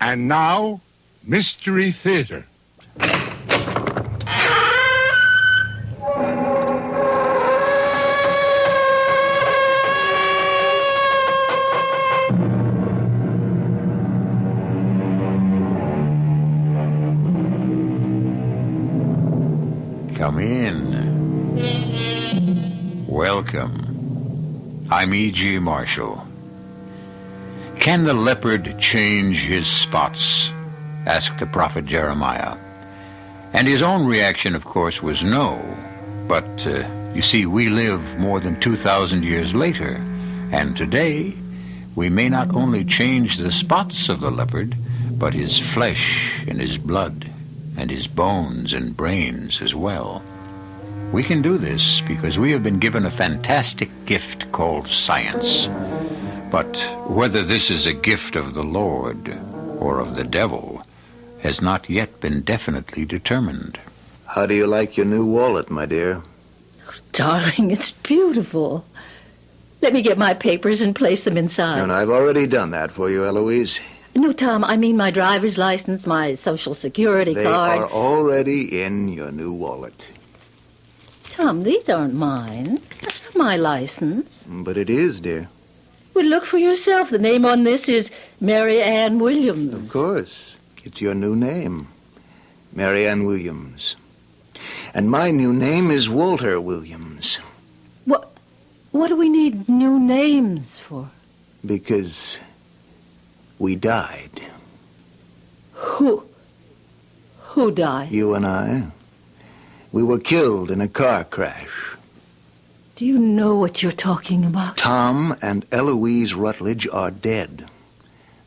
And now, Mystery Theater. Come in. Welcome. I'm E.G. Marshall. Can the leopard change his spots? Asked the prophet Jeremiah. And his own reaction, of course, was no. But, you see, we live more than 2,000 years later, and today we may not only change the spots of the leopard, but his flesh and his blood and his bones and brains as well. We can do this because we have been given a fantastic gift called science. But whether this is a gift of the Lord or of the devil has not yet been definitely determined. How do you like your new wallet, my dear? Oh, darling, it's beautiful. Let me get my papers and place them inside. And I've already done that for you, Eloise. No, Tom, I mean my driver's license, my Social Security card. They are already in your new wallet. Tom, these aren't mine. That's not my license. But it is, dear. Well, look for yourself. The name on this is Mary Ann Williams. Of course. It's your new name, Mary Ann Williams. And my new name is Walter Williams. What do we need new names for? Because we died. Who died? You and I. We were killed in a car crash. Do you know what you're talking about? Tom and Eloise Rutledge are dead.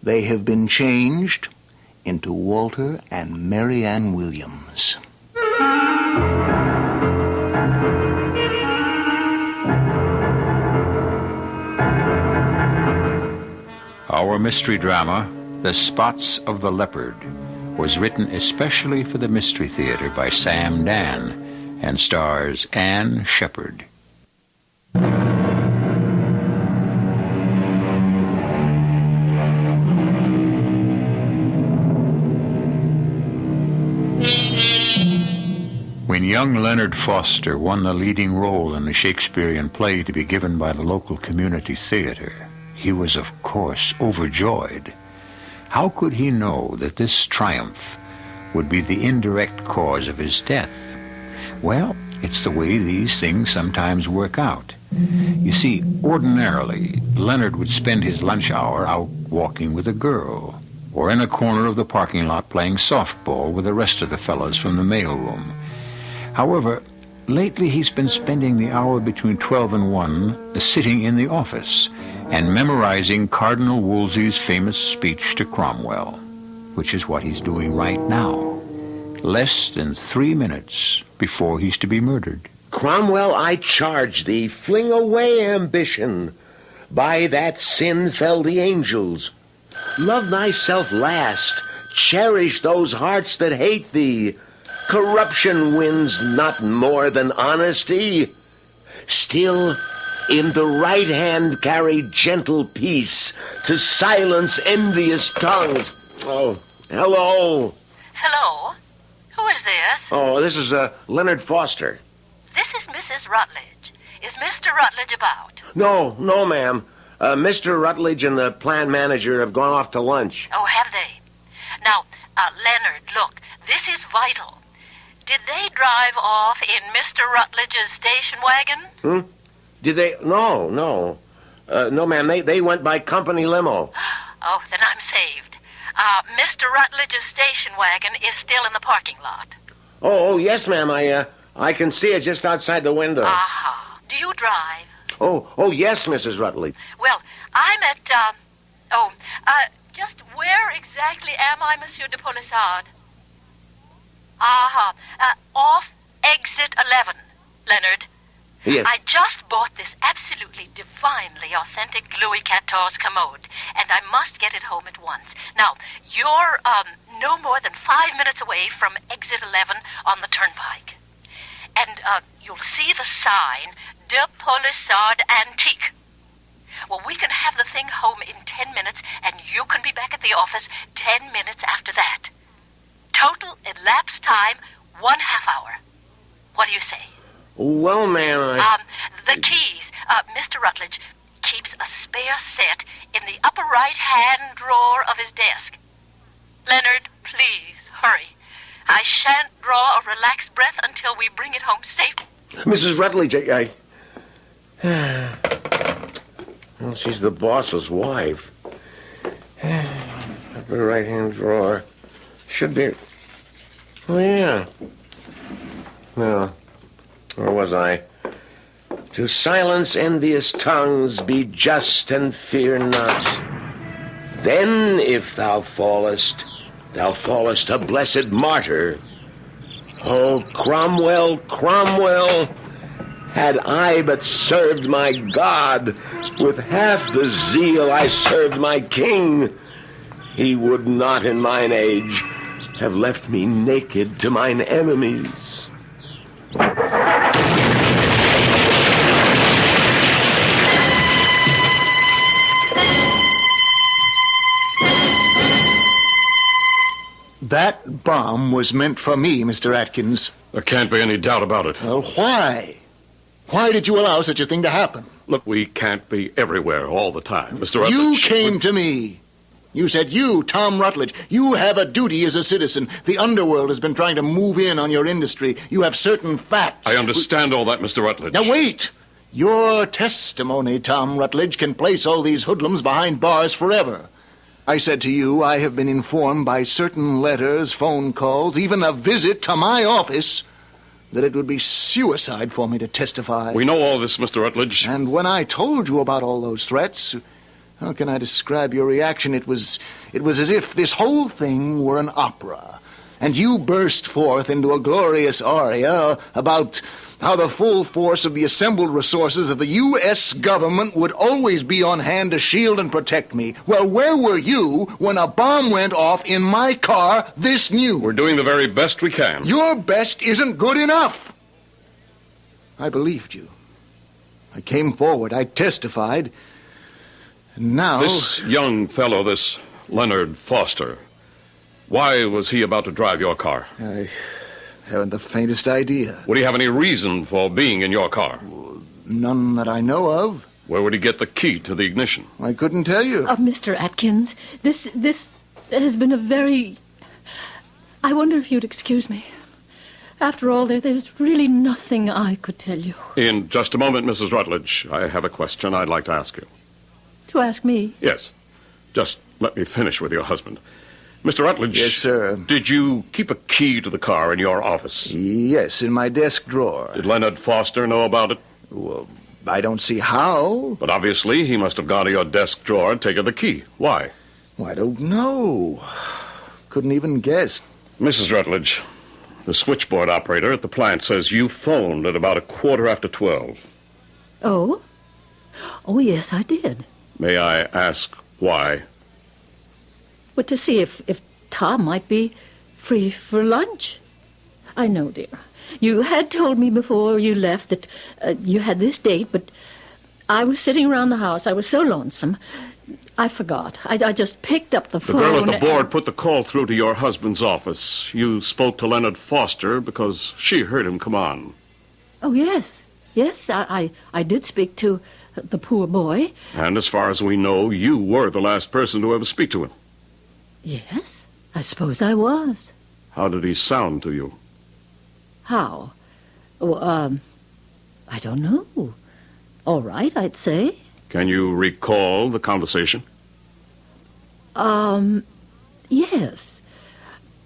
They have been changed into Walter and Mary Ann Williams. Our mystery drama, The Spots of the Leopard, was written especially for the Mystery Theater by Sam Dan and stars Anne Shepard. When young Leonard Foster won the leading role in the Shakespearean play to be given by the local community theater, he was, of course, overjoyed. How could he know that this triumph would be the indirect cause of his death? Well, it's the way these things sometimes work out. You see, ordinarily, Leonard would spend his lunch hour out walking with a girl, or in a corner of the parking lot playing softball with the rest of the fellows from the mailroom. However, lately he's been spending the hour between 12 and 1 sitting in the office and memorizing Cardinal Wolsey's famous speech to Cromwell, which is what he's doing right now, less than 3 minutes before he's to be murdered. Cromwell, I charge thee, fling away ambition. By that sin fell the angels. Love thyself last. Cherish those hearts that hate thee. Corruption wins not more than honesty. Still, in the right hand carry gentle peace to silence envious tongues. Oh, hello. Hello? Who is this? Oh, this is Leonard Foster. This is Mrs. Rutledge. Is Mr. Rutledge about? No, ma'am. Mr. Rutledge and the plant manager have gone off to lunch. Oh, have they? Now, Leonard, look, this is vital. Did they drive off in Mr. Rutledge's station wagon? Did they? No. No, ma'am. They went by company limo. Oh, then I'm saved. Mr. Rutledge's station wagon is still in the parking lot. Oh, yes, ma'am. I can see it just outside the window. Aha. Do you drive? Oh, yes, Mrs. Rutledge. Well, I'm at, just where exactly am I, Monsieur de Polissard? Aha. Off exit 11, Leonard. Yes. I just bought this absolutely divinely authentic Louis XIV commode, and I must get it home at once. Now, you're no more than 5 minutes away from exit 11 on the turnpike. And you'll see the sign, De Polissard Antique. Well, we can have the thing home in 10 minutes, and you can be back at the office 10 minutes after that. Total elapsed time, 1/2 hour. What do you say? Well, ma'am, The keys. Mr. Rutledge keeps a spare set in the upper right-hand drawer of his desk. Leonard, please, hurry. I shan't draw a relaxed breath until we bring it home safe. Mrs. Rutledge, well, she's the boss's wife. Upper right-hand drawer. Should be... Oh, yeah. No. Where was I? To silence envious tongues, be just and fear not. Then, if thou fallest a blessed martyr. Oh, Cromwell, Cromwell, had I but served my God with half the zeal I served my king, he would not in mine age have left me naked to mine enemies. That bomb was meant for me, Mr. Atkins. There can't be any doubt about it. Well, why? Why did you allow such a thing to happen? Look, we can't be everywhere all the time, Mr. Rutledge. You came to me. You said, you, Tom Rutledge, you have a duty as a citizen. The underworld has been trying to move in on your industry. You have certain facts. I understand all that, Mr. Rutledge. Now, wait. Your testimony, Tom Rutledge, can place all these hoodlums behind bars forever. I said to you, I have been informed by certain letters, phone calls, even a visit to my office, that it would be suicide for me to testify. We know all this, Mr. Rutledge. And when I told you about all those threats, how can I describe your reaction? It was as if this whole thing were an opera, and you burst forth into a glorious aria about how the full force of the assembled resources of the U.S. government would always be on hand to shield and protect me. Well, where were you when a bomb went off in my car this new? We're doing the very best we can. Your best isn't good enough. I believed you. I came forward. I testified. And now... This young fellow, this Leonard Foster, why was he about to drive your car? I haven't the faintest idea. Would he have any reason for being in your car? None that I know of. Where would he get the key to the ignition? I couldn't tell you. Mr. Atkins, this has been a very... I wonder if you'd excuse me. After all, there's really nothing I could tell you. In just a moment, Mrs. Rutledge, I have a question I'd like to ask you. To ask me? Yes. Just let me finish with your husband. Mr. Rutledge. Yes, sir. Did you keep a key to the car in your office? Yes, in my desk drawer. Did Leonard Foster know about it? Well, I don't see how. But obviously, he must have gone to your desk drawer and taken the key. Why? Well, I don't know. Couldn't even guess. Mrs. Rutledge, the switchboard operator at the plant says you phoned at about 12:15. Oh? Oh, yes, I did. May I ask why? But to see if Tom might be free for lunch. I know, dear. You had told me before you left that you had this date, but I was sitting around the house. I was so lonesome. I forgot. I just picked up the phone. The girl at the board put the call through to your husband's office. You spoke to Leonard Foster because she heard him come on. Oh, yes. Yes, I did speak to the poor boy. And as far as we know, you were the last person to ever speak to him. Yes, I suppose I was. How did he sound to you? How? Well, I don't know. All right, I'd say. Can you recall the conversation? Yes.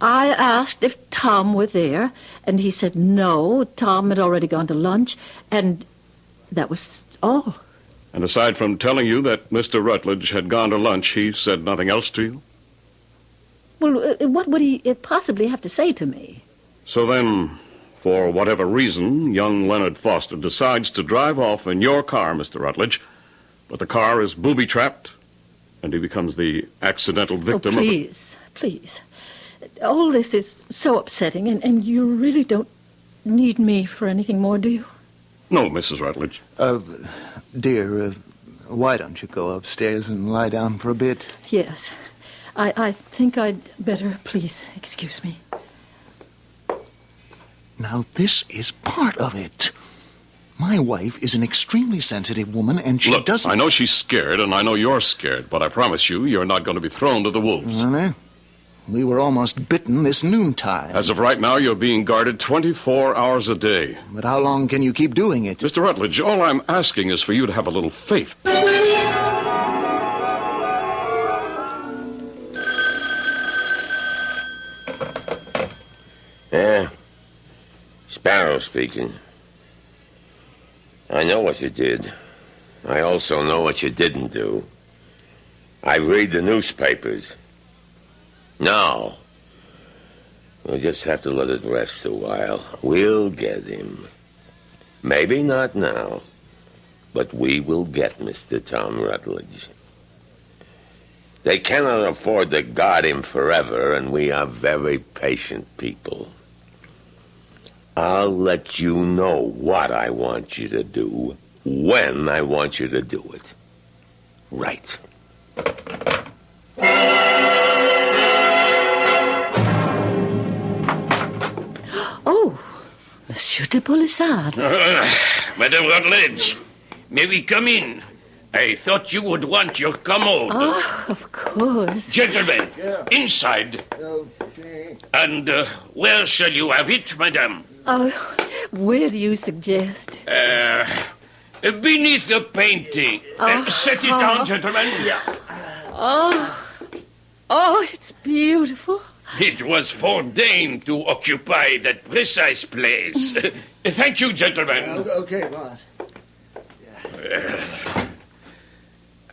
I asked if Tom were there, and he said no, Tom had already gone to lunch, and that was all. And aside from telling you that Mr. Rutledge had gone to lunch, he said nothing else to you? Well, what would he possibly have to say to me? So then, for whatever reason, young Leonard Foster decides to drive off in your car, Mr. Rutledge, but the car is booby-trapped, and he becomes the accidental victim of... Please. All this is so upsetting, and you really don't need me for anything more, do you? No, Mrs. Rutledge. Dear, Why don't you go upstairs and lie down for a bit? Yes. I think I'd better. Please, excuse me. Now, this is part of it. My wife is an extremely sensitive woman, and she Look, doesn't... I know she's scared, and I know you're scared, but I promise you, you're not going to be thrown to the wolves. We were almost bitten this noontime. As of right now, you're being guarded 24 hours a day. But how long can you keep doing it? Mr. Rutledge, all I'm asking is for you to have a little faith. Yeah. Sparrow speaking. I know what you did. I also know what you didn't do. I read the newspapers. No. We'll just have to let it rest a while. We'll get him. Maybe not now, but we will get Mr. Tom Rutledge. They cannot afford to guard him forever, and we are very patient people. I'll let you know what I want you to do, when I want you to do it. Right. Oh, Monsieur de Polissard. Madame Rutledge, may we come in? I thought you would want your commode. Oh, of course. Gentlemen, inside. Okay. And where shall you have it, madame? Oh, where do you suggest? Beneath the painting. Set it down, gentlemen. Oh, it's beautiful. It was foredordained to occupy that precise place. Thank you, gentlemen. Okay, boss.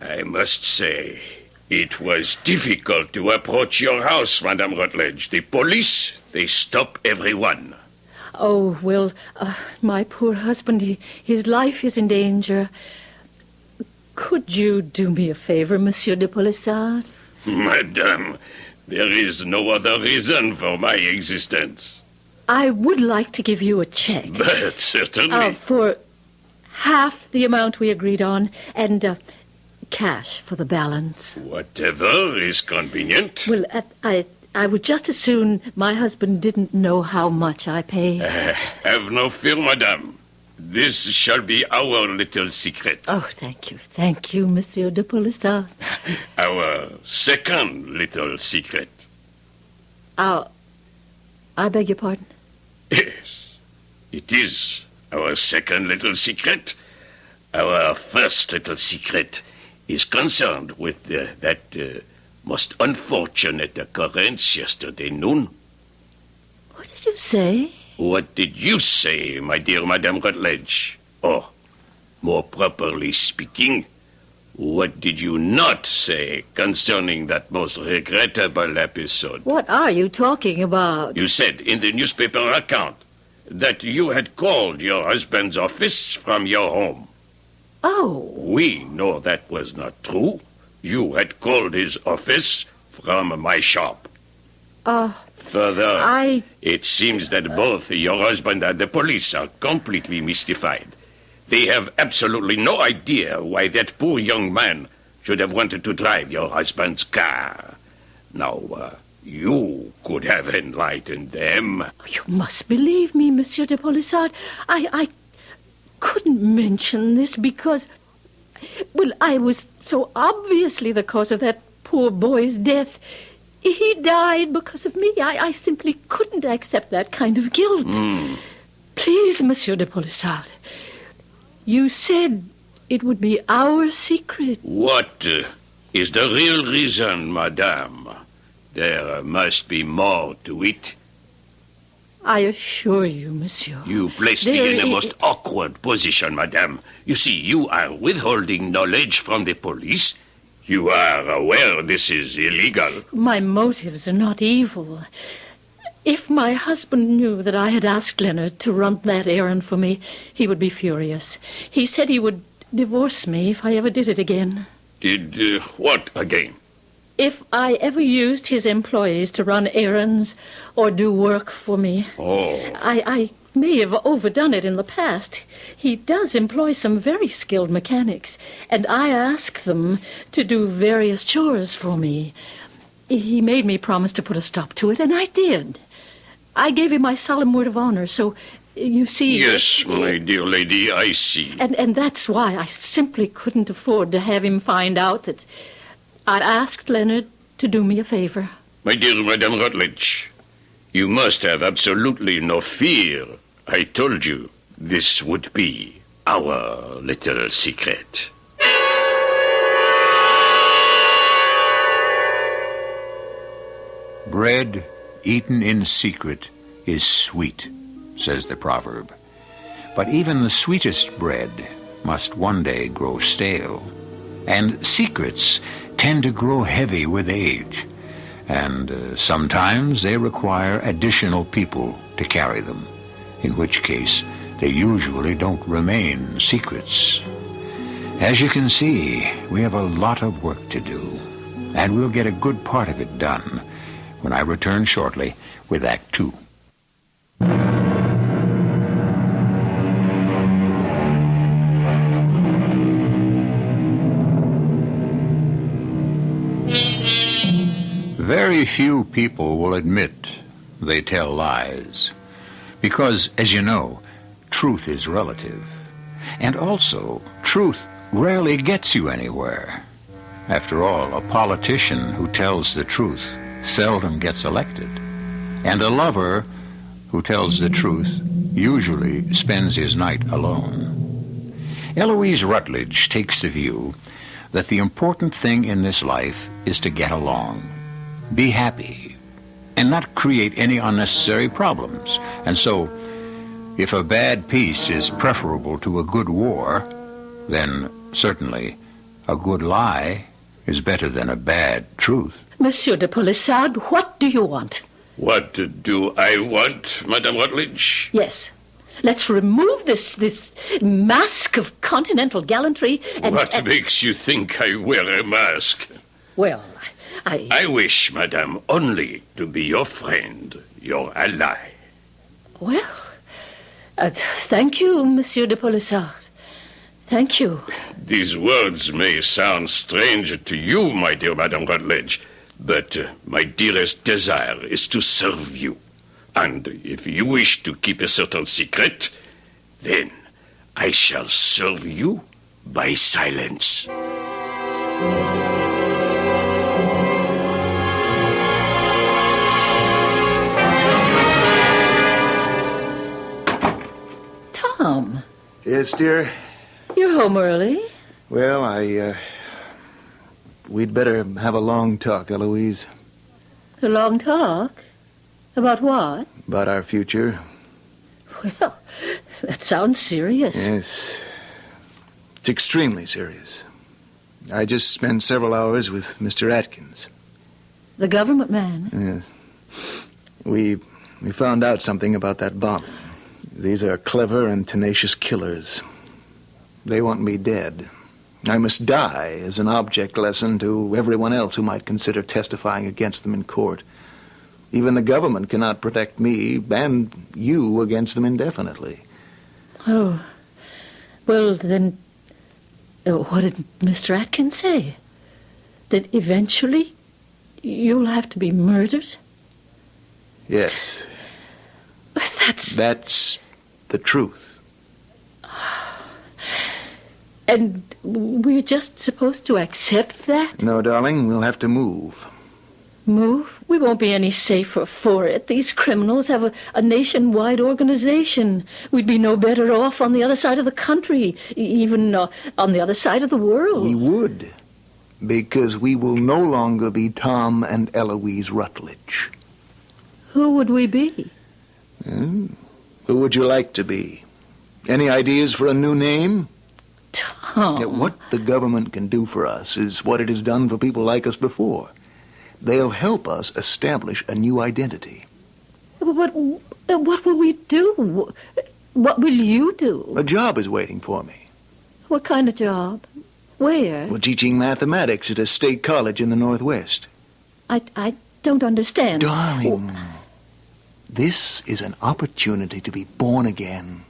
I must say, it was difficult to approach your house, Madame Rutledge. The police, they stop everyone. Oh, well, my poor husband, his life is in danger. Could you do me a favor, Monsieur de Polissard? Madame, there is no other reason for my existence. I would like to give you a check. But certainly. For half the amount we agreed on, and cash for the balance. Whatever is convenient. Well, I would just as soon my husband didn't know how much I pay. Have no fear, madame. This shall be our little secret. Oh, thank you. Thank you, Monsieur de Polissard. Our second little secret. I beg your pardon? Yes, it is our second little secret. Our first little secret is concerned with that most unfortunate occurrence yesterday noon. What did you say? What did you say, my dear Madame Rutledge? Or, more properly speaking, what did you not say concerning that most regrettable episode? What are you talking about? You said in the newspaper account that you had called your husband's office from your home. Oh. We know that was not true. You had called his office from my shop. Further, it seems that both your husband and the police are completely mystified. They have absolutely no idea why that poor young man should have wanted to drive your husband's car. Now, you could have enlightened them. You must believe me, Monsieur de Polissard. I couldn't mention this because, well, I was so obviously the cause of that poor boy's death. He died because of me. I simply couldn't accept that kind of guilt. Please, Monsieur de Polissard, you said it would be our secret. What is the real reason, madame? There must be more to it. I assure you, monsieur. You placed me in a most awkward position, madame. You see, you are withholding knowledge from the police. You are aware this is illegal. My motives are not evil. If my husband knew that I had asked Leonard to run that errand for me, he would be furious. He said he would divorce me if I ever did it again. Did what again? If I ever used his employees to run errands or do work for me. Oh. I may have overdone it in the past. He does employ some very skilled mechanics, and I ask them to do various chores for me. He made me promise to put a stop to it, and I did. I gave him my solemn word of honor, so you see... Yes, my dear lady, I see. And that's why I simply couldn't afford to have him find out that I asked Leonard to do me a favor. My dear Madame Rutledge, you must have absolutely no fear. I told you this would be our little secret. Bread eaten in secret is sweet, says the proverb. But even the sweetest bread must one day grow stale. And secrets tend to grow heavy with age. And sometimes they require additional people to carry them, in which case they usually don't remain secrets. As you can see, we have a lot of work to do, and we'll get a good part of it done when I return shortly with Act 2. Very few people will admit they tell lies, because, as you know, truth is relative. And also, truth rarely gets you anywhere. After all, a politician who tells the truth seldom gets elected. And a lover who tells the truth usually spends his night alone. Eloise Rutledge takes the view that the important thing in this life is to get along, be happy, and not create any unnecessary problems. And so, if a bad peace is preferable to a good war, then certainly a good lie is better than a bad truth. Monsieur de Polissard, what do you want? What do I want, Madame Rutledge? Yes. Let's remove this mask of continental gallantry and... What makes you think I wear a mask? Well, I wish, Madame, only to be your friend, your ally. Well, thank you, Monsieur de Polissard. Thank you. These words may sound strange to you, my dear Madame Rutledge, but my dearest desire is to serve you. And if you wish to keep a certain secret, then I shall serve you by silence. Tom. Yes, dear? You're home early. Well, we'd better have a long talk, Eloise. A long talk? About what? About our future. Well, that sounds serious. Yes. It's extremely serious. I just spent several hours with Mr. Atkins. The government man? Yes. We found out something about that bombing. These are clever and tenacious killers. They want me dead. I must die as an object lesson to everyone else who might consider testifying against them in court. Even the government cannot protect me and you against them indefinitely. Oh. Well, then, what did Mr. Atkins say? That eventually you'll have to be murdered? Yes. That's the truth. And we're just supposed to accept that? No, darling, we'll have to move. Move? We won't be any safer for it. These criminals have a nationwide organization. We'd be no better off on the other side of the country, even on the other side of the world. We would, because we will no longer be Tom and Eloise Rutledge. Who would we be? Who would you like to be? Any ideas for a new name? Tom. Yeah, what the government can do for us is what it has done for people like us before. They'll help us establish a new identity. What will we do? What will you do? A job is waiting for me. What kind of job? Where? Well, teaching mathematics at a state college in the Northwest. I don't understand. Darling, This is an opportunity to be born again.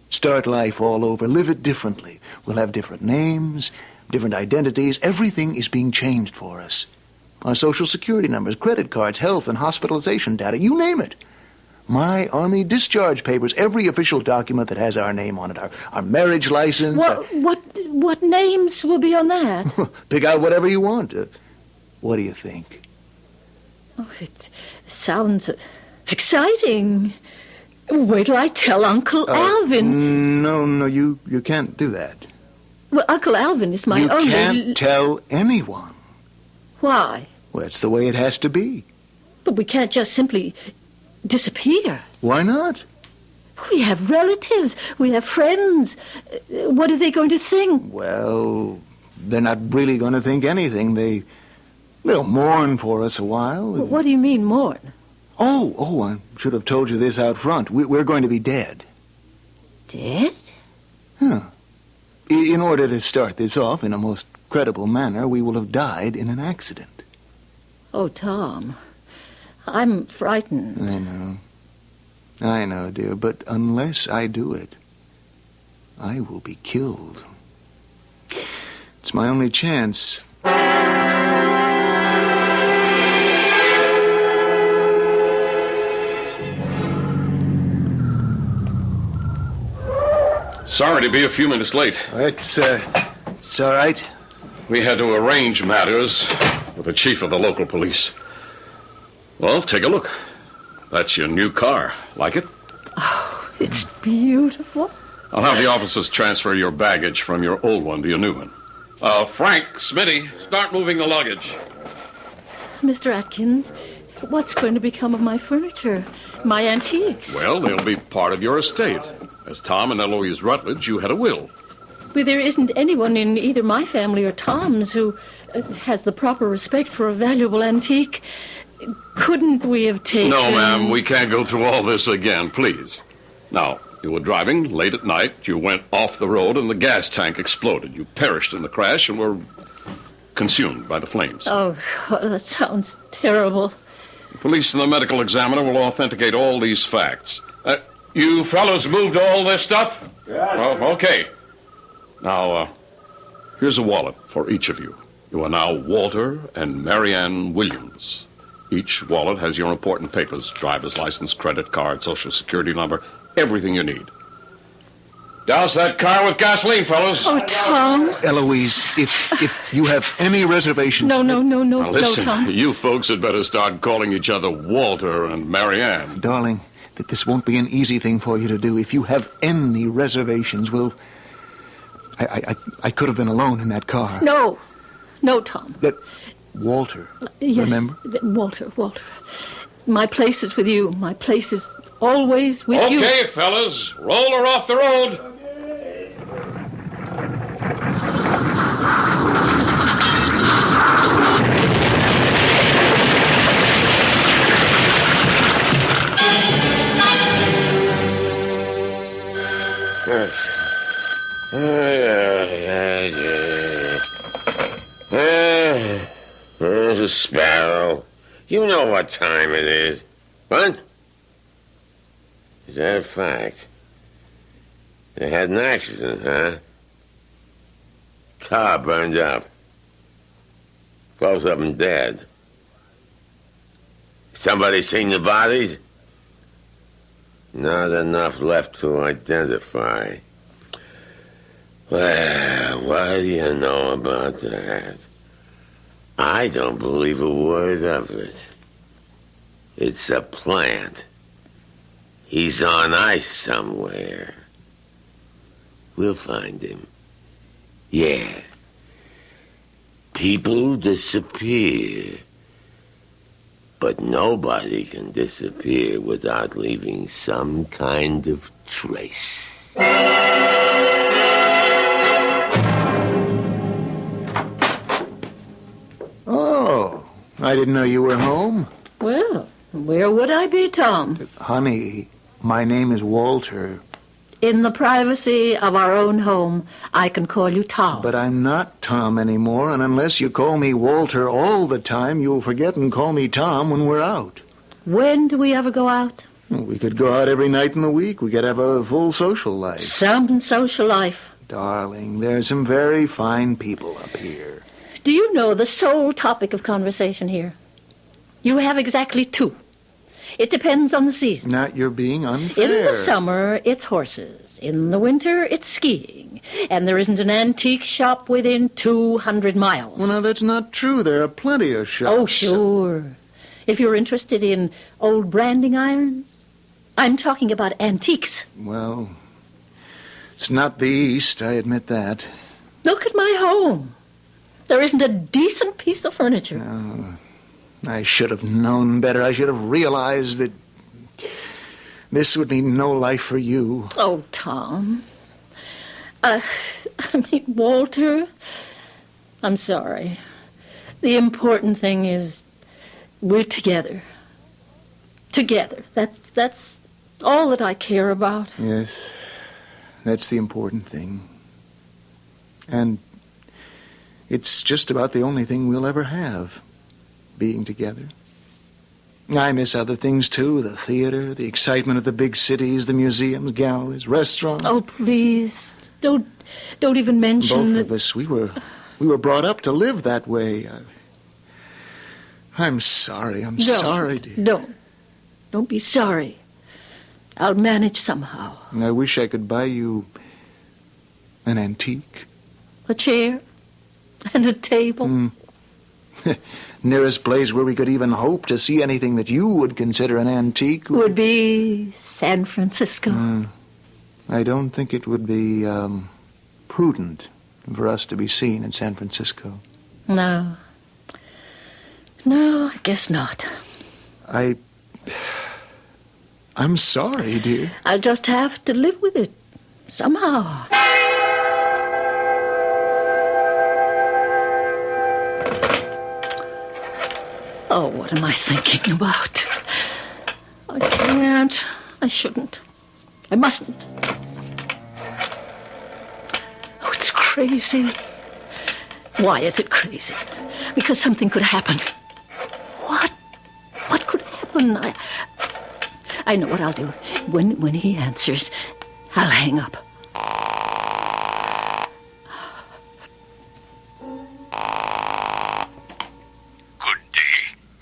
Start life all over. Live it differently. We'll have different names, different identities. Everything is being changed for us. Our social security numbers, credit cards, health and hospitalization data, you name it. My Army discharge papers, every official document that has our name on it, our marriage license. What names will be on that? Pick out whatever you want. What do you think? Oh, it sounds it's exciting. Wait till I tell Uncle Alvin. No, you can't do that. Well, Uncle Alvin is my only... You can't tell anyone. Why? Well, it's the way it has to be. But we can't just simply disappear. Why not? We have relatives. We have friends. What are they going to think? Well, they're not really going to think anything. They'll mourn for us a while. Well, what do you mean, mourn? Oh, I should have told you this out front. We're going to be dead. Dead? Huh. In order to start this off in a most credible manner, we will have died in an accident. Oh, Tom, I'm frightened. I know, dear, but unless I do it, I will be killed. It's my only chance. Sorry to be a few minutes late. It's all right. We had to arrange matters with the chief of the local police. Well, take a look. That's your new car. Like it? Oh, it's beautiful. I'll have the officers transfer your baggage from your old one to your new one. Frank, Smitty, start moving the luggage. Mr. Atkins, what's going to become of my furniture, my antiques? Well, they'll be part of your estate. As Tom and Eloise Rutledge, you had a will. Well, there isn't anyone in either my family or Tom's who has the proper respect for a valuable antique. Couldn't we have taken... No, ma'am, we can't go through all this again, please. Now, you were driving late at night. You went off the road and the gas tank exploded. You perished in the crash and were consumed by the flames. Oh, God, that sounds terrible. The police and the medical examiner will authenticate all these facts. You fellows moved all this stuff? Yeah. Well, okay. Now, here's a wallet for each of you. You are now Walter and Marianne Williams. Each wallet has your important papers, driver's license, credit card, social security number, everything you need. Douse that car with gasoline, fellas. Oh, Tom. Eloise, if you have any reservations... No, Now, listen, Tom. you folks had better start calling each other Walter and Marianne. Darling, that this won't be an easy thing for you to do. If you have any reservations, I could have been alone in that car. No, Tom. Walter, Yes, remember? Walter. My place is with you. My place is always with you. Okay, fellas, roll her off the road. Sparrow, you know what time it is. What? Is that a fact? They had an accident, huh? Car burned up. Both of them dead. Somebody seen the bodies? Not enough left to identify. Well, what do you know about that? I don't believe a word of it. It's a plant. He's on ice somewhere. We'll find him. Yeah. People disappear. But nobody can disappear without leaving some kind of trace. Oh, I didn't know you were home. Well, where would I be, Tom? Honey, my name is Walter. In the privacy of our own home, I can call you Tom. But I'm not Tom anymore, and unless you call me Walter all the time, you'll forget and call me Tom when we're out. When do we ever go out? We could go out every night in the week. We could have a full social life. Some social life. Darling, there's some very fine people up here. Do you know the sole topic of conversation here? You have exactly two. It depends on the season. Now, you're being unfair. In the summer, it's horses. In the winter, it's skiing. And there isn't an antique shop within 200 miles. Well, now, that's not true. There are plenty of shops. Oh, sure. If you're interested in old branding irons, I'm talking about antiques. Well, it's not the East, I admit that. Look at my home. There isn't a decent piece of furniture. No, I should have known better. I should have realized that this would mean no life for you. Oh, Tom. Walter, I'm sorry. The important thing is we're together. Together. That's all that I care about. Yes, that's the important thing. And it's just about the only thing we'll ever have, being together. I miss other things, too. The theater, the excitement of the big cities, the museums, galleries, restaurants. Oh, please, don't even mention Both of us, we were brought up to live that way. I'm sorry. I'm sorry, dear. Don't be sorry. I'll manage somehow. I wish I could buy you an antique. A chair and a table. Nearest place where we could even hope to see anything that you would consider an antique would be San Francisco. I don't think it would be prudent for us to be seen in San Francisco. No, I guess not. I'm sorry, dear. I'll just have to live with it somehow. Oh, what am I thinking about? I can't. I shouldn't. I mustn't. Oh, it's crazy. Why is it crazy? Because something could happen. What? What could happen? I know what I'll do. When he answers, I'll hang up. Good day.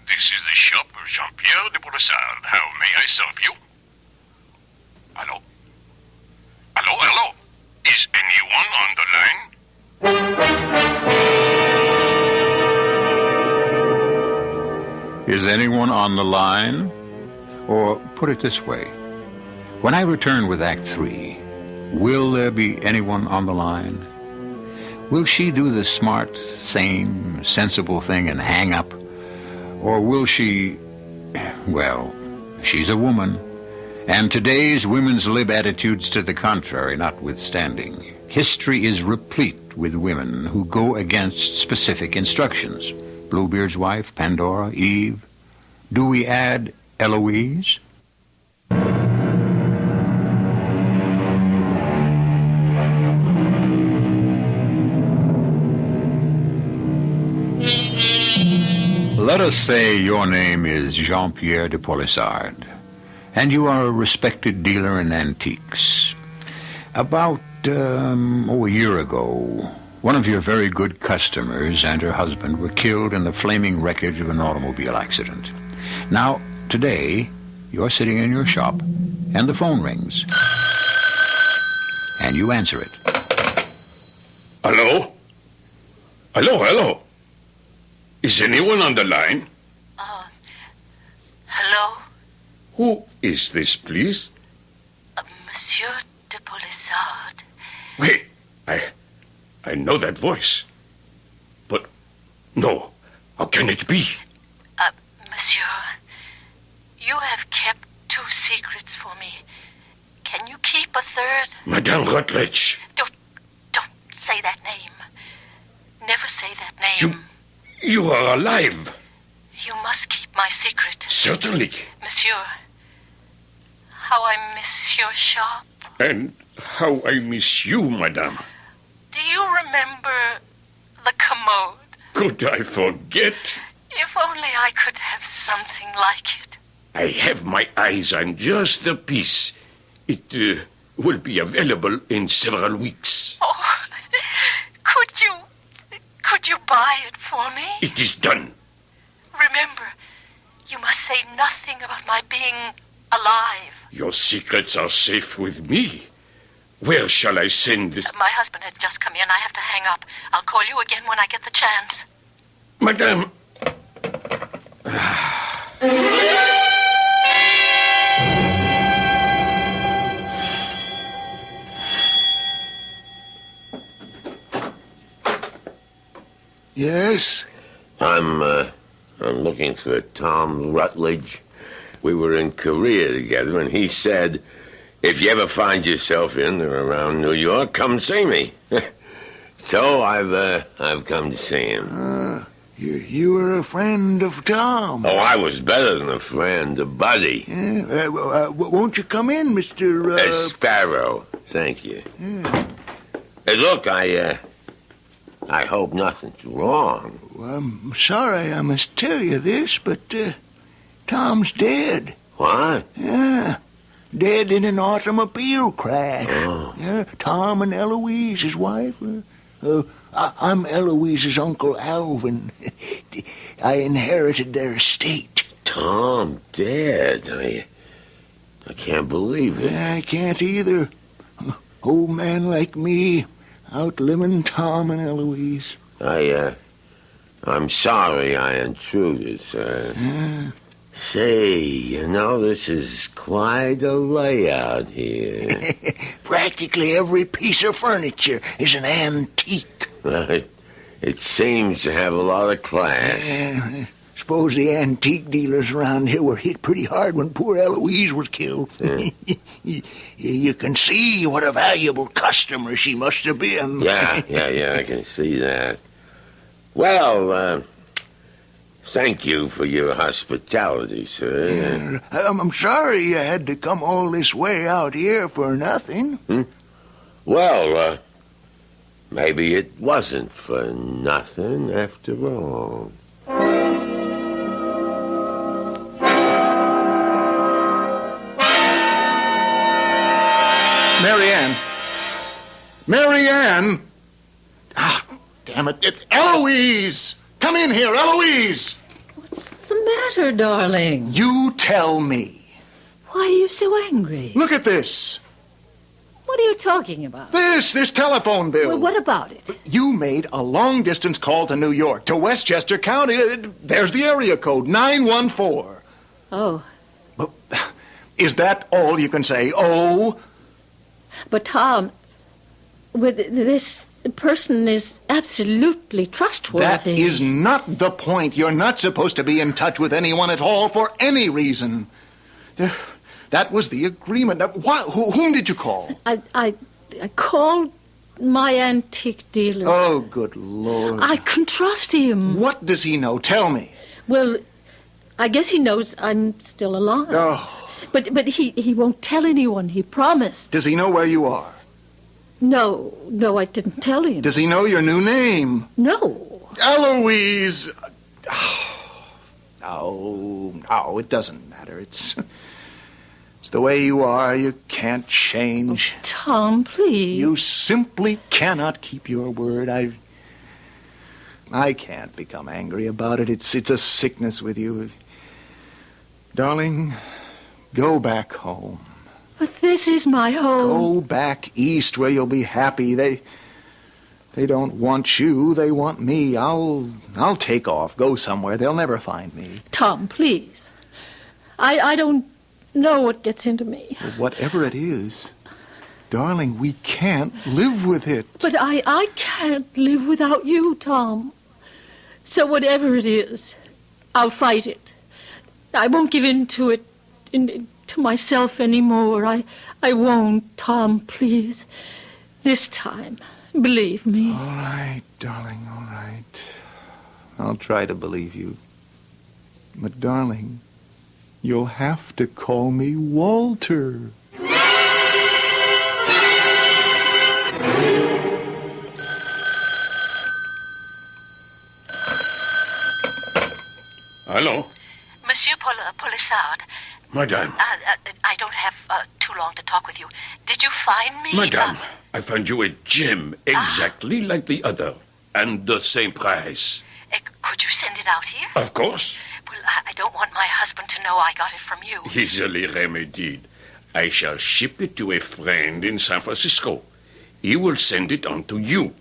This is the shop of Jean-Pierre de Boulessard. How may I serve you? Hello? Hello? Is anyone on the line? Is anyone on the line? Or put it this way. When I return with Act 3, will there be anyone on the line? Will she do the smart, sane, sensible thing and hang up? Or will she... Well, she's a woman. And today's women's lib attitudes to the contrary notwithstanding, history is replete with women who go against specific instructions. Bluebeard's wife, Pandora, Eve. Do we add Eloise? Let us say your name is Jean-Pierre de Boulessard, and you are a respected dealer in antiques. About, a year ago, one of your very good customers and her husband were killed in the flaming wreckage of an automobile accident. Now, today, you're sitting in your shop, and the phone rings. And you answer it. Hello? Hello? Is anyone on the line? Hello? Who is this, please? Monsieur de Boulessard. Wait, I know that voice. But, no, how can it be? Monsieur, you have kept 2 secrets for me. Can you keep a third? Madame Rutledge. Don't say that name. Never say that name. You are alive. You must keep my secret. Certainly. Monsieur, how I miss your shop. And how I miss you, madame. Do you remember the commode? Could I forget? If only I could have something like it. I have my eyes on just a piece. It will be available in several weeks. Oh, could you buy it for me? It is done. Remember, you must say nothing about my being alive. Your secrets are safe with me. Where shall I send this? My husband had just come in. I have to hang up. I'll call you again when I get the chance. Madame. Yes? I'm looking for Tom Rutledge. We were in Korea together, and he said, if you ever find yourself in or around New York, come see me. So I've come to see him. You were a friend of Tom. Oh, I was better than a friend, a buddy. Won't you come in, Mr. A sparrow. Thank you. Hey, look, I hope nothing's wrong. I'm sorry I must tell you this, but Tom's dead. What? Yeah, dead in an automobile crash. Oh. Yeah, Tom and Eloise, his wife. I'm Eloise's Uncle Alvin. I inherited their estate. Tom dead. I can't believe it. I can't either. Old man like me, outliving Tom and Eloise. I'm sorry I intruded, sir. Say, this is quite a layout here. Practically every piece of furniture is an antique. It seems to have a lot of class. Suppose the antique dealers around here were hit pretty hard when poor Eloise was killed. You can see what a valuable customer she must have been. Yeah, I can see that. Well, thank you for your hospitality, sir. I'm sorry you had to come all this way out here for nothing. Well, maybe it wasn't for nothing after all. Marianne! Ah, damn it. It's Eloise! Come in here, Eloise! What's the matter, darling? You tell me. Why are you so angry? Look at this. What are you talking about? This telephone bill. Well, what about it? You made a long-distance call to New York, to Westchester County. There's the area code, 914. Oh. But is that all you can say? Oh? But, Tom, this person is absolutely trustworthy. That is not the point. You're not supposed to be in touch with anyone at all for any reason. That was the agreement. Whom did you call? I called my antique dealer. Oh, good Lord. I can trust him. What does he know? Tell me. Well, I guess he knows I'm still alive. Oh. But he won't tell anyone. He promised. Does he know where you are? No, I didn't tell him. Does he know your new name? No. Eloise! No, it doesn't matter. It's the way you are. You can't change. Oh, Tom, please. You simply cannot keep your word. I can't become angry about it. It's a sickness with you. Darling, go back home. But this is my home. Go back east where you'll be happy. They don't want you. They want me. I'll take off. Go somewhere. They'll never find me. Tom, please. I don't know what gets into me. Well, whatever it is, darling, we can't live with it. But I can't live without you, Tom. So whatever it is, I'll fight it. I won't give in to it, to myself anymore. I won't, Tom, please. This time, believe me. All right, darling, all right. I'll try to believe you. But, darling, you'll have to call me Walter. Hello? Monsieur Polissard, Madame. I don't have too long to talk with you. Did you find me? Madame, I found you a gem exactly like the other. And the same price. Could you send it out here? Of course. Well, I don't want my husband to know I got it from you. Easily remedied. I shall ship it to a friend in San Francisco. He will send it on to you.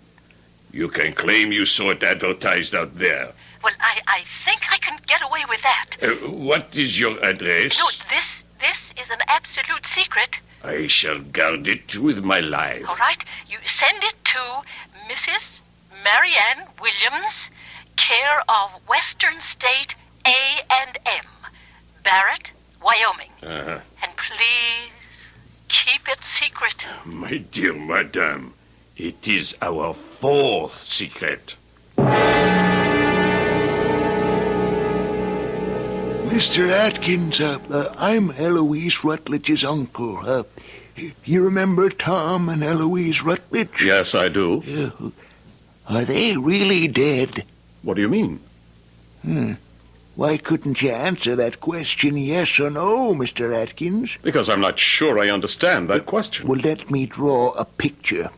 You can claim you saw it advertised out there. Well, I think I can get away with that. What is your address? No, this is an absolute secret. I shall guard it with my life. All right? You send it to Mrs. Marianne Williams, care of Western State A&M, Barrett, Wyoming. Uh-huh. And please keep it secret. My dear madame, it is our fourth secret. Mr. Atkins, I'm Eloise Rutledge's uncle. You remember Tom and Eloise Rutledge? Yes, I do. Are they really dead? What do you mean? Why couldn't you answer that question yes or no, Mr. Atkins? Because I'm not sure I understand that question. Well, let me draw a picture.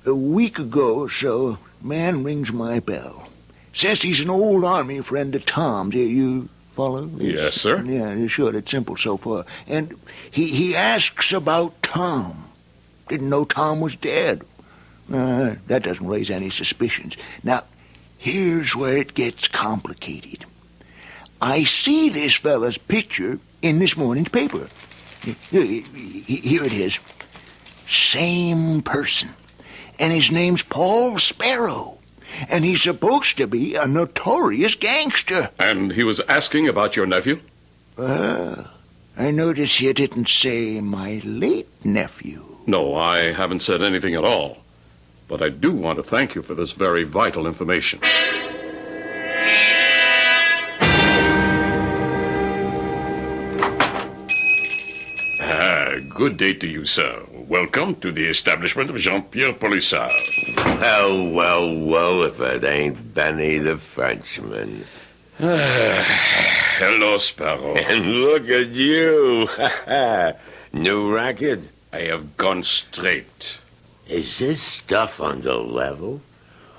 A week ago or so, a man rings my bell. Says he's an old army friend of Tom's. You follow this? Yes, sir. Yeah, sure. It's simple so far. And he asks about Tom. Didn't know Tom was dead. That doesn't raise any suspicions. Now, here's where it gets complicated. I see this fella's picture in this morning's paper. Here it is. Same person. And his name's Paul Sparrow. And he's supposed to be a notorious gangster. And he was asking about your nephew? I notice you didn't say my late nephew. No, I haven't said anything at all. But I do want to thank you for this very vital information. Good day to you, sir. Welcome to the establishment of Jean-Pierre Polissard. Well, if it ain't Benny the Frenchman. Hello, Sparrow. And look at you. New racket? I have gone straight. Is this stuff on the level?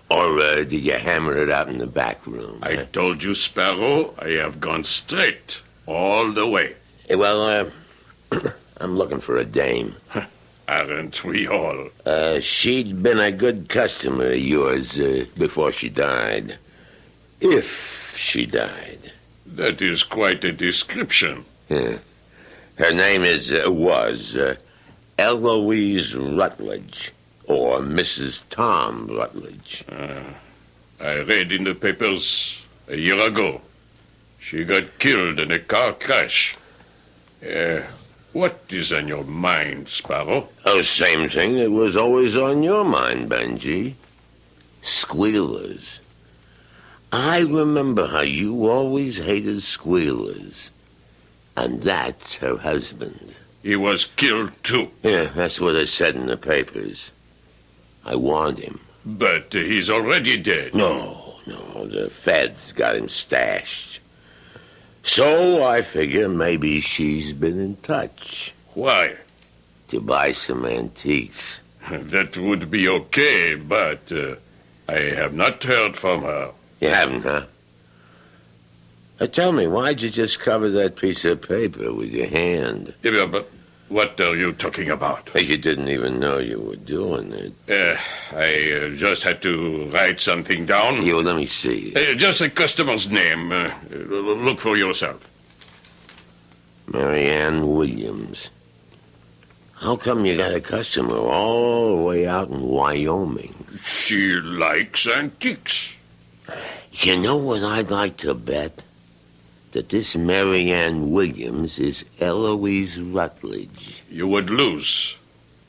Or did you hammer it out in the back room? I told you, Sparrow, I have gone straight. All the way. Well, I'm looking for a dame. Aren't we all? She'd been a good customer of yours before she died. If she died. That is quite a description. Yeah. Her name was Eloise Rutledge, or Mrs. Tom Rutledge. I read in the papers a year ago. She got killed in a car crash. What is on your mind, Sparrow? Oh, same thing that was always on your mind, Benji. Squealers. I remember how you always hated squealers. And that's her husband. He was killed, too. Yeah, that's what it said in the papers. I warned him. But he's already dead. No, the feds got him stashed. So I figure maybe she's been in touch. Why? To buy some antiques. That would be okay, but I have not heard from her. You haven't, huh? Tell me, why'd you just cover that piece of paper with your hand? Yeah, but what are you talking about? You didn't even know you were doing it. I just had to write something down. Here, let me see. Just a customer's name. Look for yourself. Marianne Williams. How come you got a customer all the way out in Wyoming? She likes antiques. You know what I'd like to bet? That this Marianne Williams is Eloise Rutledge. You would lose.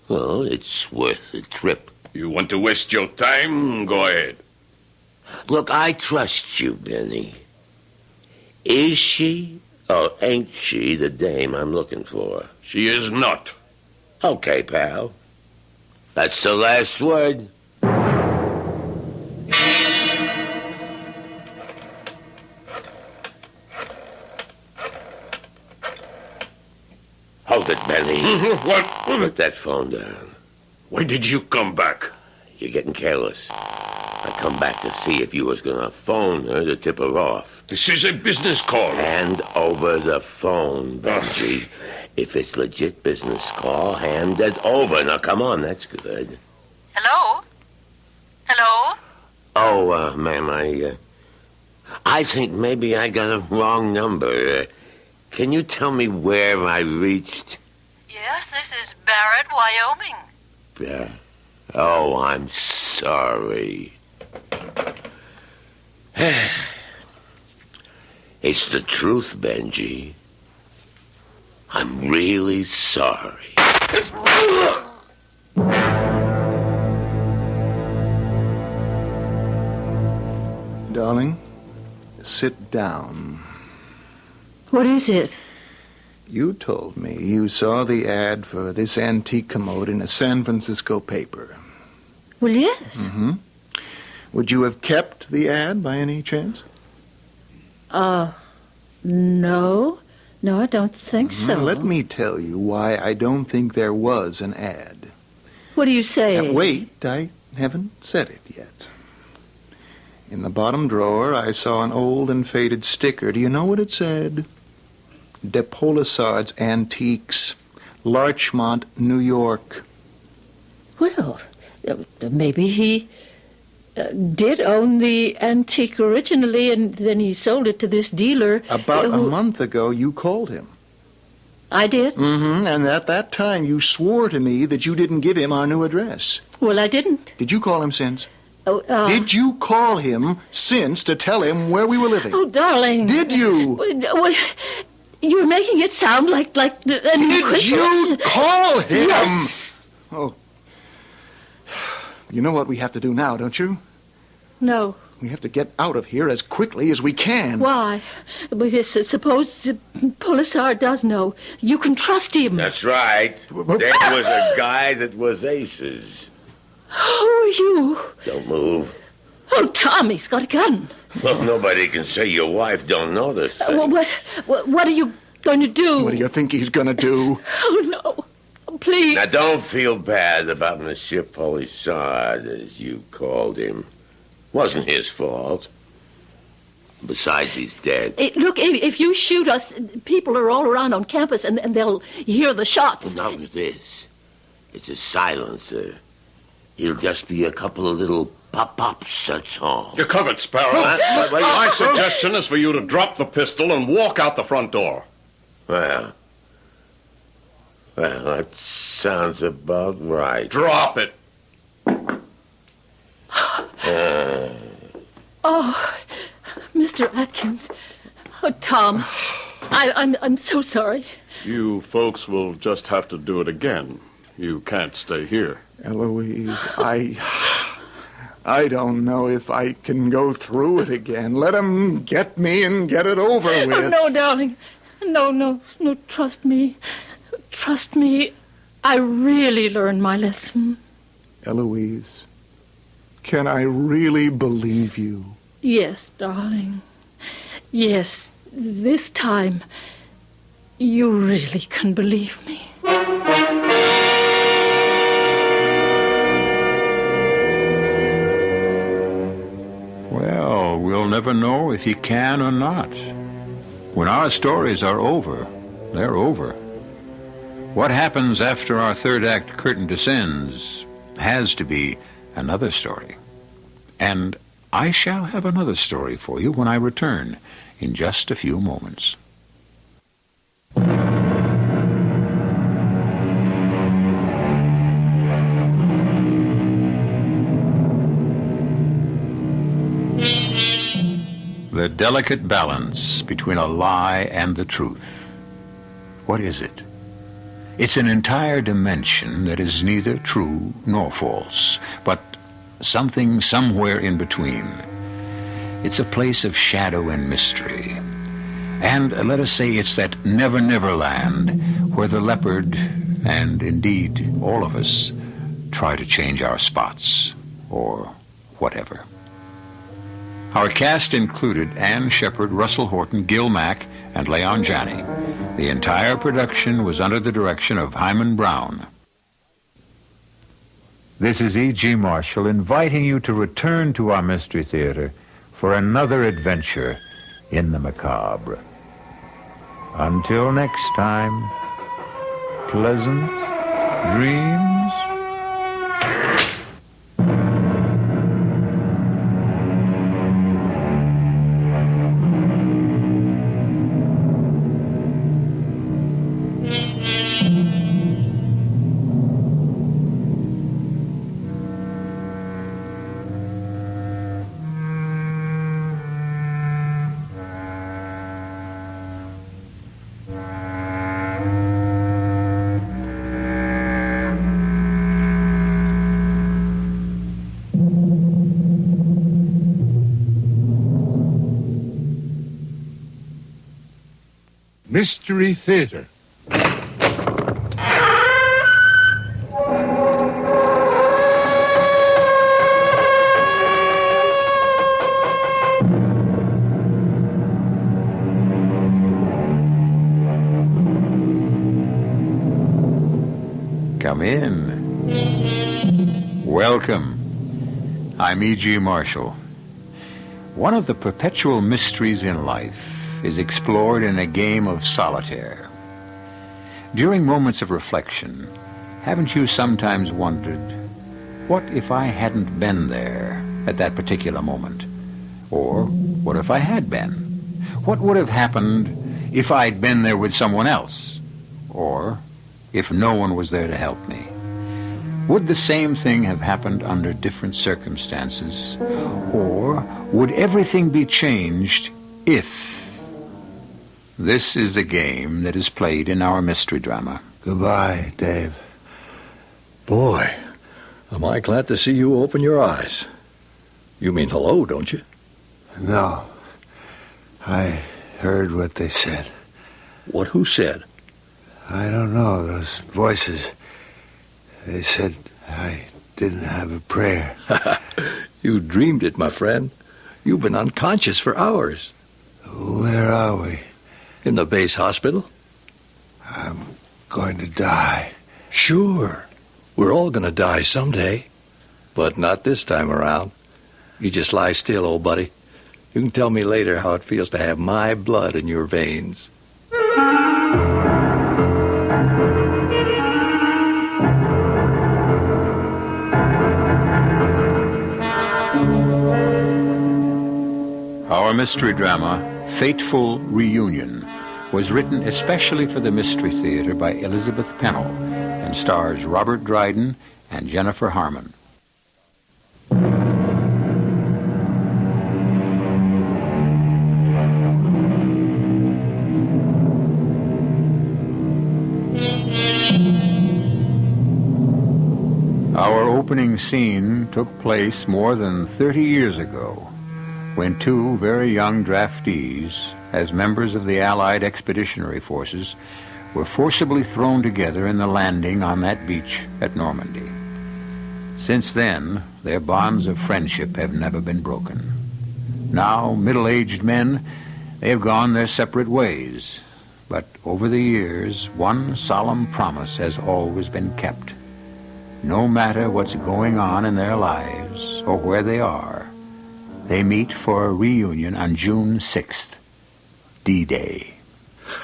Well, it's worth a trip. You want to waste your time? Go ahead. Look, I trust you, Benny. Is she or ain't she the dame I'm looking for? She is not. Okay, pal. That's the last word. Hold it, Benny. What? Put that phone down. Why did you come back? You're getting careless. I come back to see if you was going to phone her to tip her off. This is a business call. Hand over the phone, Benji. If it's legit business call, hand it over. Now, come on, that's good. Hello? Hello? Oh, ma'am, I think maybe I got a wrong number. Can you tell me where I reached? Yes, this is Barrett, Wyoming. Yeah. Oh, I'm sorry. It's the truth, Benji. I'm really sorry. Darling, sit down. What is it? You told me you saw the ad for this antique commode in a San Francisco paper. Well, yes. Mm-hmm. Would you have kept the ad by any chance? No. No, I don't think so. Let me tell you why I don't think there was an ad. What do you say? Now, wait, I haven't said it yet. In the bottom drawer, I saw an old and faded sticker. Do you know what it said? De Polisard's Antiques, Larchmont, New York. Well, maybe he did own the antique originally, and then he sold it to this dealer. About a month ago, you called him. I did? Mm-hmm, and at that time, you swore to me that you didn't give him our new address. Well, I didn't. Did you call him since? Oh, Did you call him since to tell him where we were living? Oh, darling. Did you? Well, you're making it sound like an Did you call him? Yes. Oh. You know what we have to do now, don't you? No. We have to get out of here as quickly as we can. Why? Suppose Polisard does know. You can trust him. That's right. There was a guy that was aces. Who are you? Don't move. Oh, Tommy's got a gun. Well, nobody can say your wife don't know this thing. What are you going to do? What do you think he's going to do? Oh, no. Oh, please. Now, don't feel bad about Monsieur Polisard, as you called him. Wasn't his fault. Besides, he's dead. Hey, look, if you shoot us, people are all around on campus, and they'll hear the shots. Well, not with this. It's a silencer. He'll just be a couple of little pop-pops, that's all. You're covered, Sparrow. My suggestion is for you to drop the pistol and walk out the front door. Well, that sounds about right. Drop it. Oh, Mr. Atkins. Oh, Tom. I'm so sorry. You folks will just have to do it again. You can't stay here. Eloise, I don't know if I can go through it again. Let him get me and get it over with. Oh, no, darling. No, trust me. Trust me. I really learned my lesson. Eloise, can I really believe you? Yes, darling. Yes, this time you really can believe me. Well, we'll never know if he can or not. When our stories are over, they're over. What happens after our third act curtain descends has to be another story. And I shall have another story for you when I return in just a few moments. The delicate balance between a lie and the truth. What is it? It's an entire dimension that is neither true nor false, but something somewhere in between. It's a place of shadow and mystery. And let us say it's that never land where the leopard, and indeed all of us, try to change our spots, or whatever. Our cast included Ann Shepard, Russell Horton, Gil Mack, and Leon Janney. The entire production was under the direction of Hyman Brown. This is E.G. Marshall inviting you to return to our Mystery Theater for another adventure in the macabre. Until next time, pleasant dreams. Mystery Theater. Come in. Welcome. I'm E.G. Marshall. One of the perpetual mysteries in life is explored in a game of solitaire. During moments of reflection, haven't you sometimes wondered, what if I hadn't been there at that particular moment? Or what if I had been? What would have happened if I'd been there with someone else? Or if no one was there to help me? Would the same thing have happened under different circumstances? Or would everything be changed if? This is the game that is played in our mystery drama. Goodbye, Dave. Boy, am I glad to see you open your eyes. You mean hello, don't you? No. I heard what they said. What who said? I don't know. Those voices. They said I didn't have a prayer. You dreamed it, my friend. You've been unconscious for hours. Where are we? In the base hospital. I'm going to die. Sure. We're all going to die someday. But not this time around. You just lie still, old buddy. You can tell me later how it feels to have my blood in your veins. Our mystery drama, Fateful Reunion, was written especially for the Mystery Theater by Elizabeth Pennell and stars Robert Dryden and Jennifer Harmon. Our opening scene took place more than 30 years ago, when two very young draftees, as members of the Allied Expeditionary Forces, were forcibly thrown together in the landing on that beach at Normandy. Since then, their bonds of friendship have never been broken. Now, middle-aged men, they have gone their separate ways. But over the years, one solemn promise has always been kept. No matter what's going on in their lives or where they are, they meet for a reunion on June 6th, D-Day.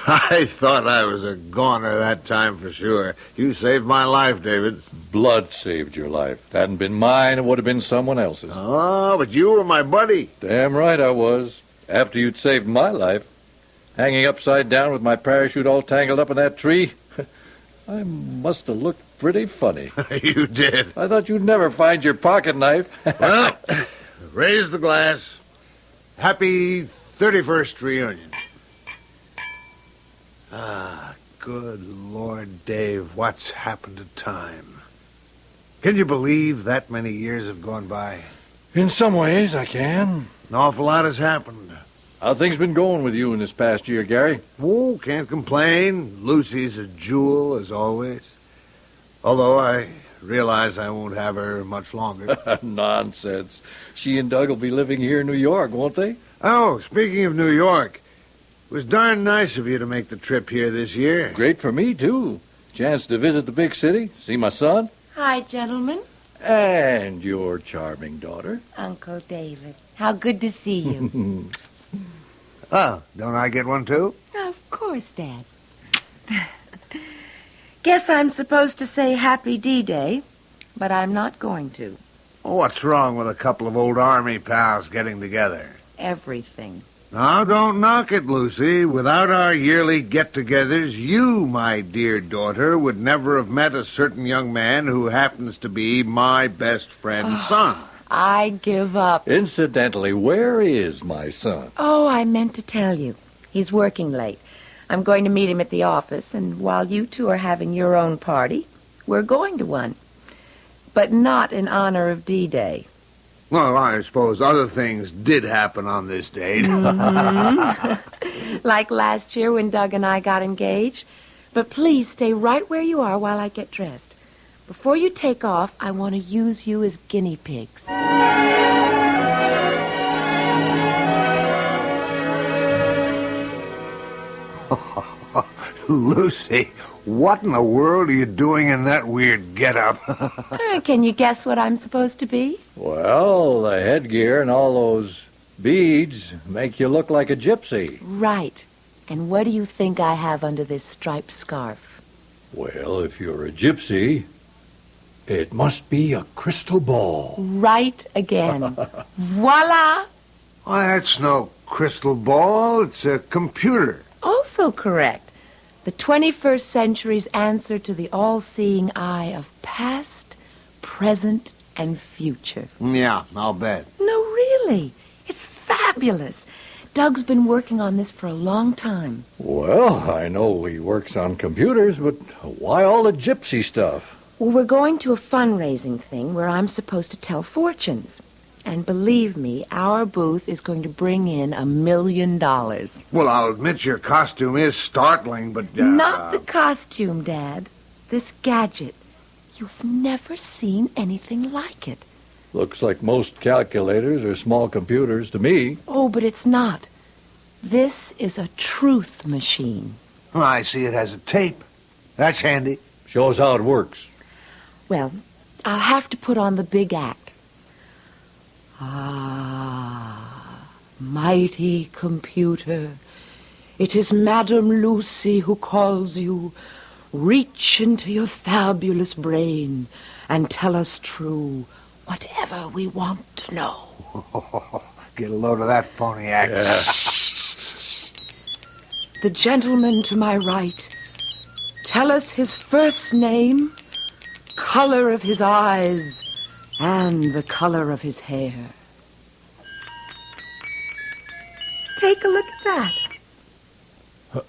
I thought I was a goner that time for sure. You saved my life, David. Blood saved your life. If it hadn't been mine, it would have been someone else's. Oh, but you were my buddy. Damn right I was. After you'd saved my life. Hanging upside down with my parachute all tangled up in that tree. I must have looked pretty funny. You did. I thought you'd never find your pocket knife. Well, raise the glass. Happy 31st reunion. Ah, good Lord, Dave, what's happened to time? Can you believe that many years have gone by? In some ways, I can. An awful lot has happened. How things been going with you in this past year, Gary? Oh, can't complain. Lucy's a jewel, as always. Although I realize I won't have her much longer. Nonsense. She and Doug will be living here in New York, won't they? Oh, speaking of New York, It was darn nice of you to make the trip here this year. Great for me, too. Chance to visit the big city, see my son, Hi, gentlemen. and your charming daughter. Uncle David. How good to see you. Oh, don't I get one too? Of course, Dad. Guess I'm supposed to say Happy D-Day, but I'm not going to. What's wrong with a couple of old army pals getting together? Everything. Now, don't knock it, Lucy. Without our yearly get-togethers, you, my dear daughter, would never have met a certain young man who happens to be my best friend's son. I give up. Incidentally, where is my son? Oh, I meant to tell you. He's working late. I'm going to meet him at the office, and while you two are having your own party, we're going to one. But not in honor of D-Day. Well, I suppose other things did happen on this date. Like last year when Doug and I got engaged. But please stay right where you are while I get dressed. Before you take off, I want to use you as guinea pigs. Lucy, what in the world are you doing in that weird get-up? Can you guess what I'm supposed to be? Well, the headgear and all those beads make you look like a gypsy. Right. And what do you think I have under this striped scarf? Well, if you're a gypsy, it must be a crystal ball. Right again. Voila! Why, that's no crystal ball. It's a computer. Also correct. The 21st century's answer to the all-seeing eye of past, present, and future. Yeah, I'll bet. No, really. It's fabulous. Doug's been working on this for a long time. Well, I know he works on computers, but why all the gypsy stuff? Well, we're going to a fundraising thing where I'm supposed to tell fortunes. And believe me, our booth is going to bring in $1 million. Well, I'll admit your costume is startling, but... Not the costume, Dad. This gadget. You've never seen anything like it. Looks like most calculators are small computers to me. Oh, but it's not. This is a truth machine. Oh, I see it has a tape. That's handy. Shows how it works. Well, I'll have to put on the big act. Ah, mighty computer, it is Madame Lucy who calls you. Reach into your fabulous brain and tell us true whatever we want to know. Get a load of that phony act. Yeah. The gentleman to my right, tell us his first name, color of his eyes, and the color of his hair. Take a look at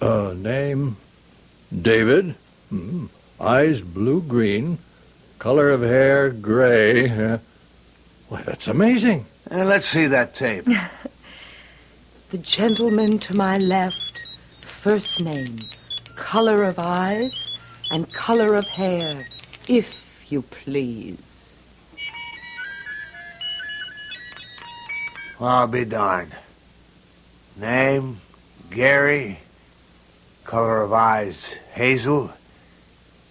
that. Name, David. Eyes blue-green. Color of hair, gray. Why, that's amazing. Let's see that tape. The gentleman to my left, first name, color of eyes, and color of hair, if you please. I'll be darned. Name, Gary. Color of eyes, hazel.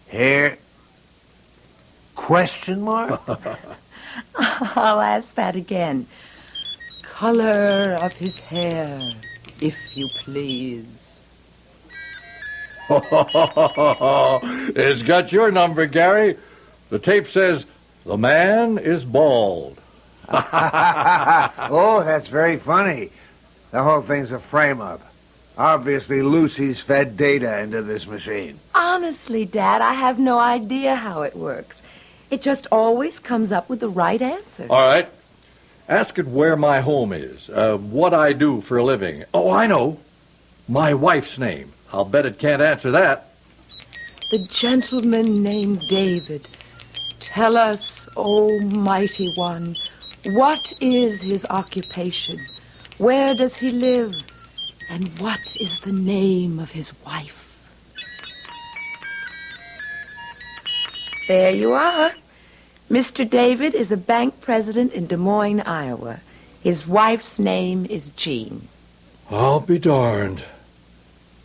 Hair, question mark? I'll ask that again. Color of his hair, if you please. It's got your number, Gary. The tape says, the man is bald. Oh, that's very funny. The whole thing's a frame-up. Obviously, Lucy's fed data into this machine. Honestly, Dad, I have no idea how it works. It just always comes up with the right answer. All right. Ask it where my home is, what I do for a living. Oh, I know. My wife's name. I'll bet it can't answer that. The gentleman named David. Tell us, O mighty one, what is his occupation? Where does he live? And what is the name of his wife? There you are. Mr. David is a bank president in Des Moines, Iowa. His wife's name is Jean. I'll be darned.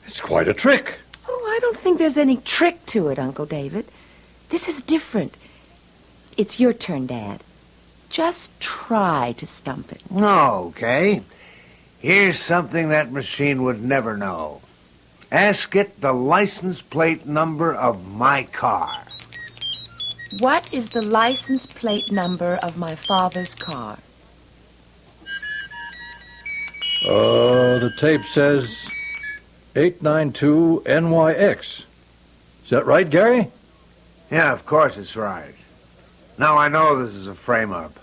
It's quite a trick. Oh, I don't think there's any trick to it, Uncle David. This is different. It's your turn, Dad. Just try to stump it. Okay. Here's something that machine would never know. Ask it the license plate number of my car. What is the license plate number of my father's car? The tape says 892 NYX. Is that right, Gary? Yeah, of course it's right. Now I know this is a frame-up.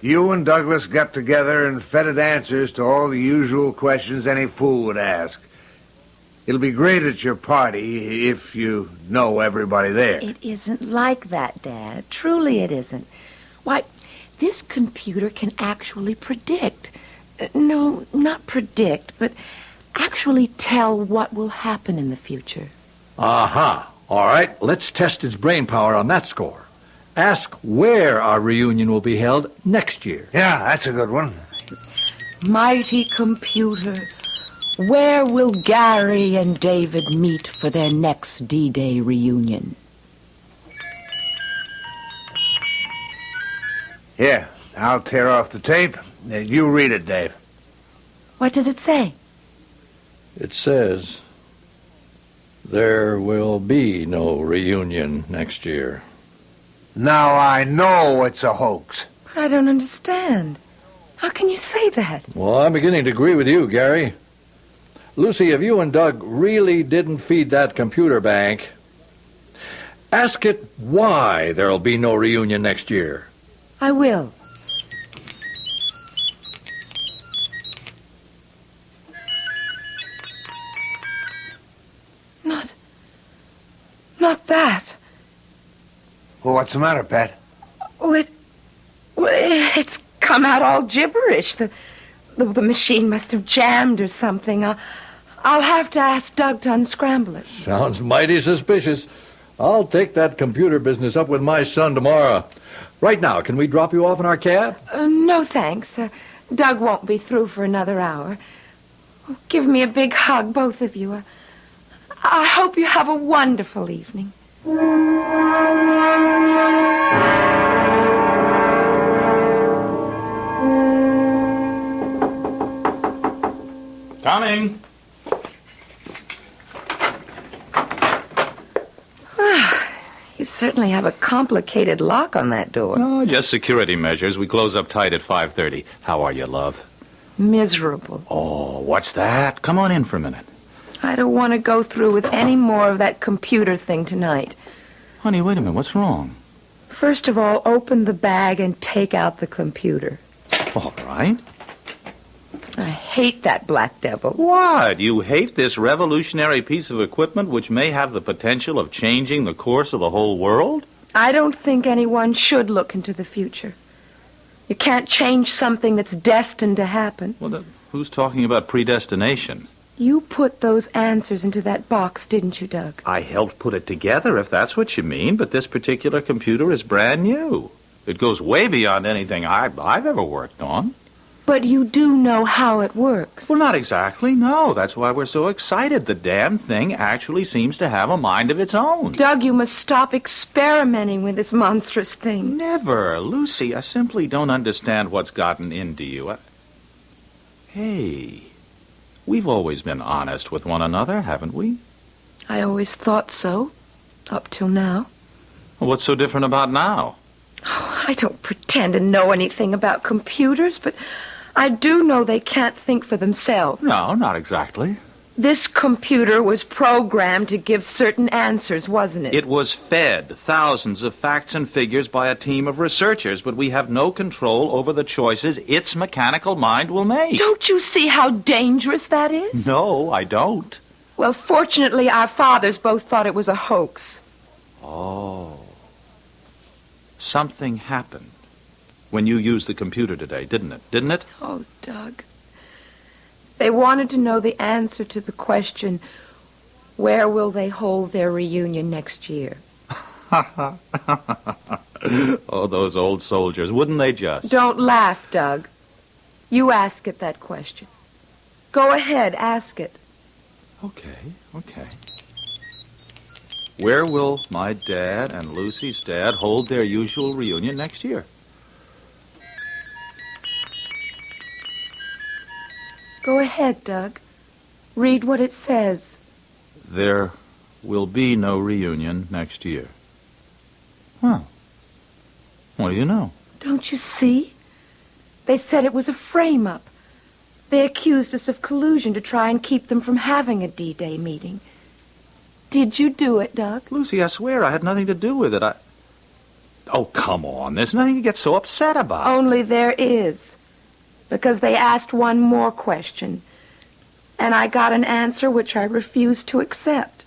You and Douglas got together and fetted answers to all the usual questions any fool would ask. It'll be great at your party if you know everybody there. It isn't like that, Dad. Truly it isn't. Why, this computer can actually predict. No, not predict, but actually tell what will happen in the future. Aha. All right, let's test its brain power on that score. Ask where our reunion will be held next year. Yeah, that's a good one. Mighty computer, where will Gary and David meet for their next D-Day reunion? Here, I'll tear off the tape. You read it, Dave. What does it say? It says, there will be no reunion next year. Now I know it's a hoax. I don't understand. How can you say that? Well, I'm beginning to agree with you, Gary. Lucy, if you and Doug really didn't feed that computer bank, ask it why there'll be no reunion next year. I will. Not that. Well, what's the matter, Pat? Oh, it's come out all gibberish. The machine must have jammed or something. I'll have to ask Doug to unscramble it. Sounds mighty suspicious. I'll take that computer business up with my son tomorrow. Right now, can we drop you off in our cab? No, thanks. Doug won't be through for another hour. Oh, give me a big hug, both of you. I hope you have a wonderful evening. Coming. You certainly have a complicated lock on that door. Oh, just security measures. We close up tight at 5:30. How are you, love? Miserable. Oh, what's that? Come on in for a minute. I don't want to go through with any more of that computer thing tonight. Honey, wait a minute. What's wrong? First of all, open the bag and take out the computer. All right. I hate that black devil. What? You hate this revolutionary piece of equipment which may have the potential of changing the course of the whole world? I don't think anyone should look into the future. You can't change something that's destined to happen. Well, who's talking about predestination? You put those answers into that box, didn't you, Doug? I helped put it together, if that's what you mean, but this particular computer is brand new. It goes way beyond anything I've ever worked on. But you do know how it works. Well, not exactly, no. That's why we're so excited. The damn thing actually seems to have a mind of its own. Doug, you must stop experimenting with this monstrous thing. Never. Lucy, I simply don't understand what's gotten into you. Hey, we've always been honest with one another, haven't we? I always thought so, up till now. Well, what's so different about now? Oh, I don't pretend to know anything about computers, but I do know they can't think for themselves. No, not exactly. This computer was programmed to give certain answers, wasn't it? It was fed thousands of facts and figures by a team of researchers, but we have no control over the choices its mechanical mind will make. Don't you see how dangerous that is? No, I don't. Well, fortunately, our fathers both thought it was a hoax. Oh. Something happened when you used the computer today, didn't it? Didn't it? Oh, Doug. They wanted to know the answer to the question, where will they hold their reunion next year? Oh, those old soldiers, wouldn't they just? Don't laugh, Doug. You ask it that question. Go ahead, ask it. Okay. Where will my dad and Lucy's dad hold their usual reunion next year? Go ahead, Doug. Read what it says. There will be no reunion next year. Huh. What do you know? Don't you see? They said it was a frame-up. They accused us of collusion to try and keep them from having a D-Day meeting. Did you do it, Doug? Lucy, I swear I had nothing to do with it. Oh, come on. There's nothing to get so upset about. Only there is. Because they asked one more question. And I got an answer which I refused to accept.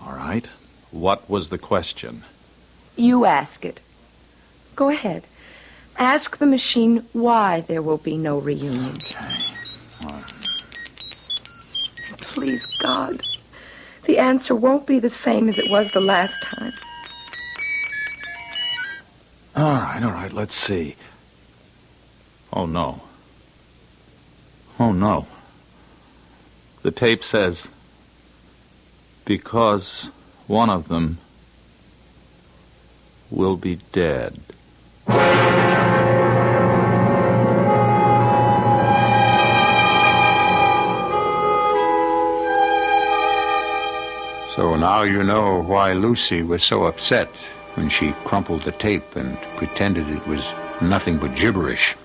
All right. What was the question? You ask it. Go ahead. Ask the machine why there will be no reunion. Okay. All right. Please, God, the answer won't be the same as it was the last time. All right. Let's see. Oh, no. The tape says, because one of them will be dead. So now you know why Lucy was so upset when she crumpled the tape and pretended it was nothing but gibberish.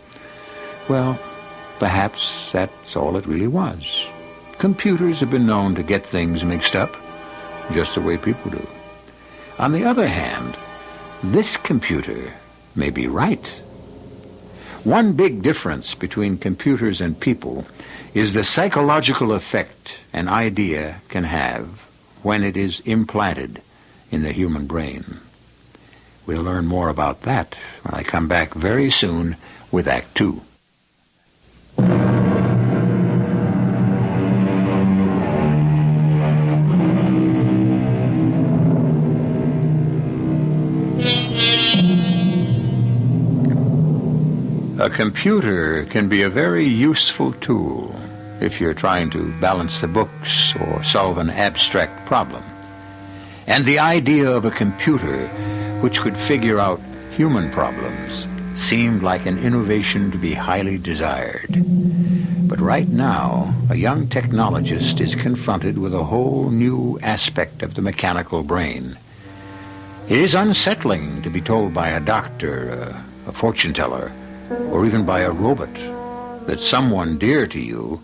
Well, perhaps that's all it really was. Computers have been known to get things mixed up, just the way people do. On the other hand, this computer may be right. One big difference between computers and people is the psychological effect an idea can have when it is implanted in the human brain. We'll learn more about that when I come back very soon with Act 2. A computer can be a very useful tool if you're trying to balance the books or solve an abstract problem. And the idea of a computer which could figure out human problems seemed like an innovation to be highly desired. But right now, a young technologist is confronted with a whole new aspect of the mechanical brain. It is unsettling to be told by a doctor, a fortune teller, or even by a robot that someone dear to you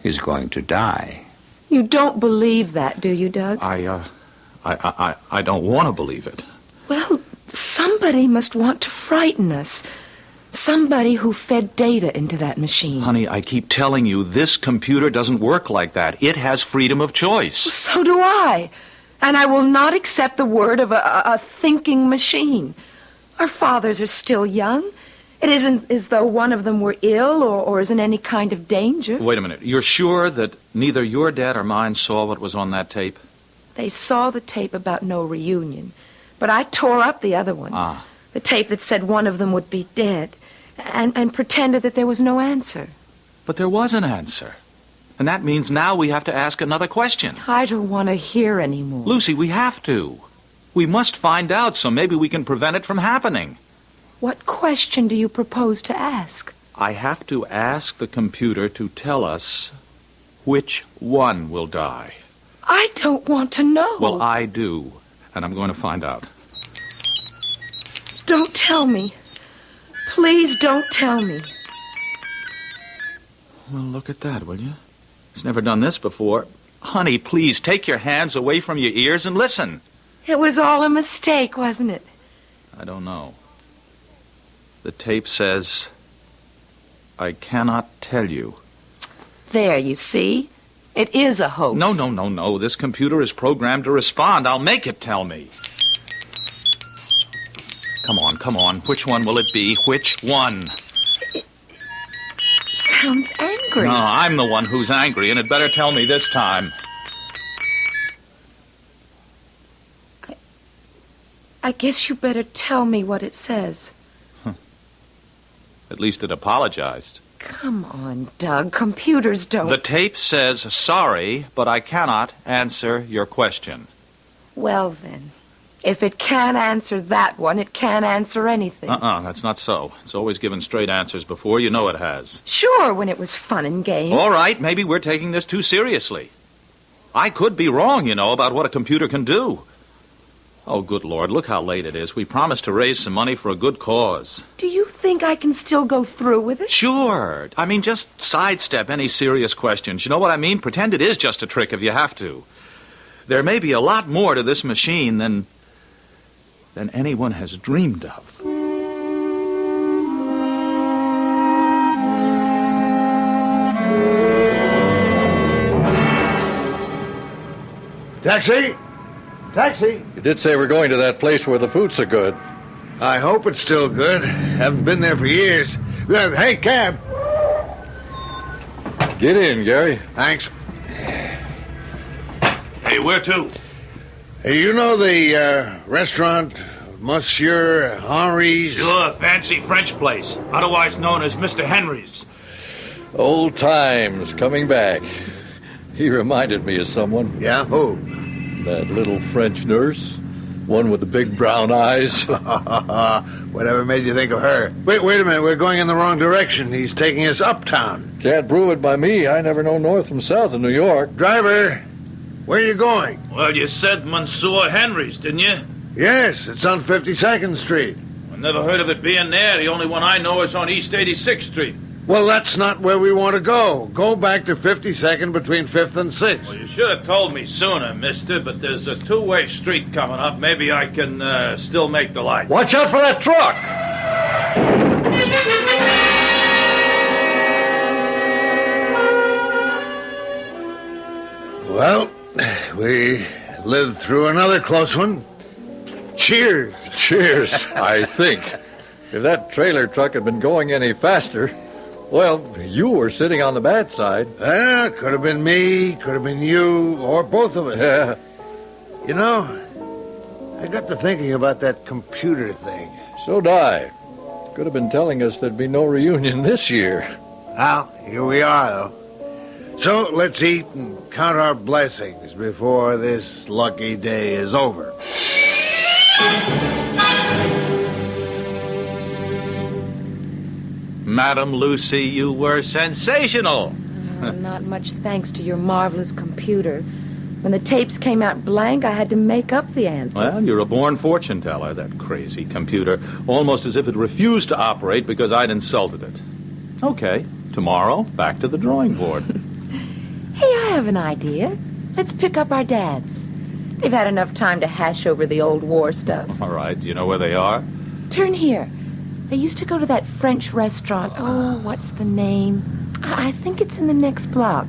is going to die. You don't believe that, do you, Doug? I don't want to believe it. Well, somebody must want to frighten us. Somebody who fed data into that machine. Honey, I keep telling you, this computer doesn't work like that. It has freedom of choice. So do I. And I will not accept the word of a thinking machine. Our fathers are still young. It isn't as though one of them were ill or is in any kind of danger. Wait a minute. You're sure that neither your dad or mine saw what was on that tape? They saw the tape about no reunion. But I tore up the other one. The tape that said one of them would be dead. And pretended that there was no answer. But there was an answer. And that means now we have to ask another question. I don't want to hear anymore. Lucy, we have to. We must find out so maybe we can prevent it from happening. What question do you propose to ask? I have to ask the computer to tell us which one will die. I don't want to know. Well, I do, and I'm going to find out. Don't tell me. Please don't tell me. Well, look at that, will you? It's never done this before. Honey, please take your hands away from your ears and listen. It was all a mistake, wasn't it? I don't know. The tape says, I cannot tell you. There, you see? It is a hoax. No. This computer is programmed to respond. I'll make it tell me. Come on. Which one will it be? Which one? It sounds angry. No, I'm the one who's angry, and it better tell me this time. I guess you better tell me what it says. At least it apologized. Come on, Doug. Computers don't... The tape says, sorry, but I cannot answer your question. Well, then. If it can't answer that one, it can't answer anything. That's not so. It's always given straight answers before. You know it has. Sure, when it was fun and games. All right, maybe we're taking this too seriously. I could be wrong, you know, about what a computer can do. Oh, good Lord, look how late it is. We promised to raise some money for a good cause. Do you think I can still go through with it? Sure. I mean, just sidestep any serious questions. You know what I mean? Pretend it is just a trick if you have to. There may be a lot more to this machine than anyone has dreamed of. Taxi! Taxi! You did say we're going to that place where the food's so good. I hope it's still good. Haven't been there for years. Hey, cab! Get in, Gary. Thanks. Hey, where to? Hey, you know the restaurant, Monsieur Henry's? Sure, fancy French place, otherwise known as Mr. Henry's. Old times coming back. He reminded me of someone. Yeah, who? That little French nurse. One with the big brown eyes. Whatever made you think of her? Wait a minute. We're going in the wrong direction. He's taking us uptown. Can't prove it by me. I never know north from south in New York. Driver, where are you going? Well, you said Monsieur Henry's, didn't you? Yes, it's on 52nd Street. I never heard of it being there. The only one I know is on East 86th Street. Well, that's not where we want to go. Go back to 52nd between 5th and 6th. Well, you should have told me sooner, mister, but there's a two-way street coming up. Maybe I can still make the light. Watch out for that truck! Well, we lived through another close one. Cheers. Cheers, I think. If that trailer truck had been going any faster... Well, you were sitting on the bad side. Could have been me, could have been you, or both of us. Yeah. You know, I got to thinking about that computer thing. So did I. Could have been telling us there'd be no reunion this year. Well, here we are, though. So let's eat and count our blessings before this lucky day is over. Madam Lucy, you were sensational. Not much thanks to your marvelous computer. When the tapes came out blank, I had to make up the answers. Well, you're a born fortune teller, that crazy computer. Almost as if it refused to operate because I'd insulted it. Okay, tomorrow, back to the drawing board. Hey, I have an idea. Let's pick up our dads. They've had enough time to hash over the old war stuff. All right, do you know where they are? Turn here. They used to go to that French restaurant. Oh, what's the name? I think it's in the next block.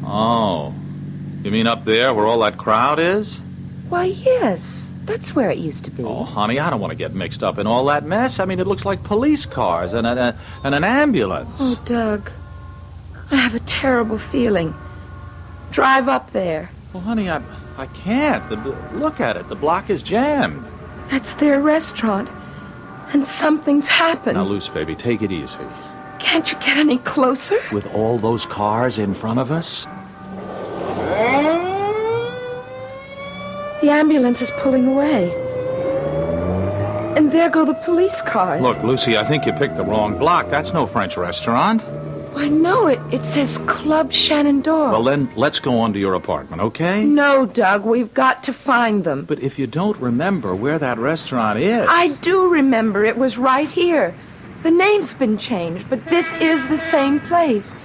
Oh. You mean up there where all that crowd is? Why, yes. That's where it used to be. Oh, honey, I don't want to get mixed up in all that mess. I mean, it looks like police cars and an ambulance. Oh, Doug. I have a terrible feeling. Drive up there. Well, honey, I can't. Look at it. The block is jammed. That's their restaurant. And something's happened. Now, Luce, baby, take it easy. Can't you get any closer? With all those cars in front of us? The ambulance is pulling away. And there go the police cars. Look, Lucy, I think you picked the wrong block. That's no French restaurant. Why, no, it says Club Shenandoah. Well, then, let's go on to your apartment, okay? No, Doug, we've got to find them. But if you don't remember where that restaurant is... I do remember. It was right here. The name's been changed, but this is the same place.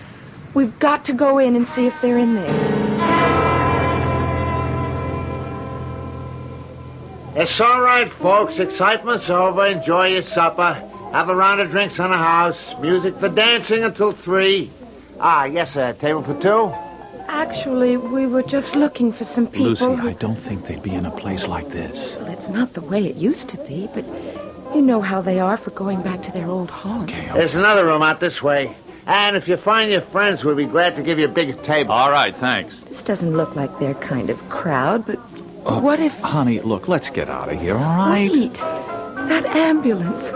We've got to go in and see if they're in there. It's all right, folks. Excitement's over. Enjoy your supper. Have a round of drinks on the house. Music for dancing until 3. Yes, sir. Table for 2? Actually, we were just looking for some people. Lucy, I don't think they'd be in a place like this. Well, it's not the way it used to be, but you know how they are for going back to their old haunts. Okay. There's another room out this way. And if you find your friends, we'll be glad to give you a big table. All right, thanks. This doesn't look like their kind of crowd, but what if... Honey, look, let's get out of here, all right? Wait. That ambulance.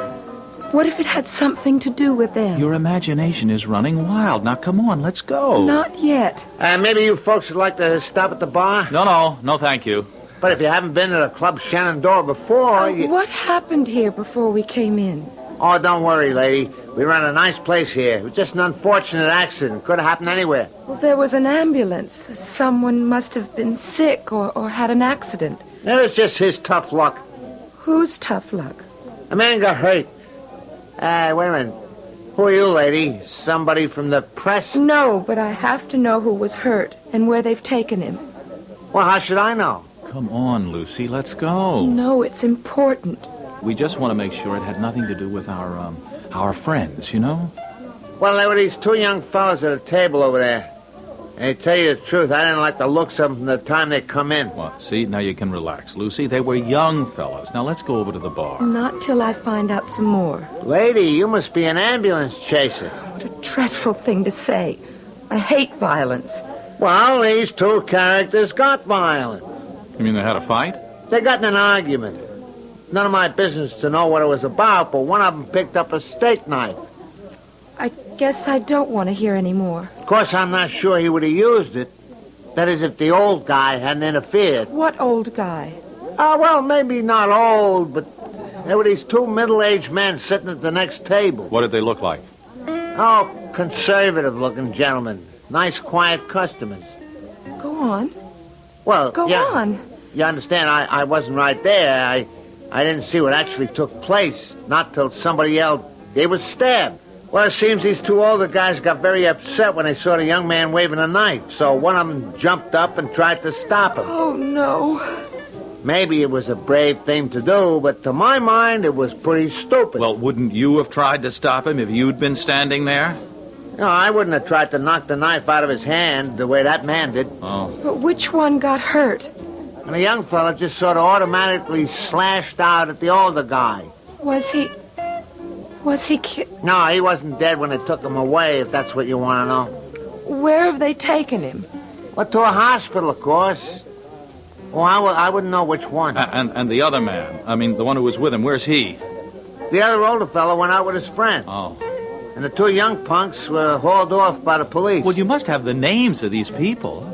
What if it had something to do with them? Your imagination is running wild. Now, come on, let's go. Not yet. Maybe you folks would like to stop at the bar? No, thank you. But if you haven't been to the Club Shenandoah before, What happened here before we came in? Oh, don't worry, lady. We run a nice place here. It was just an unfortunate accident. Could have happened anywhere. Well, there was an ambulance. Someone must have been sick or had an accident. It was just his tough luck. Whose tough luck? A man got hurt. Wait a minute. Who are you, lady? Somebody from the press? No, but I have to know who was hurt and where they've taken him. Well, how should I know? Come on, Lucy, let's go. No, it's important. We just want to make sure it had nothing to do with our friends, you know? Well, there were these two young fellas at a table over there. And to tell you the truth, I didn't like the looks of them from the time they come in. Well, see, now you can relax, Lucy. They were young fellas. Now let's go over to the bar. Not till I find out some more. Lady, you must be an ambulance chaser. What a dreadful thing to say. I hate violence. Well, these two characters got violent. You mean they had a fight? They got in an argument. None of my business to know what it was about, but one of them picked up a steak knife. I guess I don't want to hear any more. Of course, I'm not sure he would have used it. That is, if the old guy hadn't interfered. What old guy? Well, maybe not old, but there were these two middle-aged men sitting at the next table. What did they look like? Oh, conservative-looking gentlemen. Nice, quiet customers. Go on. Well, Go yeah, on. You understand, I wasn't right there. I didn't see what actually took place. Not till somebody yelled, "He was stabbed." Well, it seems these two older guys got very upset when they saw the young man waving a knife. So one of them jumped up and tried to stop him. Oh, no. Maybe it was a brave thing to do, but to my mind, it was pretty stupid. Well, wouldn't you have tried to stop him if you'd been standing there? No, I wouldn't have tried to knock the knife out of his hand the way that man did. Oh. But which one got hurt? And the young fella just sort of automatically slashed out at the older guy. Was he No, he wasn't dead when they took him away, if that's what you want to know. Where have they taken him? Well, to a hospital, of course. Oh, I wouldn't know which one. And the other man, I mean, the one who was with him, where's he? The other older fellow went out with his friend. Oh. And the two young punks were hauled off by the police. Well, you must have the names of these people.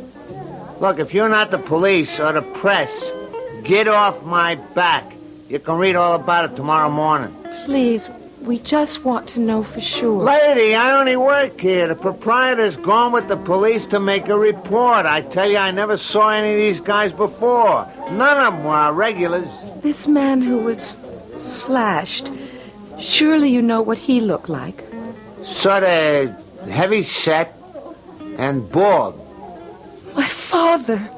Look, if you're not the police or the press, get off my back. You can read all about it tomorrow morning. Please, we just want to know for sure. Lady, I only work here. The proprietor's gone with the police to make a report. I tell you, I never saw any of these guys before. None of them were our regulars. This man who was slashed, surely you know what he looked like. Sort of heavy set and bald. My father.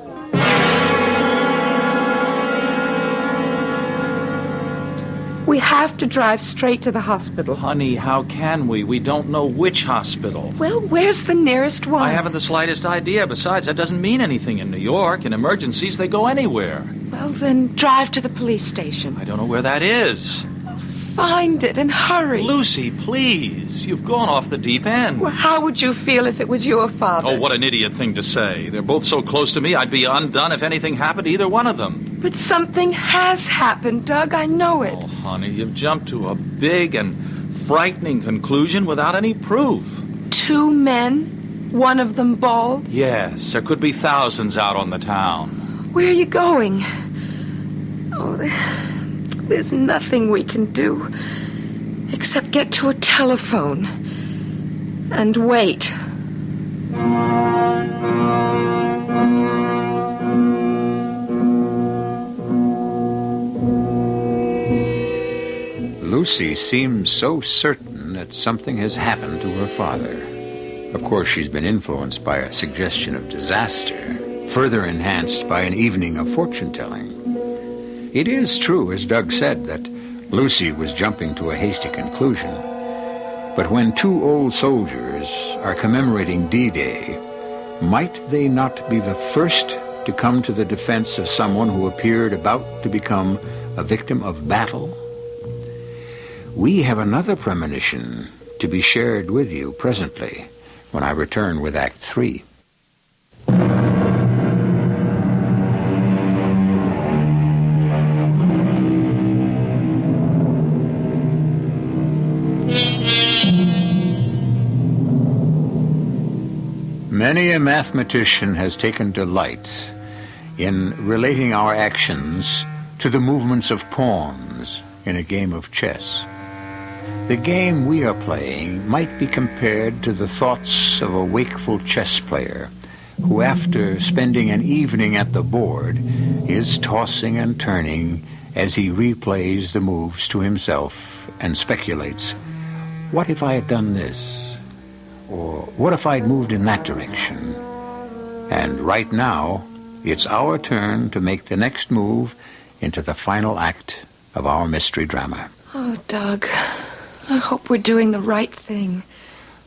We have to drive straight to the hospital. Honey, how can we? We don't know which hospital. Well, where's the nearest one? I haven't the slightest idea. Besides, that doesn't mean anything in New York. In emergencies, they go anywhere. Well, then drive to the police station. I don't know where that is. Find it and hurry. Lucy, please. You've gone off the deep end. Well, how would you feel if it was your father? Oh, what an idiot thing to say. They're both so close to me, I'd be undone if anything happened to either one of them. But something has happened, Doug. I know it. Oh, honey, you've jumped to a big and frightening conclusion without any proof. Two men, one of them bald? Yes, there could be thousands out on the town. Where are you going? Oh, there's nothing we can do except get to a telephone and wait. Lucy seems so certain that something has happened to her father. Of course, she's been influenced by a suggestion of disaster, further enhanced by an evening of fortune-telling. It is true, as Doug said, that Lucy was jumping to a hasty conclusion. But when two old soldiers are commemorating D-Day, might they not be the first to come to the defense of someone who appeared about to become a victim of battle? We have another premonition to be shared with you presently when I return with Act 3. Many a mathematician has taken delight in relating our actions to the movements of pawns in a game of chess. The game we are playing might be compared to the thoughts of a wakeful chess player who, after spending an evening at the board, is tossing and turning as he replays the moves to himself and speculates, what if I had done this? Or what if I'd moved in that direction? And right now, it's our turn to make the next move into the final act of our mystery drama. Oh, Doug, I hope we're doing the right thing.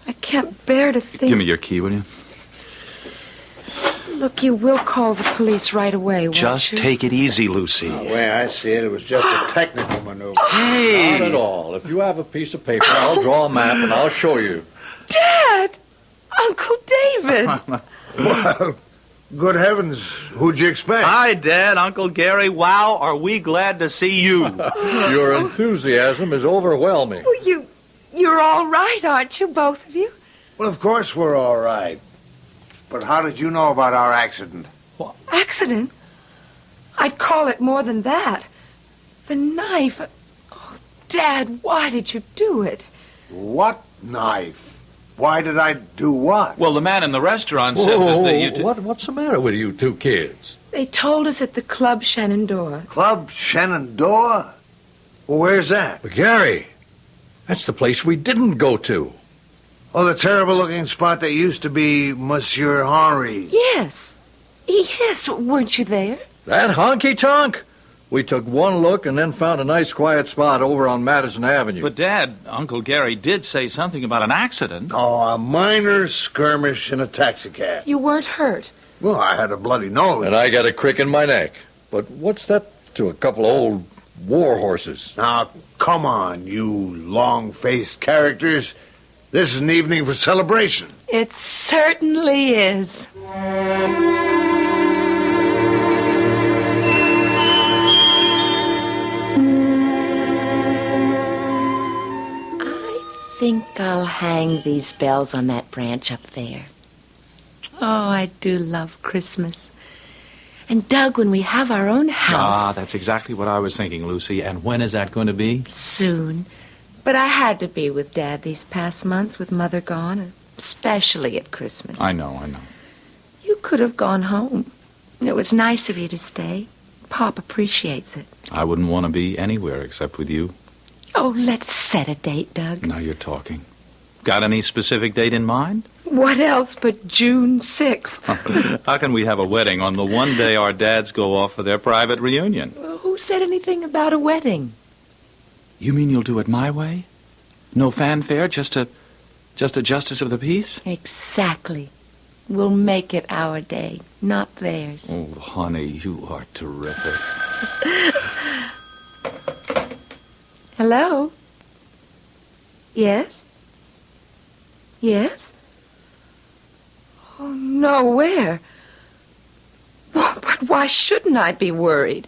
I can't bear to think... Give me your key, will you? Look, you will call the police right away, won't Just you? take it easy, Lucy. The way I see it, it was just a technical maneuver. Hey! Not at all. If you have a piece of paper, I'll draw a map and I'll show you. Dad! Uncle David! Well, good heavens, who'd you expect? Hi, Dad, Uncle Gary. Wow, are we glad to see you. Your enthusiasm is overwhelming. Well, you're all right, aren't you, both of you? Well, of course we're all right. But how did you know about our accident? Accident? I'd call it more than that. The knife. Oh, Dad, why did you do it? What knife? Why did I do what? Well, the man in the restaurant said that you... What's the matter with you two kids? They told us at the Club Shenandoah. Club Shenandoah? Well, where's that? But Gary, that's the place we didn't go to. Oh, the terrible-looking spot that used to be Monsieur Henry's. Yes. Yes, weren't you there? That honky-tonk? We took one look and then found a nice quiet spot over on Madison Avenue. But, Dad, Uncle Gary did say something about an accident. Oh, a minor skirmish in a taxicab. You weren't hurt. Well, I had a bloody nose. And I got a crick in my neck. But what's that to a couple of old war horses? Now, come on, you long-faced characters. This is an evening for celebration. It certainly is. I think I'll hang these bells on that branch up there. Oh, I do love Christmas. And, Doug, when we have our own house... Ah, that's exactly what I was thinking, Lucy. And when is that going to be? Soon. But I had to be with Dad these past months with Mother gone, especially at Christmas. I know. You could have gone home. It was nice of you to stay. Pop appreciates it. I wouldn't want to be anywhere except with you. Oh, let's set a date, Doug. Now you're talking. Got any specific date in mind? What else but June 6th? How can we have a wedding on the one day our dads go off for their private reunion? Well, who said anything about a wedding? You mean you'll do it my way? No fanfare, just a justice of the peace? Exactly. We'll make it our day, not theirs. Oh, honey, you are terrific. Hello? Yes? Yes? Oh, no, where? But why shouldn't I be worried?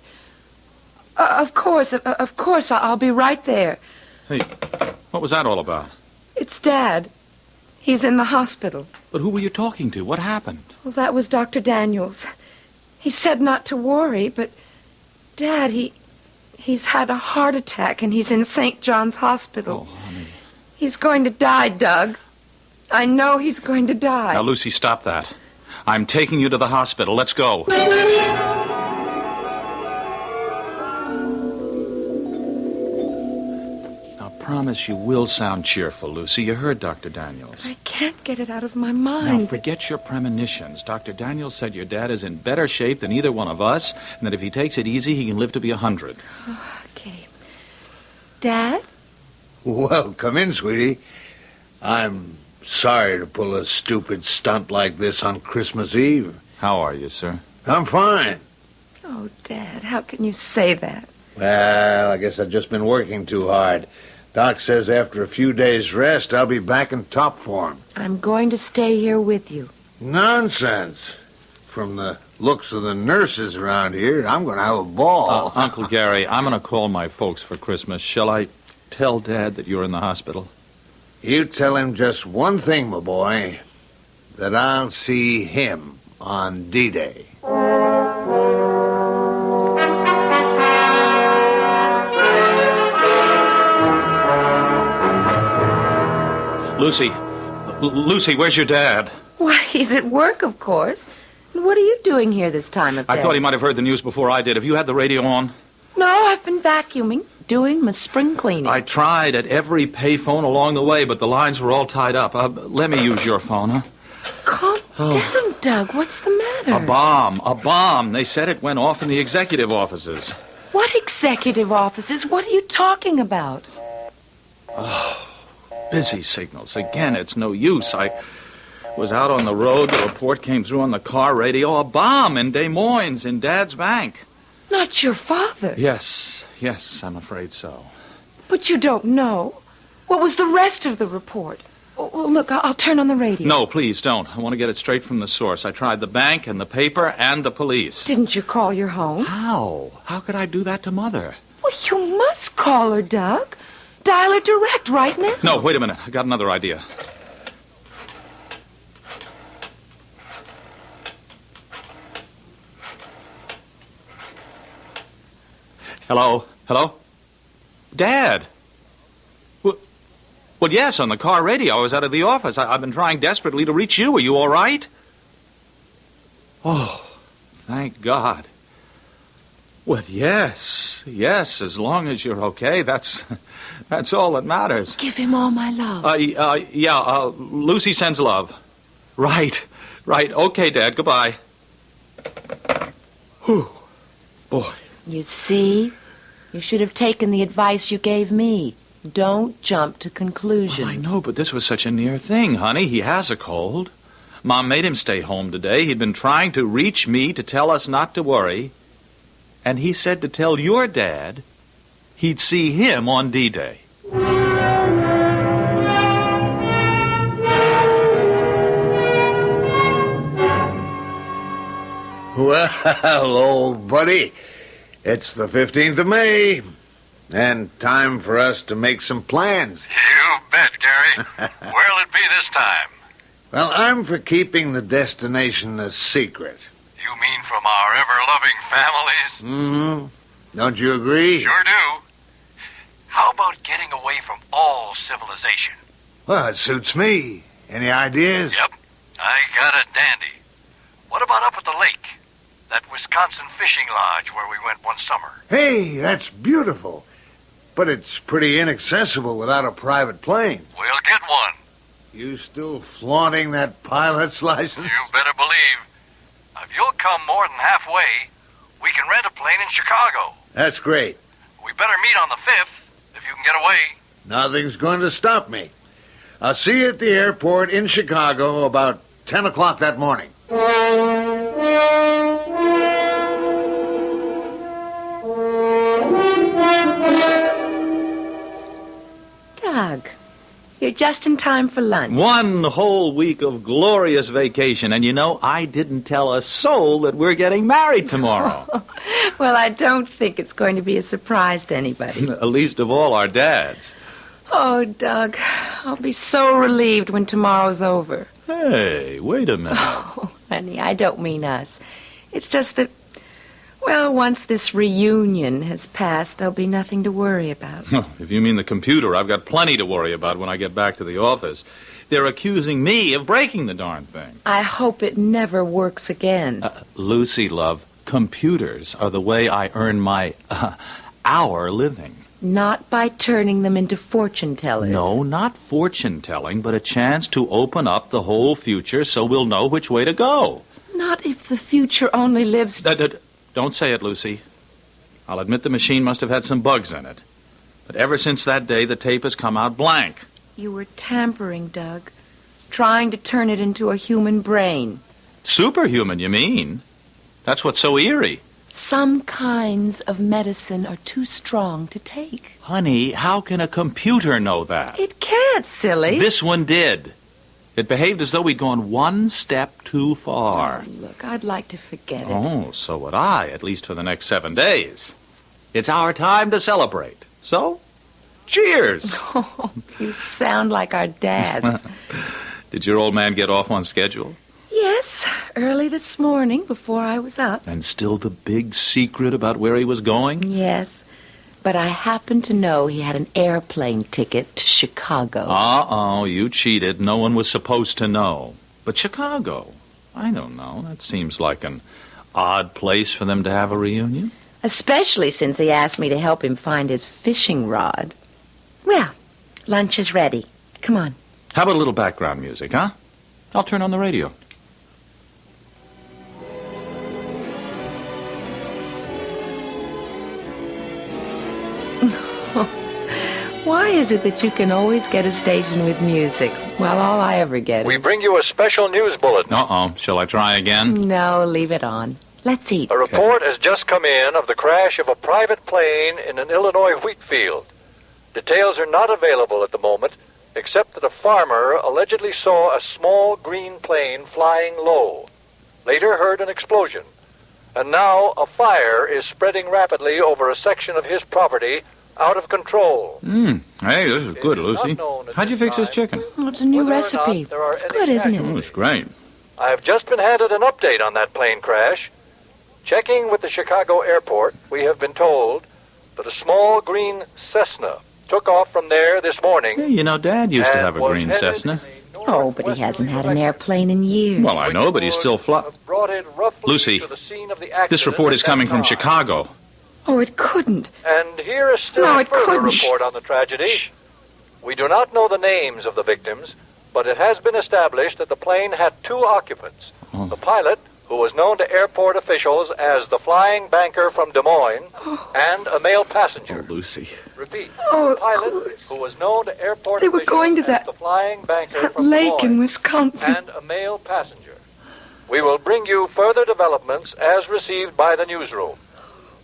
Of course, I'll be right there. Hey, what was that all about? It's Dad. He's in the hospital. But who were you talking to? What happened? Well, that was Dr. Daniels. He said not to worry, but Dad, he's had a heart attack and he's in St. John's Hospital. Oh, honey. He's going to die, Doug. I know he's going to die. Now, Lucy, stop that. I'm taking you to the hospital. Let's go. Promise you will sound cheerful, Lucy. You heard Dr. Daniels. I can't get it out of my mind. Now, forget your premonitions. Dr. Daniels said your dad is in better shape than either one of us, and that if he takes it easy, he can live to be 100. Oh, okay. Dad? Well, come in, sweetie. I'm sorry to pull a stupid stunt like this on Christmas Eve. How are you, sir? I'm fine. Oh, Dad, how can you say that? Well, I guess I've just been working too hard. Doc says after a few days' rest, I'll be back in top form. I'm going to stay here with you. Nonsense. From the looks of the nurses around here, I'm going to have a ball. Uncle Gary, I'm going to call my folks for Christmas. Shall I tell Dad that you're in the hospital? You tell him just one thing, my boy. that I'll see him on D-Day. Lucy, where's your dad? Why, he's at work, of course. What are you doing here this time of day? I thought he might have heard the news before I did. Have you had the radio on? No, I've been vacuuming, doing my spring cleaning. I tried at every payphone along the way, but the lines were all tied up. Let me use your phone, huh? Calm down, Doug. What's the matter? A bomb. They said it went off in the executive offices. What executive offices? What are you talking about? Oh, busy signals. Again, it's no use. I was out on the road. The report came through on the car radio. A bomb in Des Moines, in Dad's bank. Not your father? Yes, I'm afraid so. But you don't know. What was the rest of the report? Oh, look, I'll turn on the radio. No, please don't. I want to get it straight from the source. I tried the bank and the paper and the police. Didn't you call your home? How? How could I do that to Mother? Well, you must call her, Doug. Dial her direct right now. No, wait a minute. I got another idea. Hello? Dad? Well, yes, on the car radio. I was out of the office. I've been trying desperately to reach you. Are you all right? Oh, thank God. Well, yes, as long as you're okay, that's all that matters. Give him all my love. Lucy sends love. Right. Okay, Dad, goodbye. Whew. Boy. You see? You should have taken the advice you gave me. Don't jump to conclusions. Well, I know, but this was such a near thing, honey. He has a cold. Mom made him stay home today. He'd been trying to reach me to tell us not to worry. And he said to tell your dad he'd see him on D-Day. Well, old buddy, it's the 15th of May, and time for us to make some plans. You bet, Gary. Where'll it be this time? Well, I'm for keeping the destination a secret. You mean from our ever-loving families? Mm-hmm. Don't you agree? Sure do. How about getting away from all civilization? Well, it suits me. Any ideas? Yep, I got a dandy. What about up at the lake? That Wisconsin fishing lodge where we went one summer. Hey, that's beautiful. But it's pretty inaccessible without a private plane. We'll get one. You still flaunting that pilot's license? You better believe. If you'll come more than halfway, we can rent a plane in Chicago. That's great. We better meet on the 5th, if you can get away. Nothing's going to stop me. I'll see you at the airport in Chicago about 10 o'clock that morning. Doug, you're just in time for lunch. 1 whole week of glorious vacation. And you know, I didn't tell a soul that we're getting married tomorrow. Well, I don't think it's going to be a surprise to anybody. Least of all our dads. Oh, Doug, I'll be so relieved when tomorrow's over. Hey, wait a minute. Oh, honey, I don't mean us. It's just that, well, once this reunion has passed, there'll be nothing to worry about. If you mean the computer, I've got plenty to worry about when I get back to the office. They're accusing me of breaking the darn thing. I hope it never works again. Lucy, love, computers are the way I earn my, our living. Not by turning them into fortune tellers. No, not fortune telling, but a chance to open up the whole future so we'll know which way to go. Not if the future only lives... Don't say it, Lucy. I'll admit the machine must have had some bugs in it. But ever since that day, the tape has come out blank. You were tampering, Doug. Trying to turn it into a human brain. Superhuman, you mean? That's what's so eerie. Some kinds of medicine are too strong to take. Honey, how can a computer know that? It can't, silly. This one did. It behaved as though we'd gone one step too far. Oh, look, I'd like to forget it. Oh, so would I, at least for the next 7 days. It's our time to celebrate. So, cheers. Oh, you sound like our dads. Did your old man get off on schedule? Yes, early this morning before I was up. And still the big secret about where he was going? Yes, but I happen to know he had an airplane ticket to Chicago. Uh-oh, you cheated. No one was supposed to know. But Chicago, I don't know. That seems like an odd place for them to have a reunion. Especially since he asked me to help him find his fishing rod. Well, lunch is ready. Come on. How about a little background music, huh? I'll turn on the radio. Why is it that you can always get a station with music, while all I ever get We is... bring you a special news bulletin. Uh-oh. Shall I try again? No, leave it on. Let's eat. A report has just come in of the crash of a private plane in an Illinois wheat field. Details are not available at the moment, except that a farmer allegedly saw a small green plane flying low. Later heard an explosion. And now a fire is spreading rapidly over a section of his property, out of control. Hey, this is good, Lucy. How'd you fix this chicken? Oh, it's a new recipe. It's good, isn't Oh, it? it's great. I have just been handed an update on that plane crash. Checking with the Chicago airport, we have been told that a small green Cessna took off from there this morning. Yeah, you know, Dad used to have a green Cessna. Oh, but he hasn't had an airplane in years. Well, I know, but he's still Lucy, this report is coming from Chicago. Oh, it couldn't. And here is still No, a it further couldn't. report on the tragedy. We do not know the names of the victims, but it has been established that the plane had two occupants. The pilot, who was known to airport officials as the flying banker from Des Moines, and a male passenger. Oh, Lucy. Repeat, Oh, the of pilot, course. who was known to airport They were officials going to as that- the flying banker That from Des lake Moines, in Wisconsin. and a male passenger. We will bring you further developments as received by the newsroom.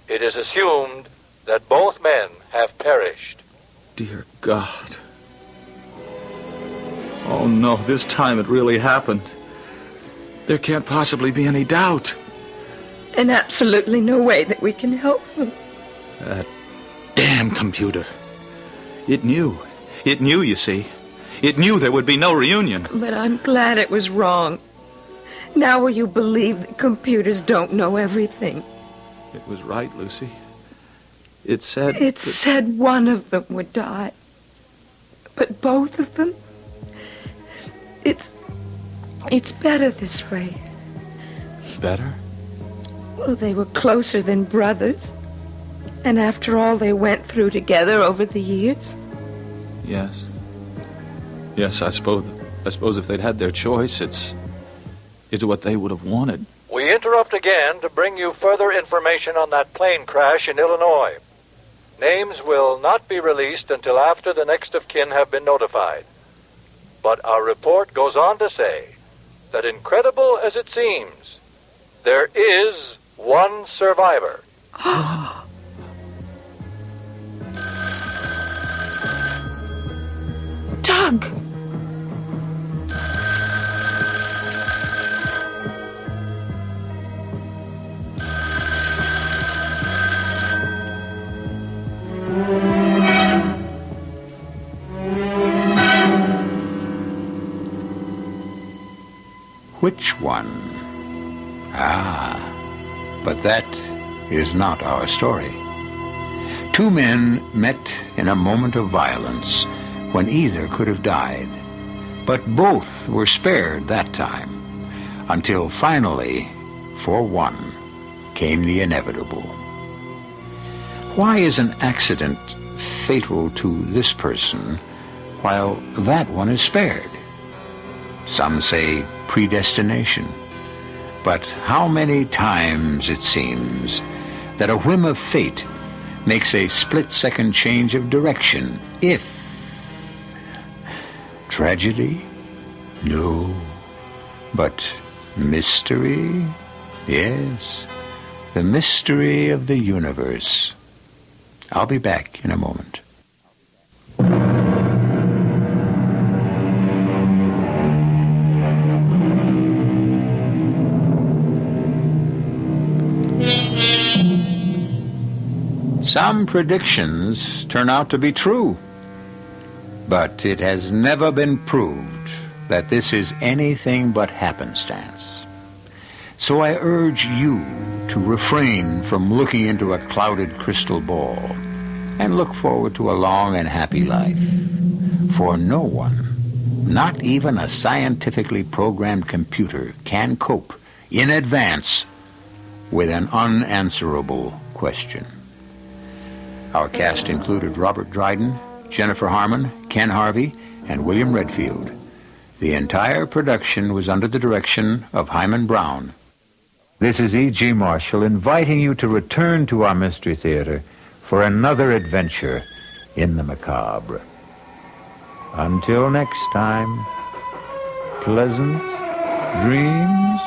It is assumed that both men have perished. Dear God. Oh, no, this time it really happened. There can't possibly be any doubt. And absolutely no way that we can help them. That damn computer. It knew. It knew, you see. It knew there would be no reunion. But I'm glad it was wrong. Now will you believe that computers don't know everything? It was right, Lucy. It said... It said one of them would die. But both of them? It's better this way. Better? Well, they were closer than brothers. And after all they went through together over the years. Yes. Yes, I suppose if they'd had their choice, it's what they would have wanted. We interrupt again to bring you further information on that plane crash in Illinois. Names will not be released until after the next of kin have been notified. But our report goes on to say that, incredible as it seems, there is one survivor. Doug! Which one? But that is not our story. Two men met in a moment of violence when either could have died, but both were spared that time, until finally, for one, came the inevitable. Why is an accident fatal to this person while that one is spared? Some say predestination. But how many times it seems that a whim of fate makes a split-second change of direction, if... Tragedy? No. But mystery? Yes. The mystery of the universe. I'll be back in a moment. Some predictions turn out to be true, but it has never been proved that this is anything but happenstance. So I urge you to refrain from looking into a clouded crystal ball and look forward to a long and happy life. For no one, not even a scientifically programmed computer, can cope in advance with an unanswerable question. Our cast included Robert Dryden, Jennifer Harmon, Ken Harvey, and William Redfield. The entire production was under the direction of Hyman Brown. This is E.G. Marshall inviting you to return to our Mystery Theater for another adventure in the macabre. Until next time, pleasant dreams.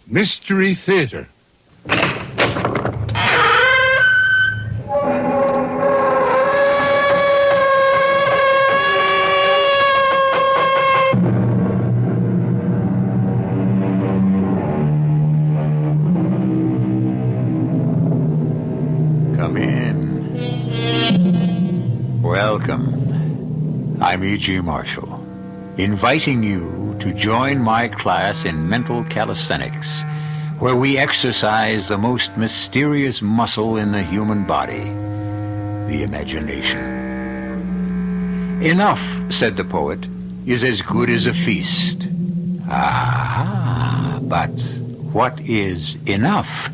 Mystery Theater. Come in. Welcome. I'm E.G. Marshall, inviting you to join my class in mental calisthenics, where we exercise the most mysterious muscle in the human body, the imagination. Enough, said the poet, is as good as a feast. Ah, but what is enough?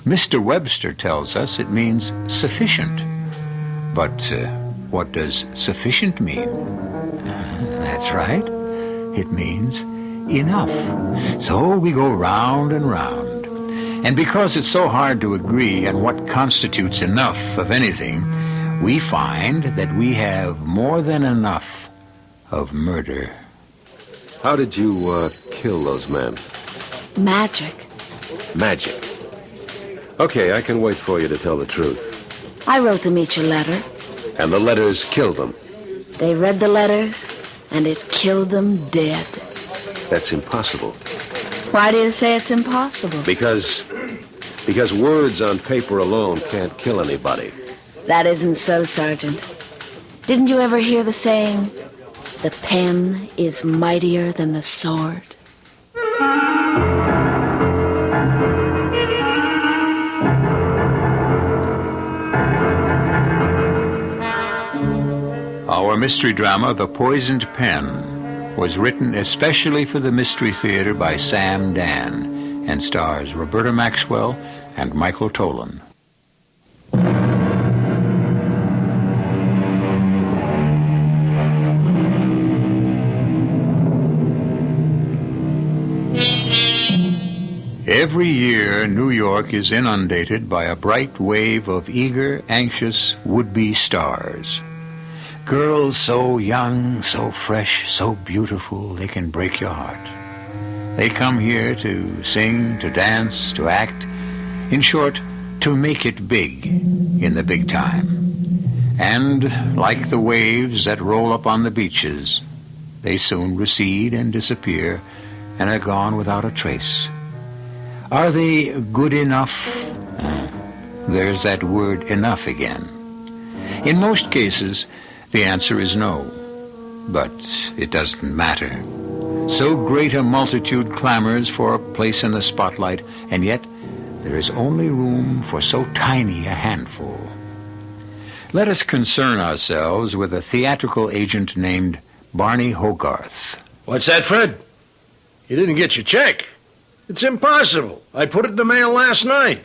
Mr. Webster tells us it means sufficient. But what does sufficient mean? That's right. It means enough. So we go round and round. And because it's so hard to agree on what constitutes enough of anything, we find that we have more than enough of murder. How did you kill those men? Magic. Magic. Okay, I can wait for you to tell the truth. I wrote them each a letter. And the letters killed them. They read the letters, and it killed them dead. That's impossible. Why do you say it's impossible? Because words on paper alone can't kill anybody. That isn't so, Sergeant. Didn't you ever hear the saying, the pen is mightier than the sword? Our mystery drama, The Poisoned Pen, was written especially for the Mystery Theater by Sam Dan and stars Roberta Maxwell and Michael Tolan. Every year, New York is inundated by a bright wave of eager, anxious, would-be stars. Girls so young, so fresh, so beautiful, they can break your heart. They come here to sing, to dance, to act. In short, to make it big in the big time. And like the waves that roll up on the beaches, they soon recede and disappear and are gone without a trace. Are they good enough? There's that word enough again. In most cases, the answer is no. But it doesn't matter. So great a multitude clamors for a place in the spotlight, and yet there is only room for so tiny a handful. Let us concern ourselves with a theatrical agent named Barney Hogarth. What's that, Fred? You didn't get your check. It's impossible. I put it in the mail last night.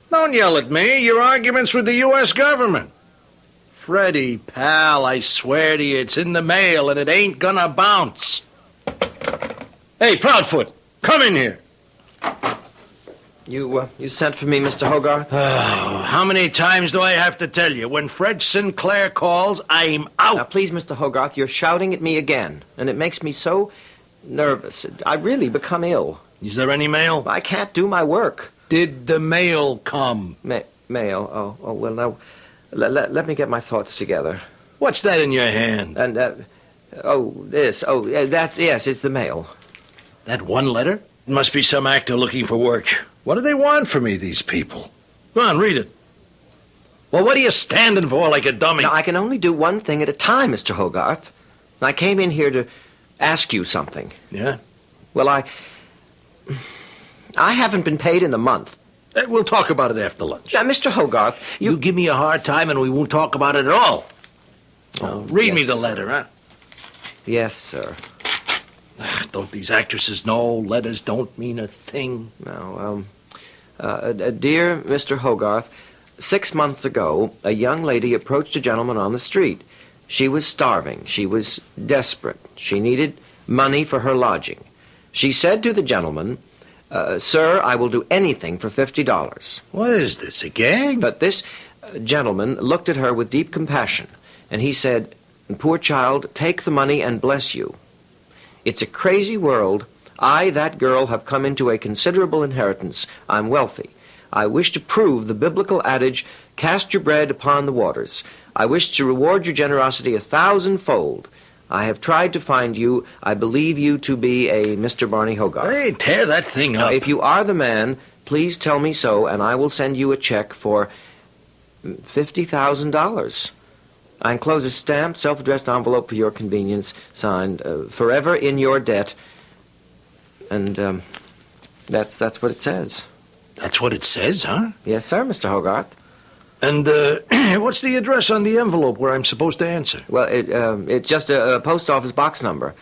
Don't yell at me. Your argument's with the U.S. government. Freddie, pal, I swear to you, it's in the mail and it ain't gonna bounce. Hey, Proudfoot, come in here. You sent for me, Mr. Hogarth? How many times do I have to tell you? When Fred Sinclair calls, I'm out. Now, please, Mr. Hogarth, you're shouting at me again, and it makes me so nervous. I really become ill. Is there any mail? I can't do my work. Did the mail come? Mail? Oh, well, now, let me get my thoughts together. What's that in your hand? And, this. Oh, yes, it's the mail. That one letter? It must be some actor looking for work. What do they want from me, these people? Go on, read it. Well, what are you standing for like a dummy? Now, I can only do one thing at a time, Mr. Hogarth. I came in here to ask you something. Yeah? Well, I haven't been paid in a month. We'll talk about it after lunch. Now, Mr. Hogarth, you give me a hard time and we won't talk about it at all. Read yes, me the letter, huh? Yes, sir. Don't these actresses know letters don't mean a thing? No, dear Mr. Hogarth, 6 months ago, a young lady approached a gentleman on the street. She was starving. She was desperate. She needed money for her lodging. She said to the gentleman, Sir, I will do anything for $50. What is this, a gag? But this gentleman looked at her with deep compassion, and he said, Poor child, take the money and bless you. It's a crazy world. I, that girl, have come into a considerable inheritance. I'm wealthy. I wish to prove the biblical adage, cast your bread upon the waters. I wish to reward your generosity 1,000-fold. I have tried to find you. I believe you to be a Mr. Barney Hogarth. Hey, tear that thing up. Now, if you are the man, please tell me so, and I will send you a check for $50,000. I enclose a stamped, self-addressed envelope for your convenience, signed, Forever in your debt. And, that's what it says. That's what it says, huh? Yes, sir, Mr. Hogarth. And, what's the address on the envelope where I'm supposed to answer? Well, it's just a post office box number.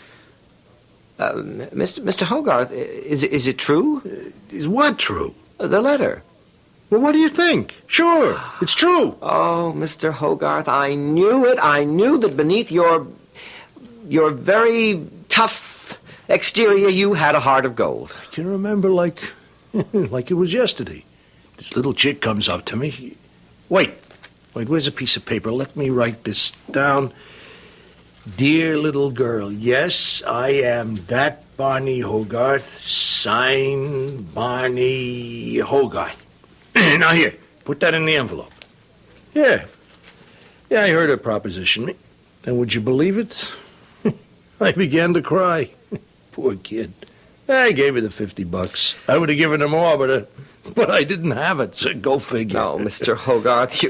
Mr. Hogarth, is it true? Is what true? The letter. Well, what do you think? Sure, it's true. Oh, Mr. Hogarth, I knew it. I knew that beneath your very tough exterior, you had a heart of gold. I can remember like it was yesterday. This little chick comes up to me. Wait, where's a piece of paper? Let me write this down. Dear little girl, yes, I am that Barney Hogarth. Sign Barney Hogarth. Now here, put that in the envelope. Yeah, I heard her proposition. And would you believe it? I began to cry. Poor kid. I gave her the $50. I would have given her more, but I didn't have it, so go figure. No, Mr. Hogarth,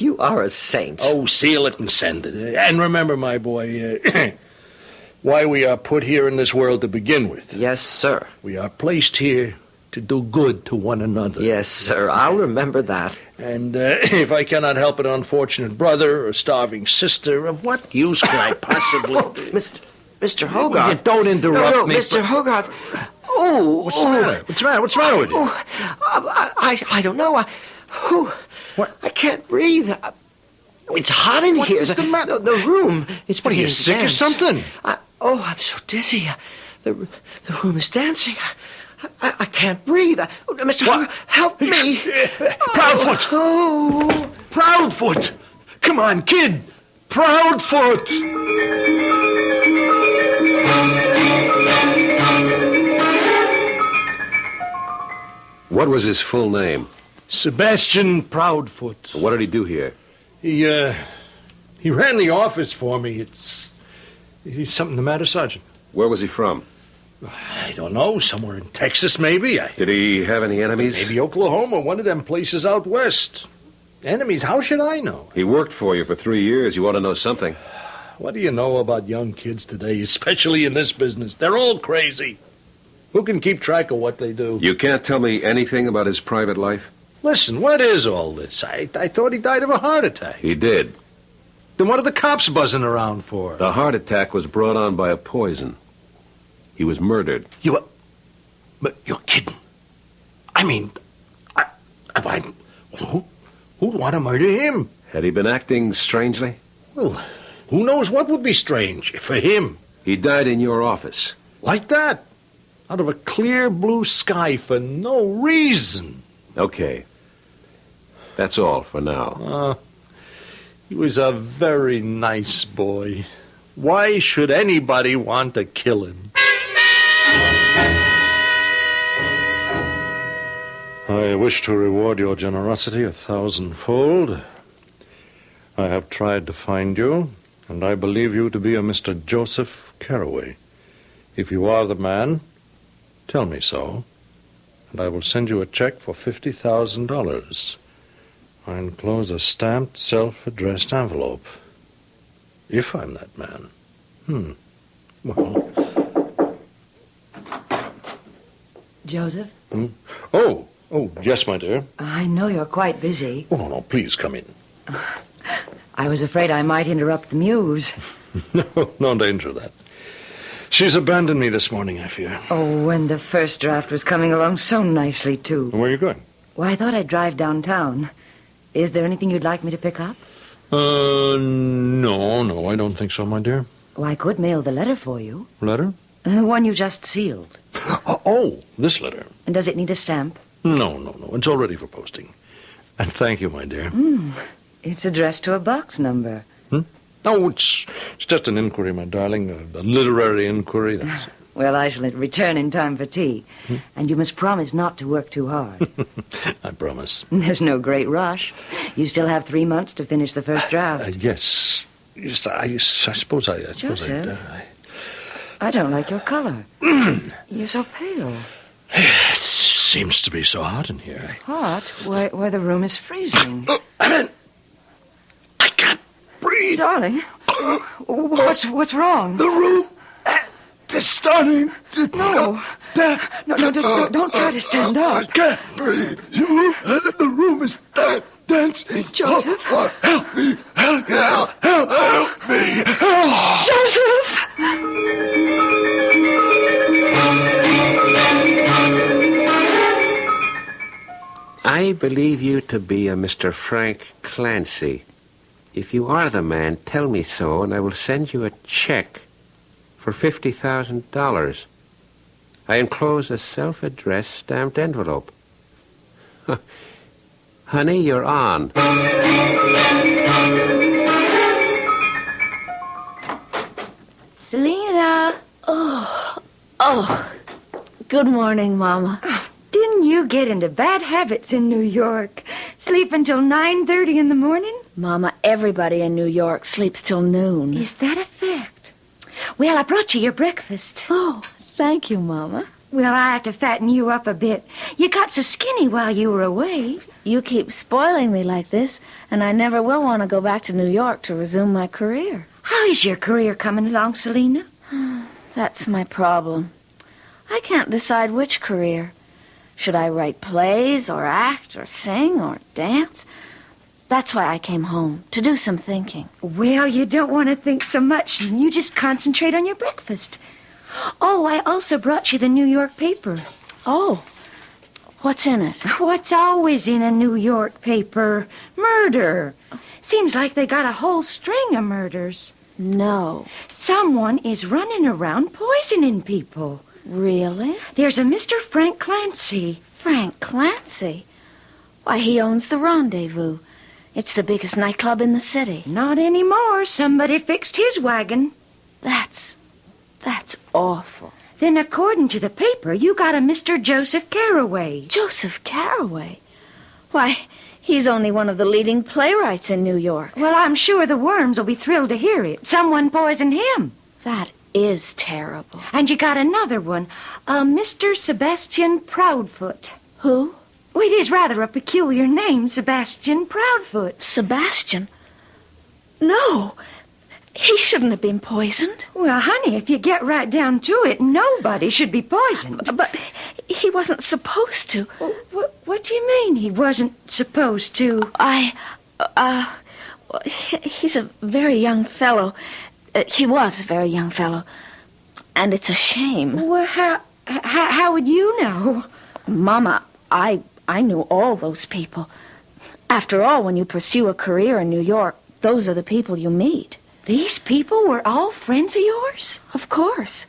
you are a saint. Oh, seal it and send it. And remember, my boy, why we are put here in this world to begin with. Yes, sir. We are placed here to do good to one another. Yes, sir, I'll remember that. And if I cannot help an unfortunate brother or a starving sister, of what use could I possibly... Mr. Hogarth. Don't interrupt me. Mr. Hogarth. Oh. What's the matter? What's the matter with you? I don't know. What? I can't breathe. It's hot in here. What's the matter? The room. It's What, are you sick or something? I'm so dizzy. The room is dancing. I can't breathe. Mr. Hogarth, help me. Proudfoot. Oh. Proudfoot. Come on, kid. Proudfoot. What was his full name? Sebastian Proudfoot. What did he do here? He ran the office for me. He's something the matter, Sergeant. Where was he from? I don't know. Somewhere in Texas, maybe. Did he have any enemies? Maybe Oklahoma, one of them places out west. Enemies? How should I know? He worked for you for 3 years. You ought to know something. What do you know about young kids today, especially in this business? They're all crazy. Who can keep track of what they do? You can't tell me anything about his private life? Listen, what is all this? I thought he died of a heart attack. He did. Then what are the cops buzzing around for? The heart attack was brought on by a poison. He was murdered. But you're kidding. I mean, who'd want to murder him? Had he been acting strangely? Well, who knows what would be strange for him? He died in your office. Like that? Out of a clear blue sky for no reason. Okay. That's all for now. He was a very nice boy. Why should anybody want to kill him? I wish to reward your generosity 1,000-fold. I have tried to find you, and I believe you to be a Mr. Joseph Carraway. If you are the man, tell me so, and I will send you a check for $50,000. I enclose a stamped, self-addressed envelope. If I'm that man. Well. Joseph? Oh, yes, my dear. I know you're quite busy. Oh, no, please come in. I was afraid I might interrupt the muse. No danger of that. She's abandoned me this morning, I fear. Oh, and the first draft was coming along so nicely, too. Where are you going? Well, I thought I'd drive downtown. Is there anything you'd like me to pick up? No, I don't think so, my dear. Well, I could mail the letter for you. Letter? The one you just sealed. Oh, this letter. And does it need a stamp? No. It's all ready for posting. And thank you, my dear. It's addressed to a box number. No, it's just an inquiry, my darling. A literary inquiry. That's... Well, I shall return in time for tea. And you must promise not to work too hard. I promise. There's no great rush. You still have 3 months to finish the first draft. Yes, I suppose I... Joseph, I don't like your color. You're so pale. It seems to be so hot in here. Hot? Why, the room is freezing. I can't breathe. Darling, what's wrong? The room is starting to... No, don't try to stand up. I can't breathe. The room is dancing. Joseph? Help me. Help me. Joseph! I believe you to be a Mr. Frank Clancy. If you are the man, tell me so, and I will send you a check for $50,000. I enclose a self-addressed stamped envelope. Honey, you're on. Selena! Oh. Good morning, Mama. Didn't you get into bad habits in New York? Sleep until 9:30 in the morning? Mama, everybody in New York sleeps till noon. Is that a fact? Well, I brought you your breakfast. Oh, thank you, Mama. Well, I have to fatten you up a bit. You got so skinny while you were away. You keep spoiling me like this, and I never will want to go back to New York to resume my career. How is your career coming along, Selena? That's my problem. I can't decide which career. Should I write plays or act or sing or dance? That's why I came home, to do some thinking. Well, you don't want to think so much. You just concentrate on your breakfast. Oh, I also brought you the New York paper. Oh, what's in it? What's always in a New York paper? Murder. Seems like they got a whole string of murders. No. Someone is running around poisoning people. Really? There's a Mr. Frank Clancy. Frank Clancy? Why, he owns the Rendezvous. It's the biggest nightclub in the city. Not anymore. Somebody fixed his wagon. That's awful. Then according to the paper, you got a Mr. Joseph Carraway. Joseph Carraway? Why, he's only one of the leading playwrights in New York. Well, I'm sure the worms will be thrilled to hear it. Someone poisoned him. That is terrible. And you got another one, a Mr. Sebastian Proudfoot. Who? Well, it is rather a peculiar name, Sebastian Proudfoot. Sebastian? No, he shouldn't have been poisoned. Well, honey, if you get right down to it, nobody should be poisoned. But he wasn't supposed to. What do you mean he wasn't supposed to? He's a very young fellow. He was a very young fellow. And it's a shame. Well, how would you know? Mama, I knew all those people. After all, when you pursue a career in New York, those are the people you meet. These people were all friends of yours? Of course.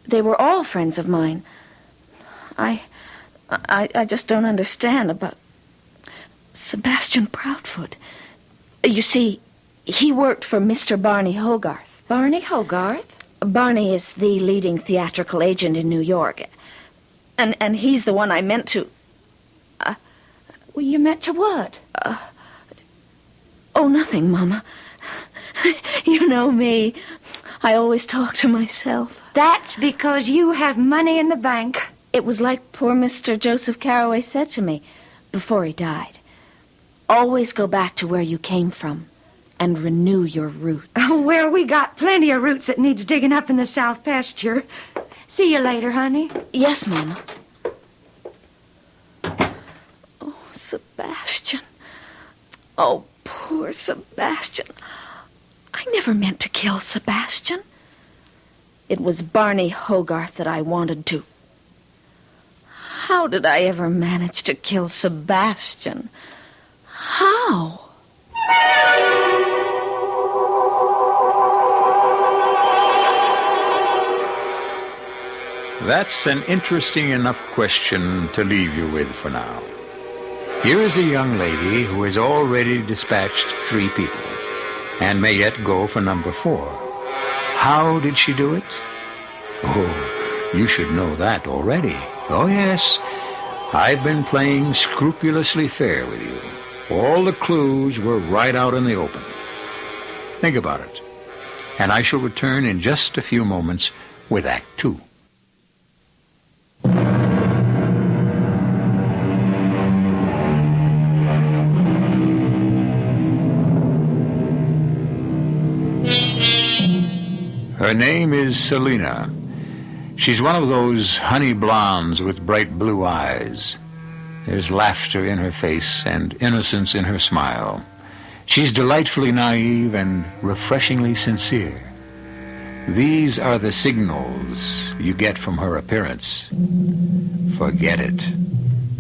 They were all friends of mine. I just don't understand about Sebastian Proudfoot. You see, he worked for Mr. Barney Hogarth. Barney Hogarth? Barney is the leading theatrical agent in New York. And he's the one I meant to... Well, you meant to what? Oh, nothing, Mama. You know me. I always talk to myself. That's because you have money in the bank. It was like poor Mr. Joseph Carroway said to me before he died. Always go back to where you came from and renew your roots. Well, we got plenty of roots that needs digging up in the south pasture. See you later, honey. Yes, Mama. Oh, Sebastian. Oh, poor Sebastian. I never meant to kill Sebastian. It was Barney Hogarth that I wanted to. How did I ever manage to kill Sebastian? How? That's an interesting enough question to leave you with for now. Here is a young lady who has already dispatched 3 people and may yet go for number 4. How did she do it? Oh, you should know that already. Oh, yes. I've been playing scrupulously fair with you. All the clues were right out in the open. Think about it. And I shall return in just a few moments with Act 2. Her name is Selina. She's one of those honey blondes with bright blue eyes. There's laughter in her face and innocence in her smile. She's delightfully naive and refreshingly sincere. These are the signals you get from her appearance. Forget it.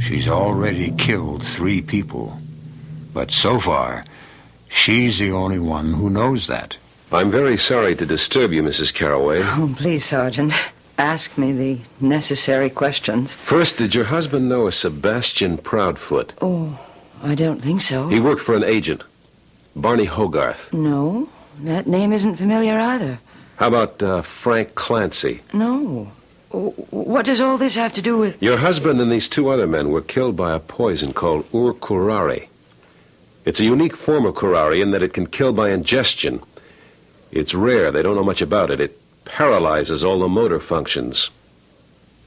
She's already killed 3 people. But so far, she's the only one who knows that. I'm very sorry to disturb you, Mrs. Carroway. Oh, please, Sergeant. Ask me the necessary questions. First, did your husband know a Sebastian Proudfoot? Oh, I don't think so. He worked for an agent, Barney Hogarth. No, that name isn't familiar either. How about Frank Clancy? No. What does all this have to do with... Your husband and these 2 other men were killed by a poison called curare. It's a unique form of curare in that it can kill by ingestion. It's rare. They don't know much about it. It paralyzes all the motor functions.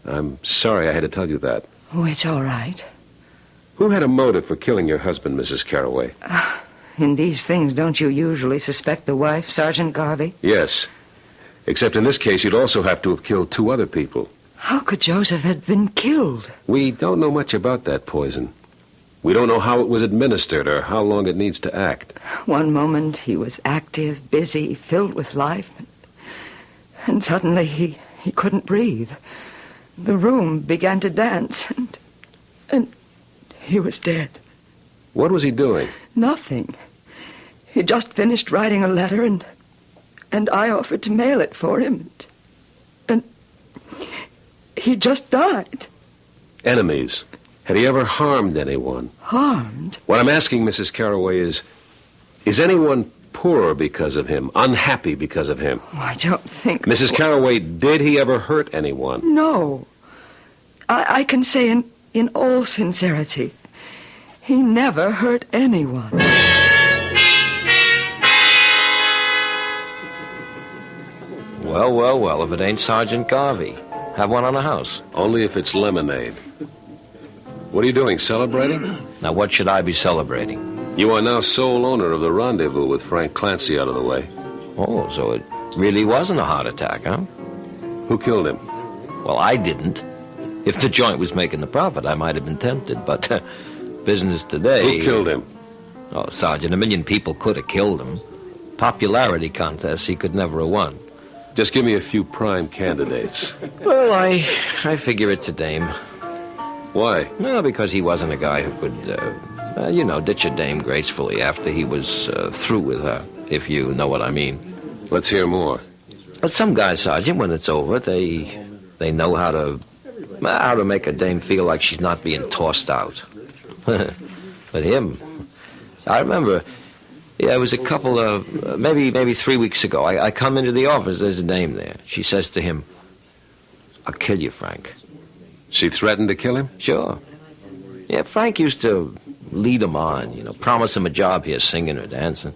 I'm sorry I had to tell you that. Oh, it's all right. Who had a motive for killing your husband, Mrs. Carroway? In these things, don't you usually suspect the wife, Sergeant Garvey? Yes. Except in this case, you'd also have to have killed 2 other people. How could Joseph have been killed? We don't know much about that poison. We don't know how it was administered or how long it needs to act. One moment he was active, busy, filled with life. And suddenly he couldn't breathe. The room began to dance, and he was dead. What was he doing? Nothing. He just finished writing a letter, and I offered to mail it for him. And he just died. Enemies. Had he ever harmed anyone? Harmed? What I'm asking, Mrs. Carroway, is anyone poorer because of him, unhappy because of him? Oh, I don't think... Mrs. Carroway, did he ever hurt anyone? No. I can say in all sincerity, he never hurt anyone. Well, if it ain't Sergeant Garvey. Have one on the house. Only if it's lemonade. What are you doing, celebrating? Now, what should I be celebrating? You are now sole owner of the rendezvous with Frank Clancy out of the way. Oh, so it really wasn't a heart attack, huh? Who killed him? Well, I didn't. If the joint was making a profit, I might have been tempted, but business today... Who killed him? Oh, Sergeant, 1 million people could have killed him. Popularity contests he could never have won. Just give me a few prime candidates. Well, I figure it's a dame. Why? Well, because he wasn't a guy who could, ditch a dame gracefully after he was through with her, if you know what I mean. Let's hear more. But some guys, Sergeant, when it's over, they know how to How to make a dame feel like she's not being tossed out. But him, I remember, it was a couple of, maybe 3 weeks ago. I come into the office, there's a dame there. She says to him, "I'll kill you, Frank." She threatened to kill him? Sure. Yeah, Frank used to lead him on, promise him a job here singing or dancing.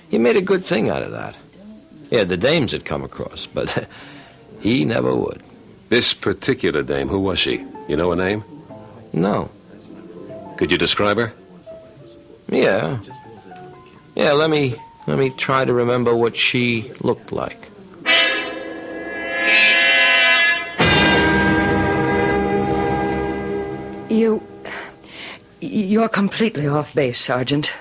He made a good thing out of that. Yeah, the dames had come across, but he never would. This particular dame, who was she? You know her name? No. Could you describe her? Yeah. Yeah, let me try to remember what she looked like. You're completely off base, Sergeant.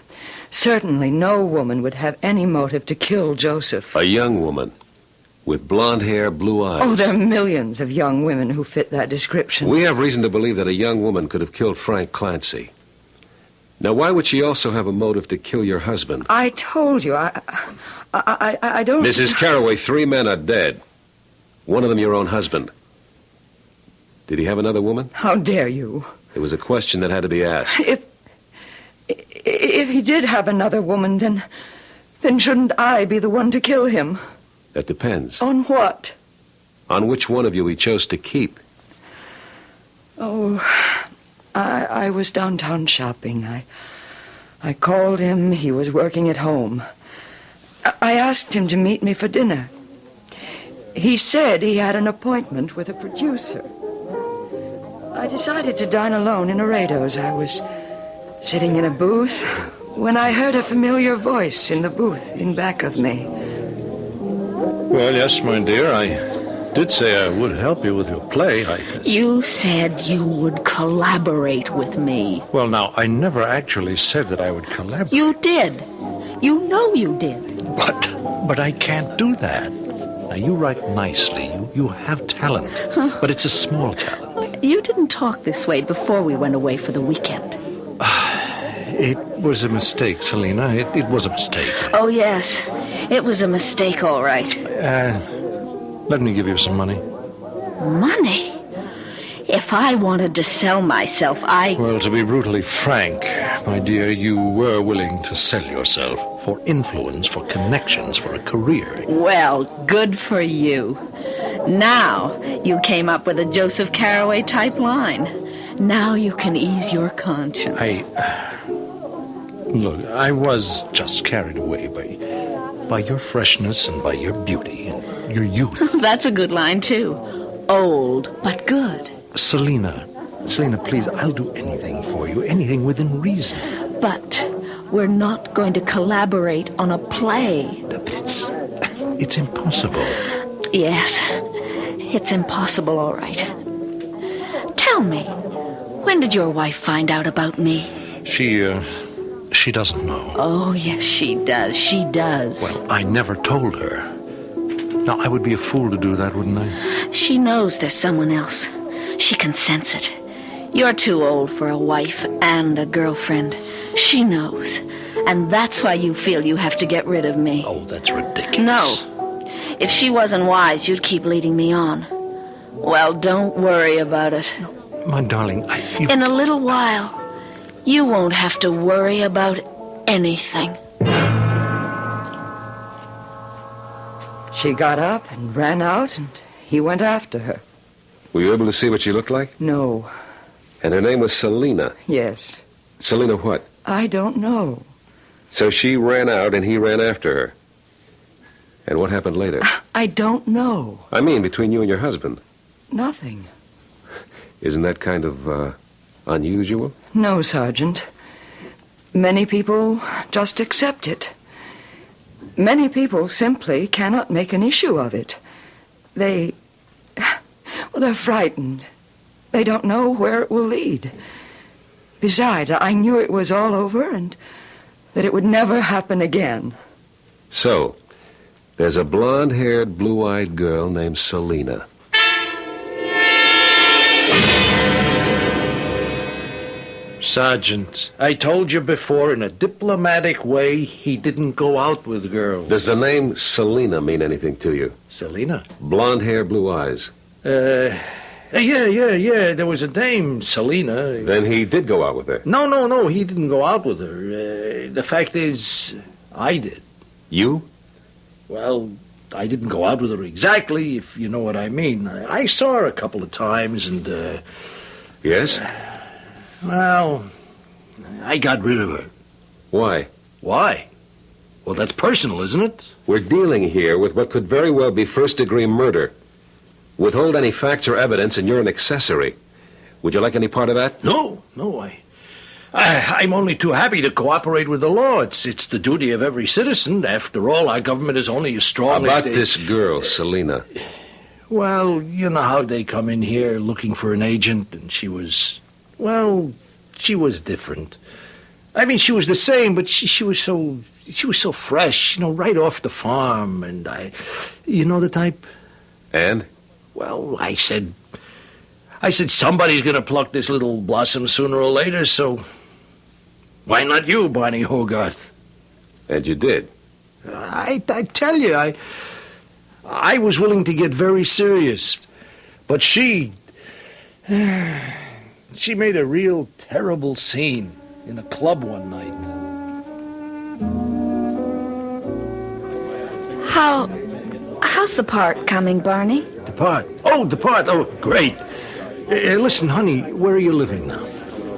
Certainly no woman would have any motive to kill Joseph. A young woman with blonde hair, blue eyes. Oh, there are millions of young women who fit that description. We have reason to believe that a young woman could have killed Frank Clancy. Now, why would she also have a motive to kill your husband? I told you, I don't... Mrs. Carraway, 3 men are dead. One of them your own husband. Did he have another woman? How dare you? It was a question that had to be asked. If he did have another woman, then shouldn't I be the one to kill him? That depends. On what? On which one of you he chose to keep. Oh, I was downtown shopping. I called him. He was working at home. I asked him to meet me for dinner. He said he had an appointment with a producer. I decided to dine alone in Laredo's. I was sitting in a booth when I heard a familiar voice in the booth in back of me. Well, yes, my dear, I did say I would help you with your play. You said you would collaborate with me. Well, now, I never actually said that I would collaborate. You did. You know you did. But I can't do that. Now, you write nicely. You have talent. Huh. But it's a small talent. You didn't talk this way before we went away for the weekend. It was a mistake, Selina. It was a mistake. Oh, yes. It was a mistake, all right. Let me give you some money. Money? If I wanted to sell myself, Well, to be brutally frank, my dear, you were willing to sell yourself for influence, for connections, for a career. Well, good for you. Now you came up with a Joseph Carraway type line. Now you can ease your conscience. Look, I was just carried away by your freshness and by your beauty and your youth. That's a good line, too. Old, but good. Selina, please, I'll do anything for you, anything within reason. But we're not going to collaborate on a play. But it's impossible. Yes, it's impossible, all right. Tell me, when did your wife find out about me? She doesn't know. Oh, yes, she does. She does. Well, I never told her. Now, I would be a fool to do that, wouldn't I? She knows there's someone else. She can sense it. You're too old for a wife and a girlfriend. She knows. And that's why you feel you have to get rid of me. Oh, that's ridiculous. No. If she wasn't wise, you'd keep leading me on. Well, don't worry about it. My darling, In a little while, you won't have to worry about anything. She got up and ran out, and he went after her. Were you able to see what she looked like? No. And her name was Selina. Yes. Selina what? I don't know. So she ran out and he ran after her. And what happened later? I don't know. I mean, between you and your husband. Nothing. Isn't that kind of, unusual? No, Sergeant. Many people just accept it. Many people simply cannot make an issue of it. They're frightened. They don't know where it will lead. Besides, I knew it was all over and that it would never happen again. So, there's a blonde-haired, blue-eyed girl named Selina. Sergeant, I told you before, in a diplomatic way, he didn't go out with girls. Does the name Selina mean anything to you? Selina? Blonde hair, blue eyes. Yeah. There was a dame, Selena. Then he did go out with her. No. He didn't go out with her. The fact is, I did. You? Well, I didn't go out with her exactly, if you know what I mean. I saw her a couple of times, and, Yes? Well, I got rid of her. Why? Why? Well, that's personal, isn't it? We're dealing here with what could very well be first-degree murder. Withhold any facts or evidence, and you're an accessory. Would you like any part of that? No, I'm only too happy to cooperate with the law. It's the duty of every citizen. After all, our government is only as strong About as this girl, Selena. Well, you know how they come in here looking for an agent, and she was different. I mean, she was the same, but she was so fresh, right off the farm, and you know the type. And? Well, I said somebody's going to pluck this little blossom sooner or later, so why not you, Barney Hogarth? And you did. I tell you, I was willing to get very serious, but she made a real terrible scene in a club one night. How's the part coming, Barney? The part? Oh, great. Listen, honey, where are you living now?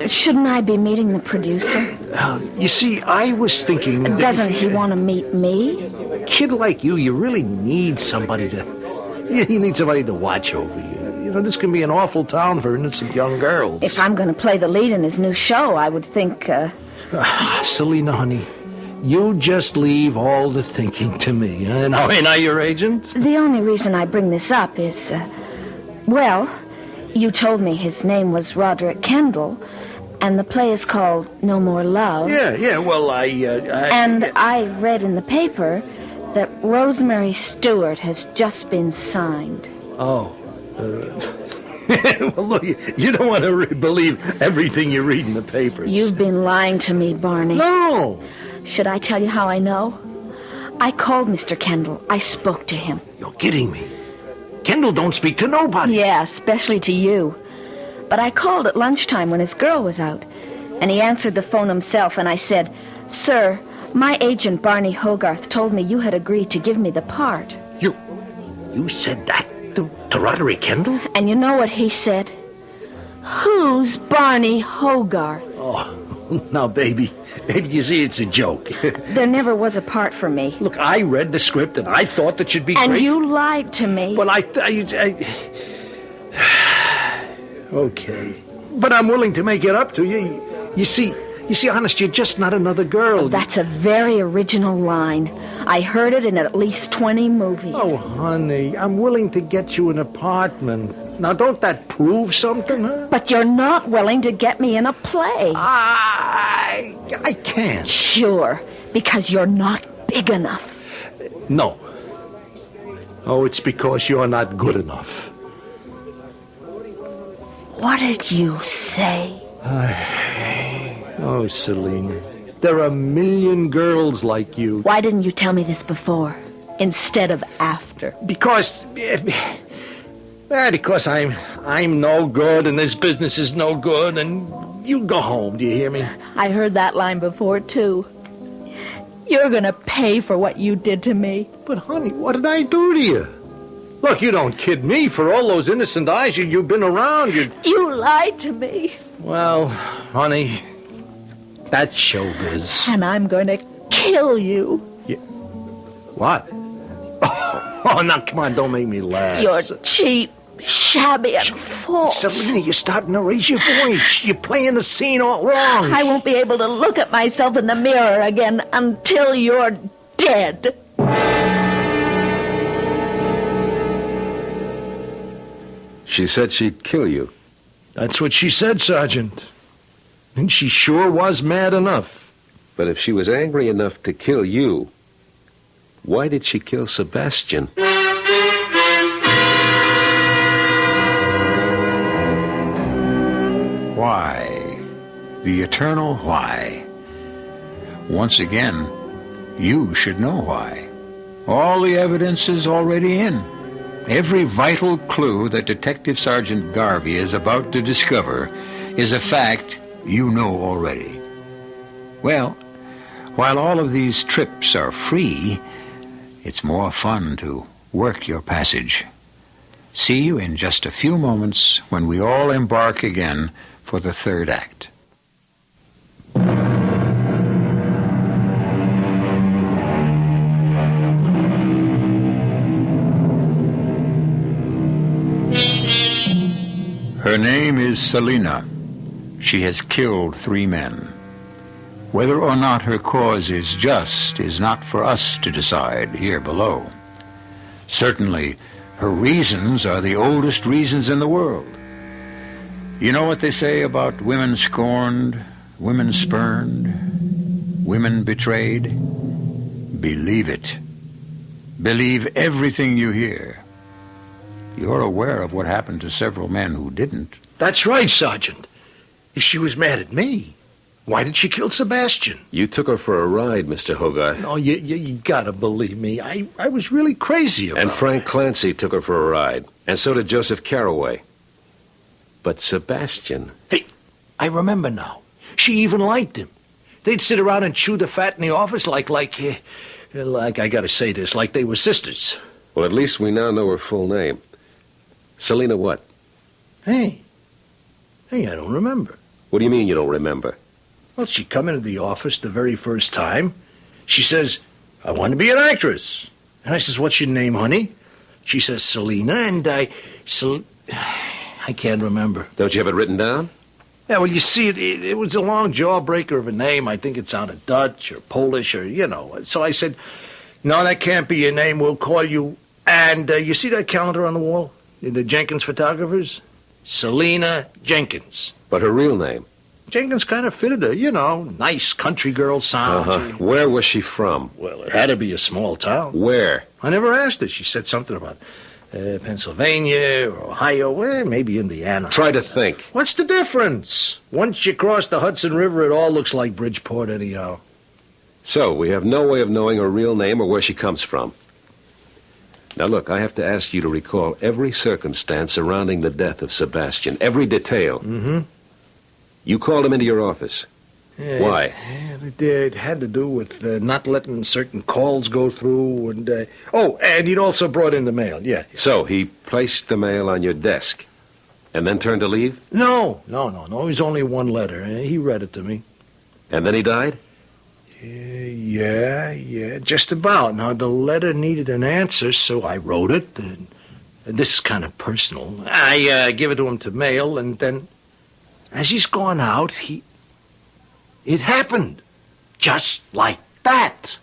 Shouldn't I be meeting the producer? You see, I was thinking... Doesn't he want to meet me? A kid like you really need somebody to... You need somebody to watch over you. This can be an awful town for innocent young girls. If I'm going to play the lead in his new show, I would think... Selena, honey, you just leave all the thinking to me. Now, ain't I your agent? The only reason I bring this up is... you told me his name was Roderick Kendall, and the play is called No More Love. Yeah, well, And I read in the paper that Rosemary Stewart has just been signed. Oh. Well, look, you don't want to believe everything you read in the papers. You've been lying to me, Barney. No! Should I tell you how I know? I called Mr. Kendall. I spoke to him. You're kidding me. Kendall don't speak to nobody. Yeah, especially to you. But I called at lunchtime when his girl was out, and he answered the phone himself, and I said, "Sir, my agent Barney Hogarth told me you had agreed to give me the part." You said that to Roderick Kendall? And you know what he said? "Who's Barney Hogarth?" Oh, now, baby, you see, it's a joke. There never was a part for me. Look, I read the script, and I thought that you'd be great. And you lied to me. Well, Okay. But I'm willing to make it up to you. You see, honest, you're just not another girl. That's a very original line. I heard it in at least 20 movies. Oh, honey, I'm willing to get you an apartment. Now, don't that prove something, huh? But you're not willing to get me in a play. I can't. Sure, because you're not big enough. No. Oh, it's because you're not good enough. What did you say? Oh, Selena, there are a million girls like you. Why didn't you tell me this before, instead of after? Because I'm no good, and this business is no good, and you go home, do you hear me? I heard that line before, too. You're gonna pay for what you did to me. But, honey, what did I do to you? Look, you don't kid me. For all those innocent eyes you've been around. You lied to me. Well, honey, that's showbiz. And I'm going to kill you. What? Oh, now, come on, don't make me laugh. You're cheap, shabby, and false. Selena, you're starting to raise your voice. You're playing the scene all wrong. I won't be able to look at myself in the mirror again until you're dead. She said she'd kill you. That's what she said, Sergeant. And she sure was mad enough. But if she was angry enough to kill you, why did she kill Sebastian? Why? The eternal why. Once again, you should know why. All the evidence is already in. Every vital clue that Detective Sergeant Garvey is about to discover is a fact you know already. Well, while all of these trips are free, it's more fun to work your passage. See you in just a few moments when we all embark again for the third act. Her name is Selina. She has killed 3 men. Whether or not her cause is just is not for us to decide here below. Certainly, her reasons are the oldest reasons in the world. You know what they say about women scorned, women spurned, women betrayed? Believe it. Believe everything you hear. You're aware of what happened to several men who didn't. That's right, Sergeant. If she was mad at me, why did she kill Sebastian? You took her for a ride, Mr. Hogarth. Oh, you gotta believe me. I was really crazy about And Frank it. Clancy took her for a ride. And so did Joseph Carraway. But Sebastian... Hey, I remember now. She even liked him. They'd sit around and chew the fat in the office like I gotta say this, like they were sisters. Well, at least we now know her full name. Selina what? Hey, I don't remember. What do you mean you don't remember? Well, she come into the office the very first time. She says, I want to be an actress. And I says, what's your name, honey? She says, Selina, and I can't remember. Don't you have it written down? Yeah, well, you see, it was a long jawbreaker of a name. I think it sounded Dutch or Polish or, So I said, no, that can't be your name. We'll call you... And you see that calendar on the wall? The Jenkins photographers? Selina Jenkins. But her real name? Jenkins kind of fitted her, nice country girl sound. Where was she from? Well, it had to be a small town. Where? I never asked her. She said something about Pennsylvania or Ohio, maybe Indiana. Try to think. What's the difference? Once you cross the Hudson River, it all looks like Bridgeport anyhow. So, we have no way of knowing her real name or where she comes from. Now, look, I have to ask you to recall every circumstance surrounding the death of Sebastian, every detail. Mm-hmm. You called him into your office. Yeah, Why? It had to do with not letting certain calls go through, and he'd also brought in the mail, yeah. So, he placed the mail on your desk, and then turned to leave? No. It was only one letter. He read it to me. And then he died? Yeah, just about. Now, the letter needed an answer, so I wrote it. And this is kind of personal. I give it to him to mail, and then, as he's gone out, it happened. Just like that.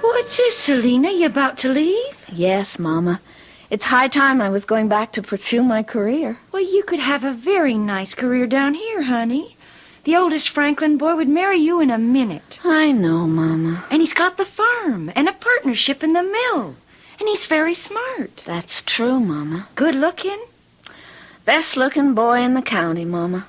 What's this, Selina? You about to leave? Yes, Mama. It's high time I was going back to pursue my career. Well, you could have a very nice career down here, honey. The oldest Franklin boy would marry you in a minute. I know, Mama. And he's got the farm and a partnership in the mill. And he's very smart. That's true, Mama. Good looking? Best looking boy in the county, Mama.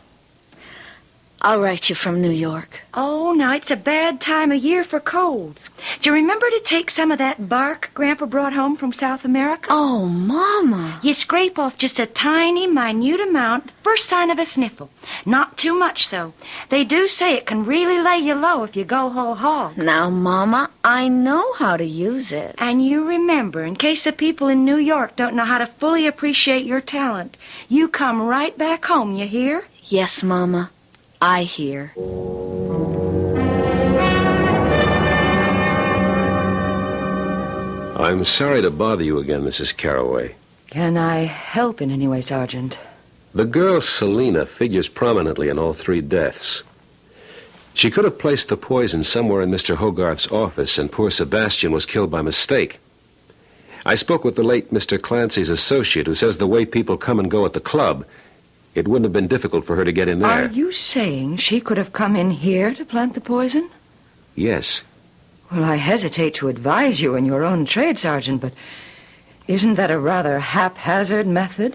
I'll write you from New York. Oh, now it's a bad time of year for colds. Do you remember to take some of that bark Grandpa brought home from South America? Oh, Mama. You scrape off just a tiny, minute amount, the first sign of a sniffle. Not too much, though. They do say it can really lay you low if you go whole hog. Now, Mama, I know how to use it. And you remember, in case the people in New York don't know how to fully appreciate your talent, you come right back home, you hear? Yes, Mama. I hear. I'm sorry to bother you again, Mrs. Carraway. Can I help in any way, Sergeant? The girl Selina figures prominently in all 3 deaths. She could have placed the poison somewhere in Mr. Hogarth's office, and poor Sebastian was killed by mistake. I spoke with the late Mr. Clancy's associate, who says the way people come and go at the club, it wouldn't have been difficult for her to get in there. Are you saying she could have come in here to plant the poison? Yes. Well, I hesitate to advise you in your own trade, Sergeant, but isn't that a rather haphazard method?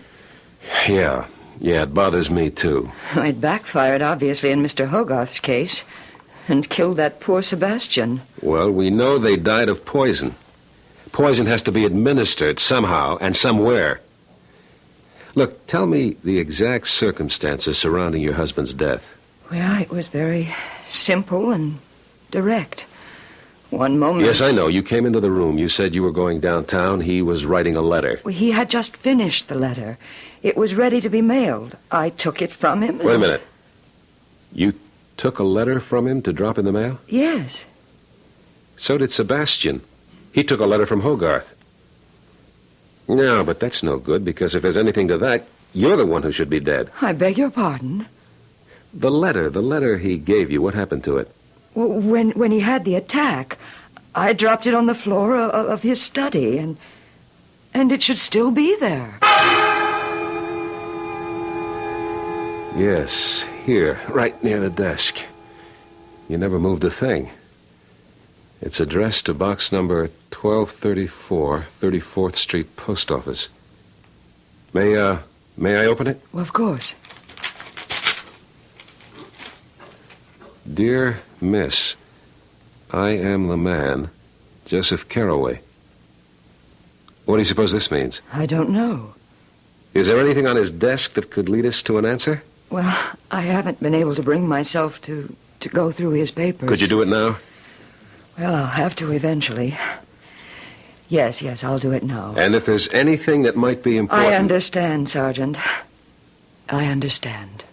Yeah, it bothers me, too. It backfired, obviously, in Mr. Hogarth's case. And killed that poor Sebastian. Well, we know they died of poison. Poison has to be administered somehow and somewhere. Look, tell me the exact circumstances surrounding your husband's death. Well, it was very simple and direct. One moment... Yes, I know. You came into the room. You said you were going downtown. He was writing a letter. Well, he had just finished the letter. It was ready to be mailed. I took it from him. Wait a minute. You took a letter from him to drop in the mail? Yes. So did Sebastian. He took a letter from Hogarth. No, but that's no good, because if there's anything to that, you're the one who should be dead. I beg your pardon? The letter he gave you, what happened to it? Well, when he had the attack, I dropped it on the floor of his study, and it should still be there. Yes, here, right near the desk. You never moved a thing. It's addressed to box number 1234, 34th Street Post Office. May I open it? Well, of course. Dear Miss, I am the man, Joseph Carroway. What do you suppose this means? I don't know. Is there anything on his desk that could lead us to an answer? Well, I haven't been able to bring myself to go through his papers. Could you do it now? Well, I'll have to eventually. Yes, I'll do it now. And if there's anything that might be important... I understand, Sergeant. I understand.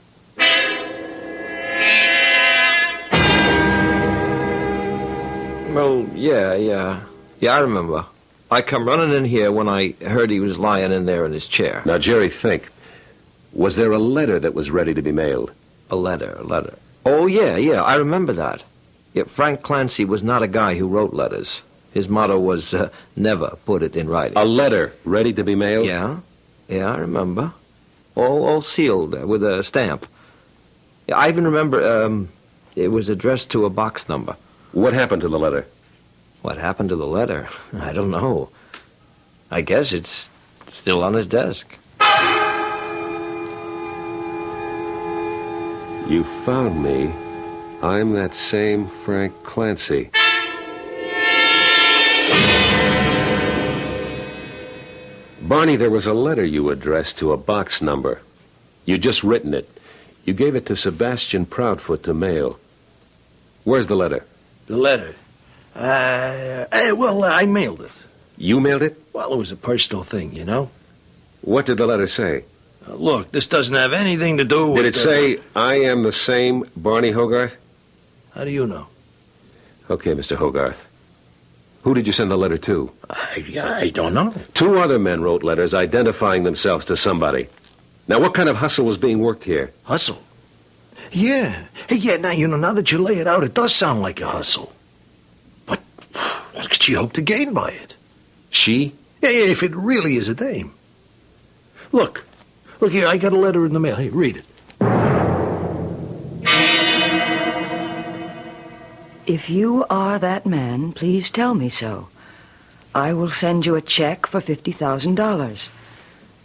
Well, yeah, I remember. I come running in here when I heard he was lying in there in his chair. Now, Jerry, think. Was there a letter that was ready to be mailed? A letter. Oh, yeah, I remember that. Yeah, Frank Clancy was not a guy who wrote letters. His motto was, never put it in writing. A letter ready to be mailed? Yeah, I remember. All sealed with a stamp. Yeah, I even remember it was addressed to a box number. What happened to the letter? What happened to the letter? I don't know. I guess it's still on his desk. You found me. I'm that same Frank Clancy. Barney, there was a letter you addressed to a box number. You'd just written it. You gave it to Sebastian Proudfoot to mail. Where's the letter? The letter? Well, I mailed it. You mailed it? Well, it was a personal thing, you know. What did the letter say? Look, this doesn't have anything to do with... Did it say, I am the same Barney Hogarth? How do you know? Okay, Mr. Hogarth. Who did you send the letter to? I don't know. 2 other men wrote letters identifying themselves to somebody. Now, what kind of hustle was being worked here? Hustle? Yeah. Hey, now that you lay it out, it does sound like a hustle. But what could she hope to gain by it? She? Yeah, if it really is a dame. Look here, I got a letter in the mail. Hey, read it. If you are that man, please tell me so. I will send you a check for $50,000.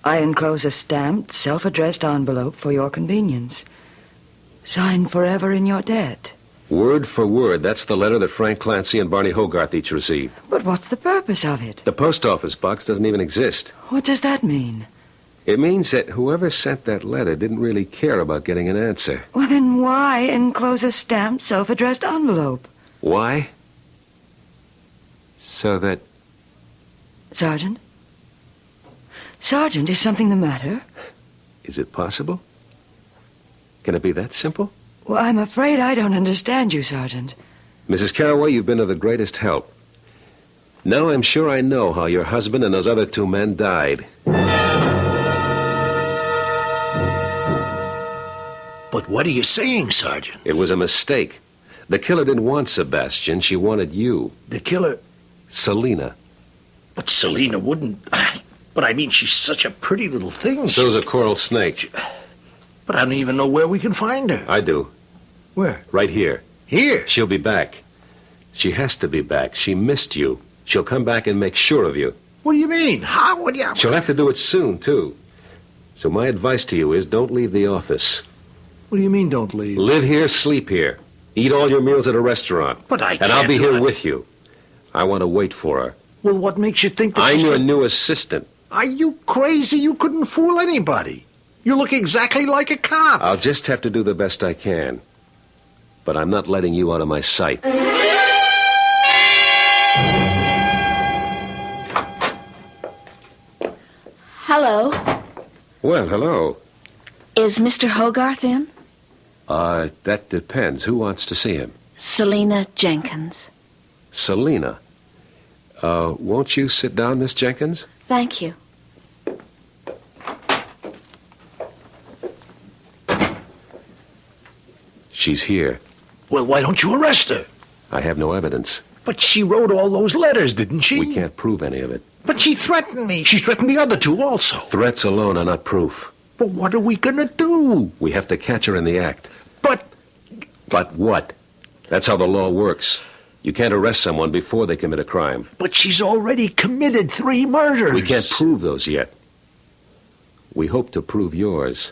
I enclose a stamped, self-addressed envelope for your convenience. Signed forever in your debt. Word for word, that's the letter that Frank Clancy and Barney Hogarth each received. But what's the purpose of it? The post office box doesn't even exist. What does that mean? It means that whoever sent that letter didn't really care about getting an answer. Well, then why enclose a stamped, self-addressed envelope? Why? So that... Sergeant? Sergeant, is something the matter? Is it possible? Can it be that simple? Well, I'm afraid I don't understand you, Sergeant. Mrs. Carroway, you've been of the greatest help. Now I'm sure I know how your husband and those other 2 men died. But what are you saying, Sergeant? It was a mistake. The killer didn't want Sebastian. She wanted you. The killer? Selina. But Selina wouldn't... But I mean, she's such a pretty little thing. So's a coral snake. But I don't even know where we can find her. I do. Where? Right here. Here? She'll be back. She has to be back. She missed you. She'll come back and make sure of you. What do you mean? How would you... She'll have to do it soon, too. So my advice to you is don't leave the office. What do you mean, don't leave? Live here, sleep here. Eat all your meals at a restaurant. But I And I'll can't be do here it. with you. I want to wait for her. Well, what makes you think that I'm she's your gonna- new assistant. Are you crazy? You couldn't fool anybody. You look exactly like a cop. I'll just have to do the best I can. But I'm not letting you out of my sight. Hello. Well, hello. Is Mr. Hogarth in? That depends. Who wants to see him? Selina Jenkins. Selina. Won't you sit down, Miss Jenkins? Thank you. She's here. Well, why don't you arrest her? I have no evidence. But she wrote all those letters, didn't she? We can't prove any of it. But she threatened me. She threatened the other two also. Threats alone are not proof. But what are we going to do? We have to catch her in the act. But... But what? That's how the law works. You can't arrest someone before they commit a crime. But she's already committed 3 murders. We can't prove those yet. We hope to prove yours.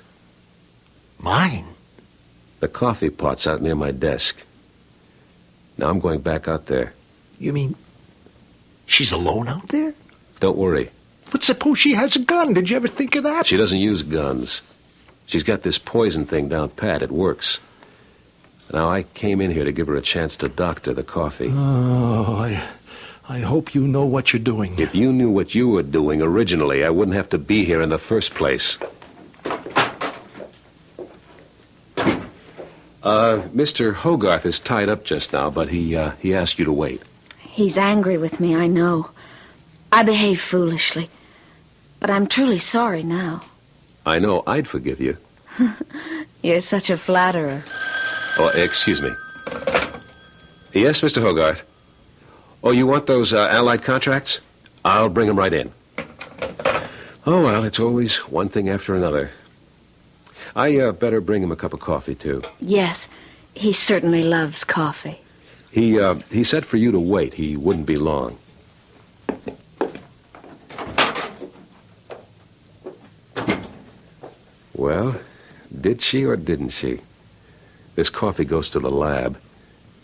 Mine? The coffee pot's out near my desk. Now I'm going back out there. You mean she's alone out there? Don't worry. But suppose she has a gun. Did you ever think of that? She doesn't use guns. She's got this poison thing down pat. It works. Now, I came in here to give her a chance to doctor the coffee. Oh, I hope you know what you're doing. If you knew what you were doing originally, I wouldn't have to be here in the first place. Mr. Hogarth is tied up just now, but he asked you to wait. He's angry with me, I know. I behaved foolishly. But I'm truly sorry now. I know I'd forgive you. You're such a flatterer. Oh, excuse me. Yes, Mr. Hogarth. Oh, you want those Allied contracts? I'll bring them right in. Oh, well, it's always one thing after another. I better bring him a cup of coffee, too. Yes, he certainly loves coffee. He said for you to wait. He wouldn't be long. Well, did she or didn't she? This coffee goes to the lab.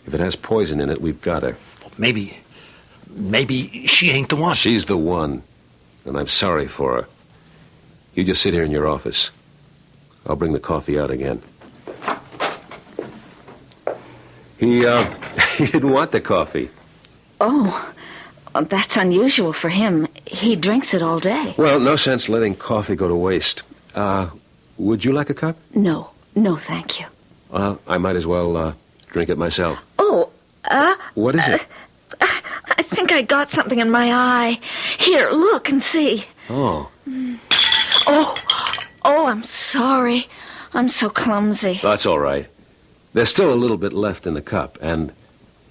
If it has poison in it, we've got her. Maybe she ain't the one. She's the one, and I'm sorry for her. You just sit here in your office. I'll bring the coffee out again. He didn't want the coffee. Oh, that's unusual for him. He drinks it all day. Well, no sense letting coffee go to waste. Would you like a cup? No, thank you. Well, I might as well drink it myself. Oh, What is it? I think I got something in my eye. Here, look and see. Oh. Oh, I'm sorry. I'm so clumsy. That's all right. There's still a little bit left in the cup, and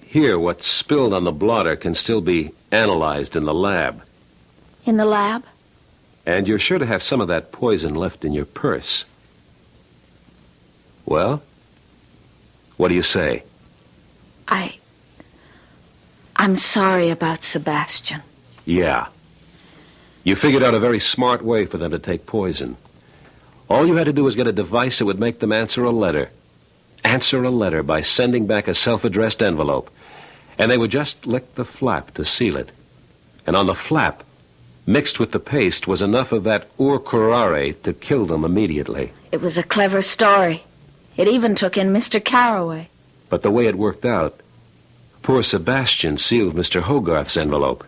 here, what's spilled on the blotter can still be analyzed in the lab. In the lab? And you're sure to have some of that poison left in your purse. Well, what do you say? I'm sorry about Sebastian. Yeah. You figured out a very smart way for them to take poison. All you had to do was get a device that would make them answer a letter. Answer a letter by sending back a self-addressed envelope. And they would just lick the flap to seal it. And on the flap, mixed with the paste, was enough of that curare to kill them immediately. It was a clever story. It even took in Mr. Carroway. But the way it worked out, poor Sebastian sealed Mr. Hogarth's envelope.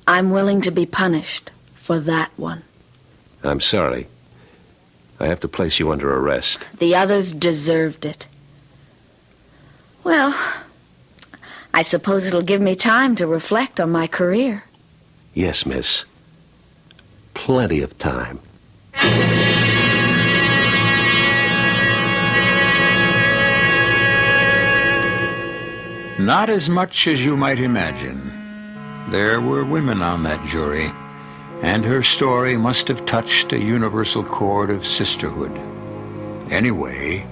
I'm willing to be punished for that one. I'm sorry. I have to place you under arrest. The others deserved it. Well, I suppose it'll give me time to reflect on my career. Yes, miss. Plenty of time. Not as much as you might imagine. There were women on that jury, and her story must have touched a universal chord of sisterhood. Anyway,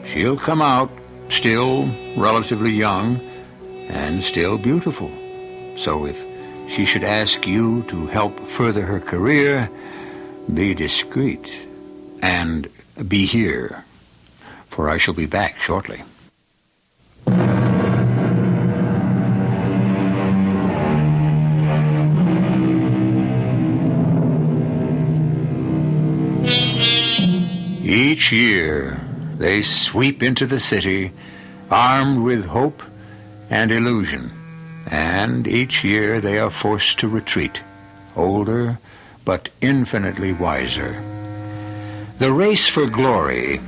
she'll come out still relatively young and still beautiful. So if she should ask you to help further her career, be discreet and be here, for I shall be back shortly. Each year, they sweep into the city armed with hope and illusion. And each year they are forced to retreat, older but infinitely wiser. The race for glory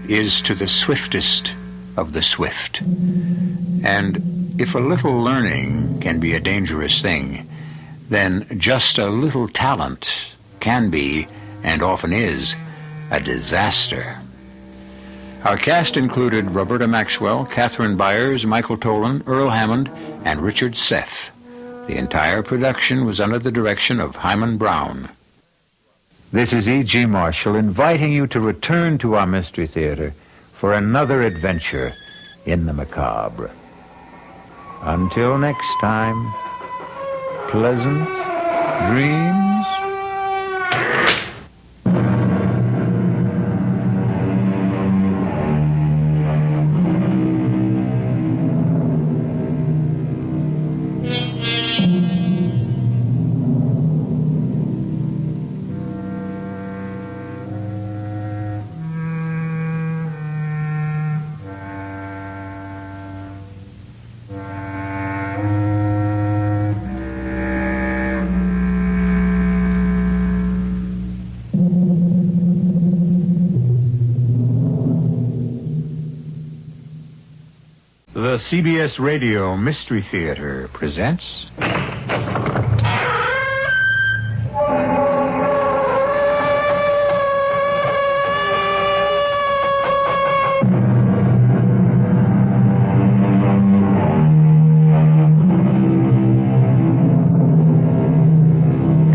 is to the swiftest of the swift. And if a little learning can be a dangerous thing, then just a little talent can be, and often is, a disaster. Our cast included Roberta Maxwell, Catherine Byers, Michael Tolan, Earl Hammond, and Richard Seff. The entire production was under the direction of Hyman Brown. This is E.G. Marshall inviting you to return to our Mystery Theater for another adventure in the macabre. Until next time, pleasant dreams. The CBS Radio Mystery Theater presents...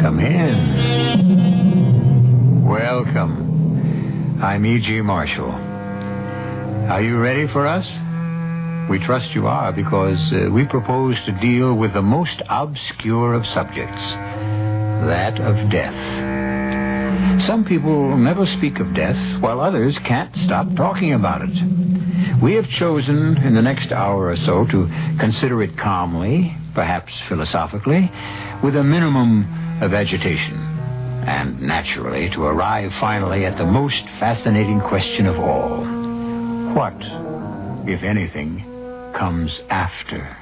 Come in. Welcome. I'm E.G. Marshall. Are you ready for us? We trust you are, because we propose to deal with the most obscure of subjects, that of death. Some people never speak of death, while others can't stop talking about it. We have chosen in the next hour or so to consider it calmly, perhaps philosophically, with a minimum of agitation, and naturally to arrive finally at the most fascinating question of all. What, if anything, comes after?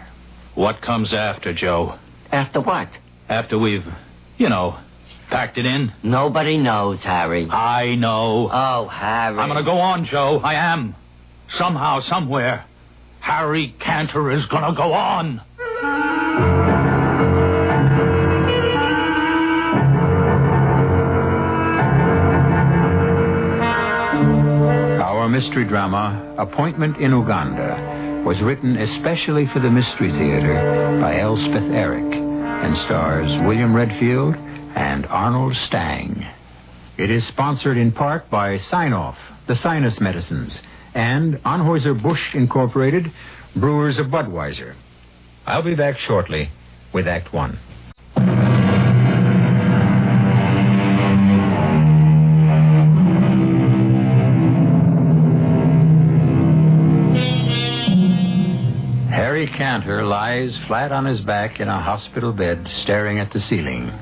What comes after, Joe? After what? After we've, packed it in. Nobody knows, Harry. I know. Oh, Harry. I'm going to go on, Joe. I am. Somehow, somewhere, Harry Cantor is going to go on. Our mystery drama, Appointment in Uganda, was written especially for the Mystery Theater by Elspeth Eric and stars William Redfield and Arnold Stang. It is sponsored in part by Sign-Off, the Sinus Medicines, and Anheuser-Busch Incorporated, Brewers of Budweiser. I'll be back shortly with Act One. Harry Cantor lies flat on his back in a hospital bed, staring at the ceiling.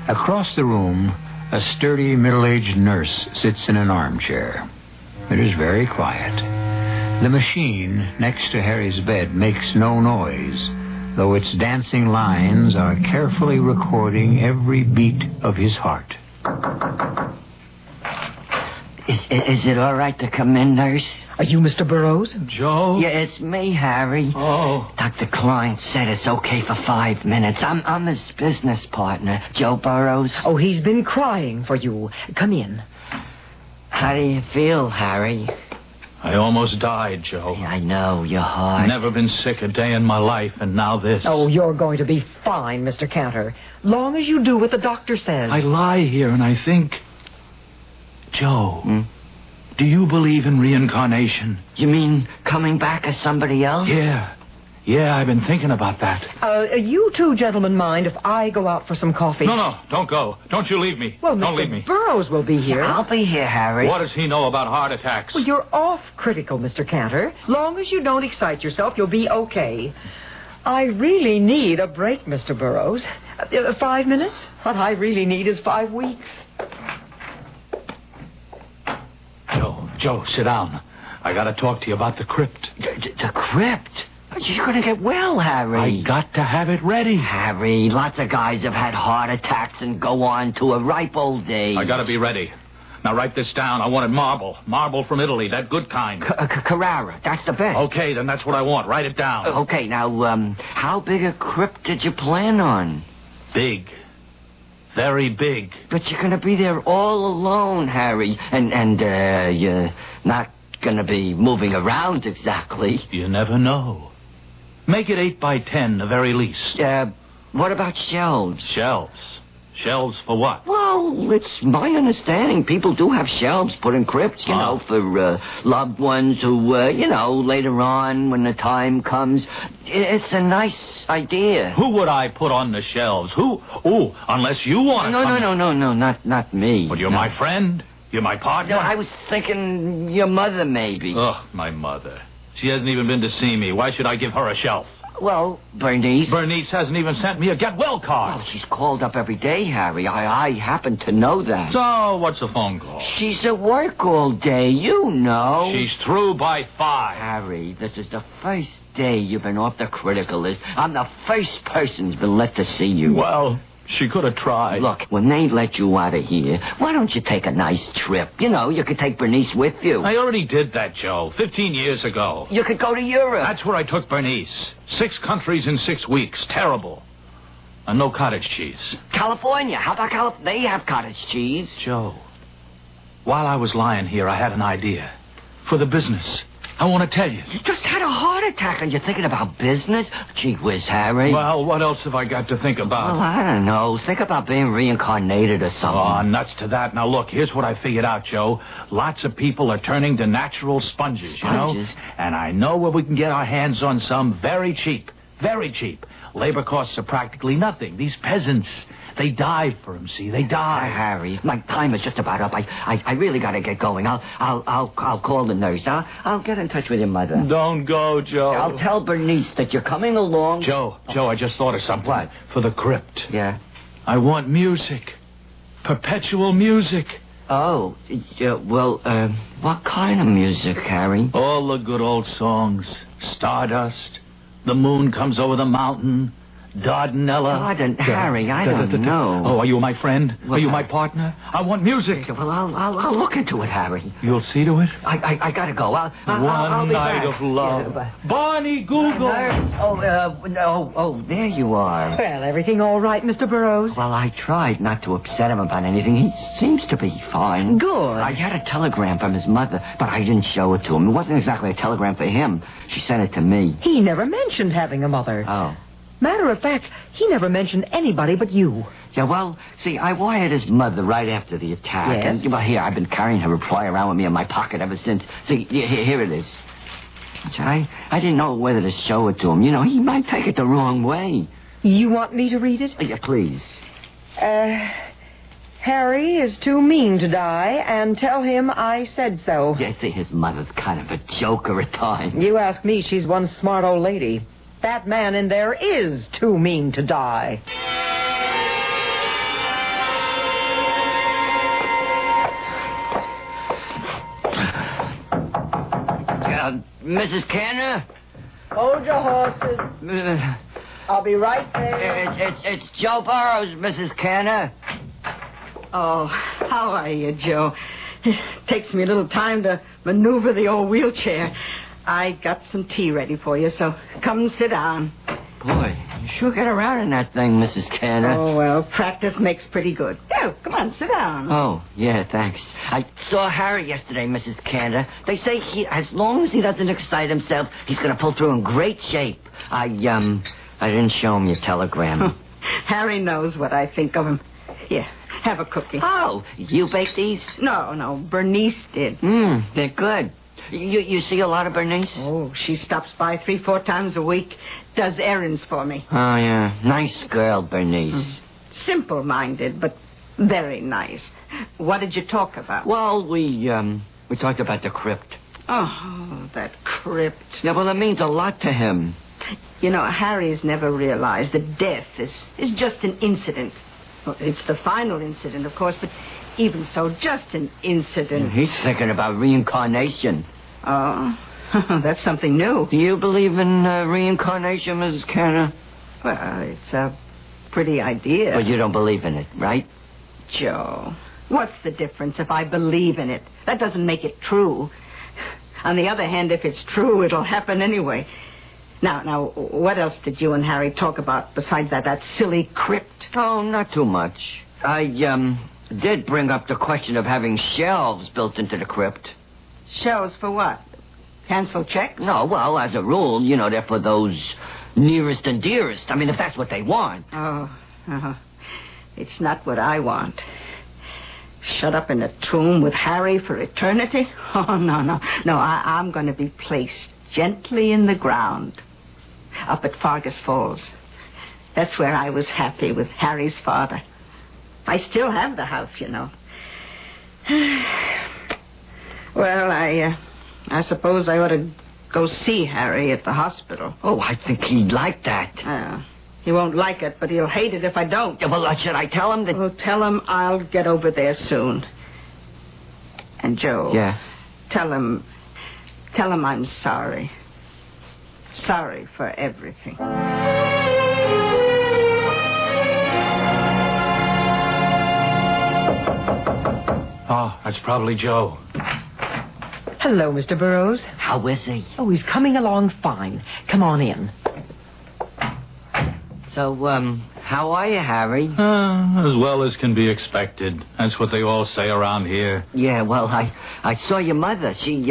Across the room, a sturdy, middle-aged nurse sits in an armchair. It is very quiet. The machine next to Harry's bed makes no noise, though its dancing lines are carefully recording every beat of his heart. Is it all right to come in, nurse? Are you Mr. Burroughs? Joe? Yeah, it's me, Harry. Oh. Dr. Klein said it's okay for 5 minutes. I'm his business partner, Joe Burroughs. Oh, he's been crying for you. Come in. How do you feel, Harry? I almost died, Joe. Yeah, I know, you're hard. Never been sick a day in my life, and now this. Oh, you're going to be fine, Mr. Cantor. Long as you do what the doctor says. I lie here and I think... Joe, do you believe in reincarnation? You mean coming back as somebody else? Yeah, I've been thinking about that. You two gentlemen mind if I go out for some coffee? No, don't go. Don't you leave me. Well, don't leave Mr. me. Burroughs will be here. I'll be here, Harry. What does he know about heart attacks? Well, you're off critical, Mr. Cantor. Long as you don't excite yourself, you'll be okay. I really need a break, Mr. Burroughs. 5 minutes? What I really need is 5 weeks. Joe, sit down. I gotta talk to you about the crypt. The crypt? You're gonna get well, Harry. I got to have it ready. Harry, lots of guys have had heart attacks and go on to a ripe old age. I gotta be ready. Now write this down. I wanted marble. Marble from Italy, that good kind. Carrara, that's the best. Okay, then that's what I want. Write it down. Okay, now, how big a crypt did you plan on? Big. Very big. But you're gonna be there all alone, Harry. And you're not gonna be moving around exactly. You never know. Make it 8 by 10, the very least. What about shelves? Shelves? Shelves for what? Well, it's my understanding people do have shelves put in crypts, you know, for loved ones who, later on when the time comes. It's a nice idea. Who would I put on the shelves? Who? Oh, unless you want to. No, not me. But you're my friend? You're my partner? No, I was thinking your mother, maybe. Oh, my mother. She hasn't even been to see me. Why should I give her a shelf? Well, Bernice. Bernice hasn't even sent me a get well card. Oh, she's called up every day, Harry. I happen to know that. So, what's the phone call? She's at work all day, you know. She's through by 5. Harry, this is the first day you've been off the critical list. I'm the first person's been let to see you. Well, she could have tried. Look, when they let you out of here, why don't you take a nice trip? You know, you could take Bernice with you. I already did that, Joe, 15 years ago. You could go to Europe. That's where I took Bernice. 6 countries in 6 weeks. Terrible. And no cottage cheese. California. How about California? They have cottage cheese. Joe, while I was lying here, I had an idea. For the business. I want to tell you. You just had a heart attack and you're thinking about business? Gee whiz, Harry. Well, what else have I got to think about? Well, I don't know. Think about being reincarnated or something. Oh, nuts to that. Now, look, here's what I figured out, Joe. Lots of people are turning to natural sponges, you know? And I know where we can get our hands on some very cheap. Very cheap. Labor costs are practically nothing. These peasants, they dive for them, see? They dive. Harry, my time is just about up. I really got to get going. I'll call the nurse. I'll get in touch with your mother. Don't go, Joe. I'll tell Bernice that you're coming along. Joe, I just thought of something. What? For the crypt. Yeah? I want music. Perpetual music. Oh, well, what kind of music, Harry? All the good old songs. Stardust. The moon comes over the mountain. Dardanella. Harry, I don't know. Oh, are you my friend? Are you my partner? I want music. Well, I'll look into it, Harry. You'll see to it? I gotta go. I'll One be night back. of love. Yeah, Barney Google. There you are. Well, everything all right, Mr. Burroughs? Well, I tried not to upset him about anything. He seems to be fine. Good. I had a telegram from his mother, but I didn't show it to him. It wasn't exactly a telegram for him. She sent it to me. He never mentioned having a mother. Oh. Matter of fact, he never mentioned anybody but you. Yeah, well, see, I wired his mother right after the attack. Yes? And, well, here, I've been carrying her reply around with me in my pocket ever since. See, here it is. I didn't know whether to show it to him. You know, he might take it the wrong way. You want me to read it? Yeah, please. Harry is too mean to die, and tell him I said so. Yeah, see, his mother's kind of a joker at times. You ask me, she's one smart old lady. That man in there is too mean to die. Mrs. Canner? Hold your horses. I'll be right there. It's Joe Burroughs, Mrs. Canner. Oh, how are you, Joe? It takes me a little time to maneuver the old wheelchair. I got some tea ready for you, so come and sit down. Boy, you sure get around in that thing, Mrs. Canner. Oh, well, practice makes pretty good. Oh, come on, sit down. Oh, yeah, thanks. I saw Harry yesterday, Mrs. Canner. They say as long as he doesn't excite himself, he's going to pull through in great shape. I didn't show him your telegram. Harry knows what I think of him. Here, have a cookie. Oh, you baked these? No, Bernice did. They're good. You see a lot of Bernice? Oh, she stops by 3-4 times a week, does errands for me. Oh, yeah. Nice girl, Bernice. Simple-minded, but very nice. What did you talk about? Well, we talked about the crypt. Oh, that crypt. Yeah, well, it means a lot to him. You know, Harry's never realized that death is just an incident. Well, it's the final incident, of course, but even so, just an incident. He's thinking about reincarnation. Oh, that's something new. Do you believe in reincarnation, Mrs. Cantor? Well, it's a pretty idea. But you don't believe in it, right? Joe, what's the difference if I believe in it? That doesn't make it true. On the other hand, if it's true, it'll happen anyway. Now, what else did you and Harry talk about besides that silly crypt? Oh, not too much. I, did bring up the question of having shelves built into the crypt. Shelves for what? Cancel checks? No, well, as a rule, they're for those nearest and dearest. I mean, if that's what they want. Oh, it's not what I want. Shut up in a tomb with Harry for eternity? Oh, no. No, I'm going to be placed gently in the ground up at Fargus Falls. That's where I was happy with Harry's father. I still have the house, Well, I suppose I ought to go see Harry at the hospital. Oh, I think he'd like that. He won't like it, but he'll hate it if I don't. Well, should I tell him that... Well, tell him I'll get over there soon. And Joe... Yeah? Tell him I'm sorry. Sorry for everything. Oh, that's probably Joe. Hello, Mr. Burroughs. How is he? Oh, he's coming along fine. Come on in. So, how are you, Harry? As well as can be expected. That's what they all say around here. Yeah, well, I saw your mother. She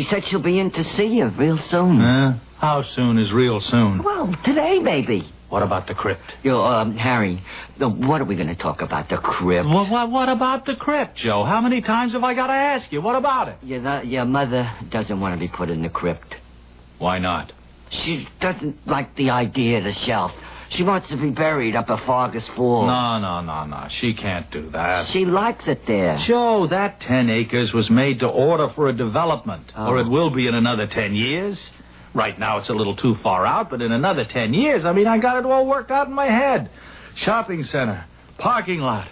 said she'll be in to see you real soon. How soon is real soon? Well, today, maybe. What about the crypt? Harry, what are we going to talk about, the crypt? What about the crypt, Joe? How many times have I got to ask you? What about it? Your mother doesn't want to be put in the crypt. Why not? She doesn't like the idea of the shelf. She wants to be buried up at Fargus Falls. No. She can't do that. She likes it there. Joe, that 10 acres was made to order for a development. Or it will be in another 10 years. Right now it's a little too far out, but in another 10 years, I got it all worked out in my head. Shopping center, parking lot,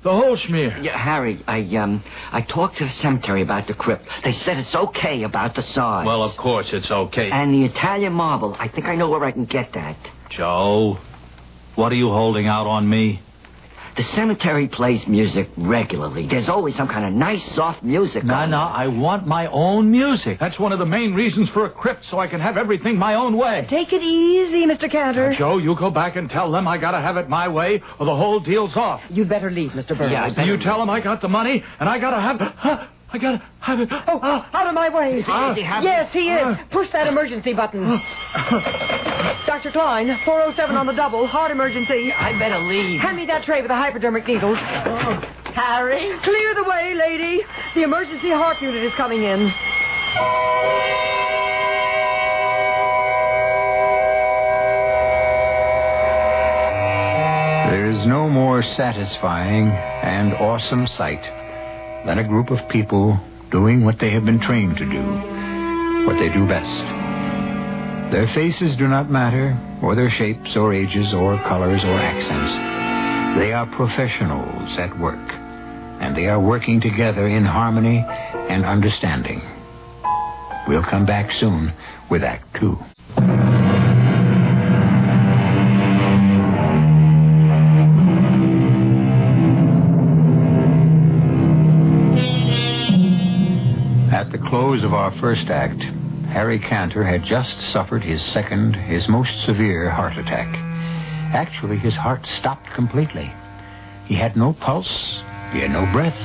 the whole schmear. Yeah, Harry, I talked to the cemetery about the crypt. They said it's okay about the size. Well, of course it's okay. And the Italian marble, I think I know where I can get that. Joe, what are you holding out on me? The cemetery plays music regularly. There's always some kind of nice, soft music. No, I want my own music. That's one of the main reasons for a crypt, so I can have everything my own way. Take it easy, Mr. Cantor. Now, Joe, you go back and tell them I gotta have it my way, or the whole deal's off. You'd better leave, Mr. Burroughs. Yeah, you tell them I got the money, and I gotta have it. I gotta have it. Oh, out of my way. Yes, he is. Push that emergency button. Dr. Klein, 407 on the double. Heart emergency. I better leave. Hand me that tray with the hypodermic needles. Harry? Clear the way, lady. The emergency heart unit is coming in. There is no more satisfying and awesome sight than a group of people doing what they have been trained to do, what they do best. Their faces do not matter, or their shapes or ages or colors or accents. They are professionals at work, and they are working together in harmony and understanding. We'll come back soon with Act 2. At the close of our first act, Harry Cantor had just suffered his most severe heart attack. Actually, his heart stopped completely. He had no pulse, he had no breath,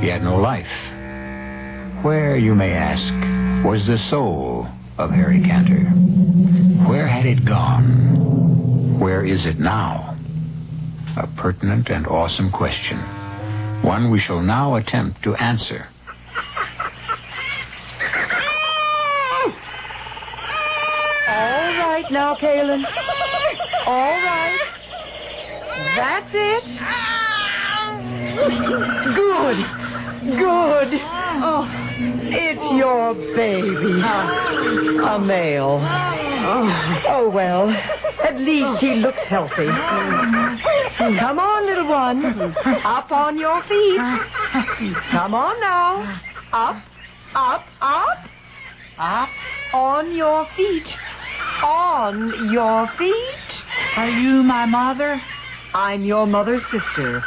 he had no life. Where, you may ask, was the soul of Harry Cantor? Where had it gone? Where is it now? A pertinent and awesome question. One we shall now attempt to answer. All right now, Kaylin. All right. That's it. Good. Oh, it's your baby. A male. Oh, well. At least he looks healthy. Come on, little one. Up on your feet. Come on now. Up, up, up. Up on your feet. On your feet. Are you my mother? I'm your mother's sister.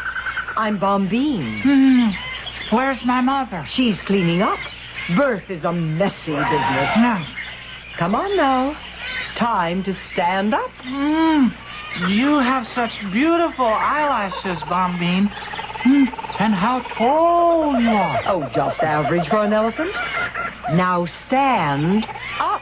I'm Bombine. Where's my mother? She's cleaning up. Birth is a messy business. Come on now. Time to stand up. You have such beautiful eyelashes, Bombine. And how tall you are. Oh, just average for an elephant. Now stand up.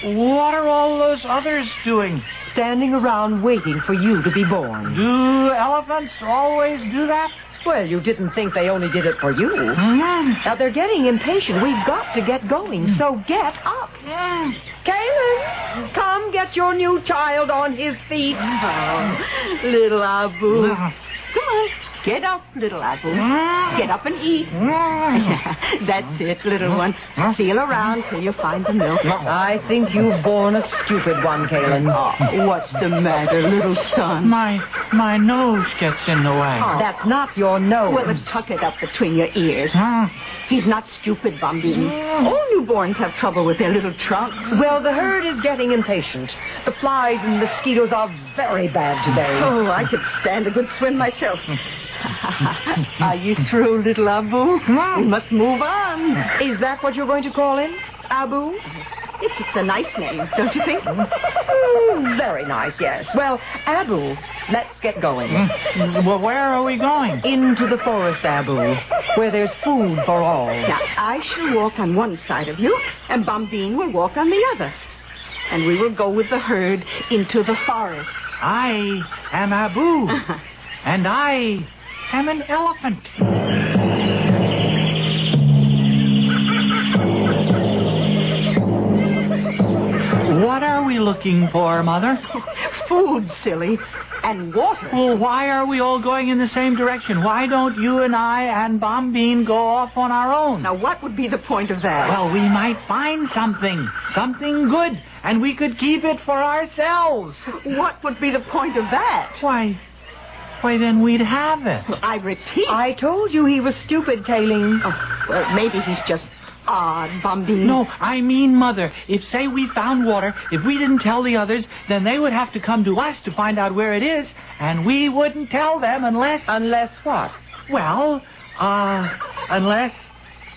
What are all those others doing? Standing around waiting for you to be born. Do elephants always do that? Well, you didn't think they only did it for you. Now, they're getting impatient. We've got to get going, so get up. Caleb, come get your new child on his feet. Oh, little Abu. Come on. Get up, little Abu. Get up and eat. That's it, little one. Feel around till you find the milk. I think you've born a stupid one, Kalen. Oh, what's the matter, little son? My nose gets in the way. That's not your nose. Well, then tuck it up between your ears. He's not stupid, Bombine. All newborns have trouble with their little trunks. Well, the herd is getting impatient. The flies and mosquitoes are very bad today. Oh, I could stand a good swim myself. Are you through, little Abu? We must move on. Is that what you're going to call him? Abu? It's a nice name, don't you think? Very nice, yes. Well, Abu, let's get going. Well, where are we going? Into the forest, Abu, where there's food for all. Now, I shall walk on one side of you, and Bombine will walk on the other. And we will go with the herd into the forest. I am Abu, and I am an elephant. What are we looking for, Mother? Food, silly, and water. Well, why are we all going in the same direction? Why don't you and I and Bombine go off on our own? Now, what would be the point of that? Well, we might find something good, and we could keep it for ourselves. What would be the point of that? Why, then we'd have it. Well, I repeat. I told you he was stupid, Kayleen. Oh, well, maybe he's just odd, Bombine. No, I mean, Mother, if, say, we found water, if we didn't tell the others, then they would have to come to us to find out where it is, and we wouldn't tell them unless... Unless what? Well, unless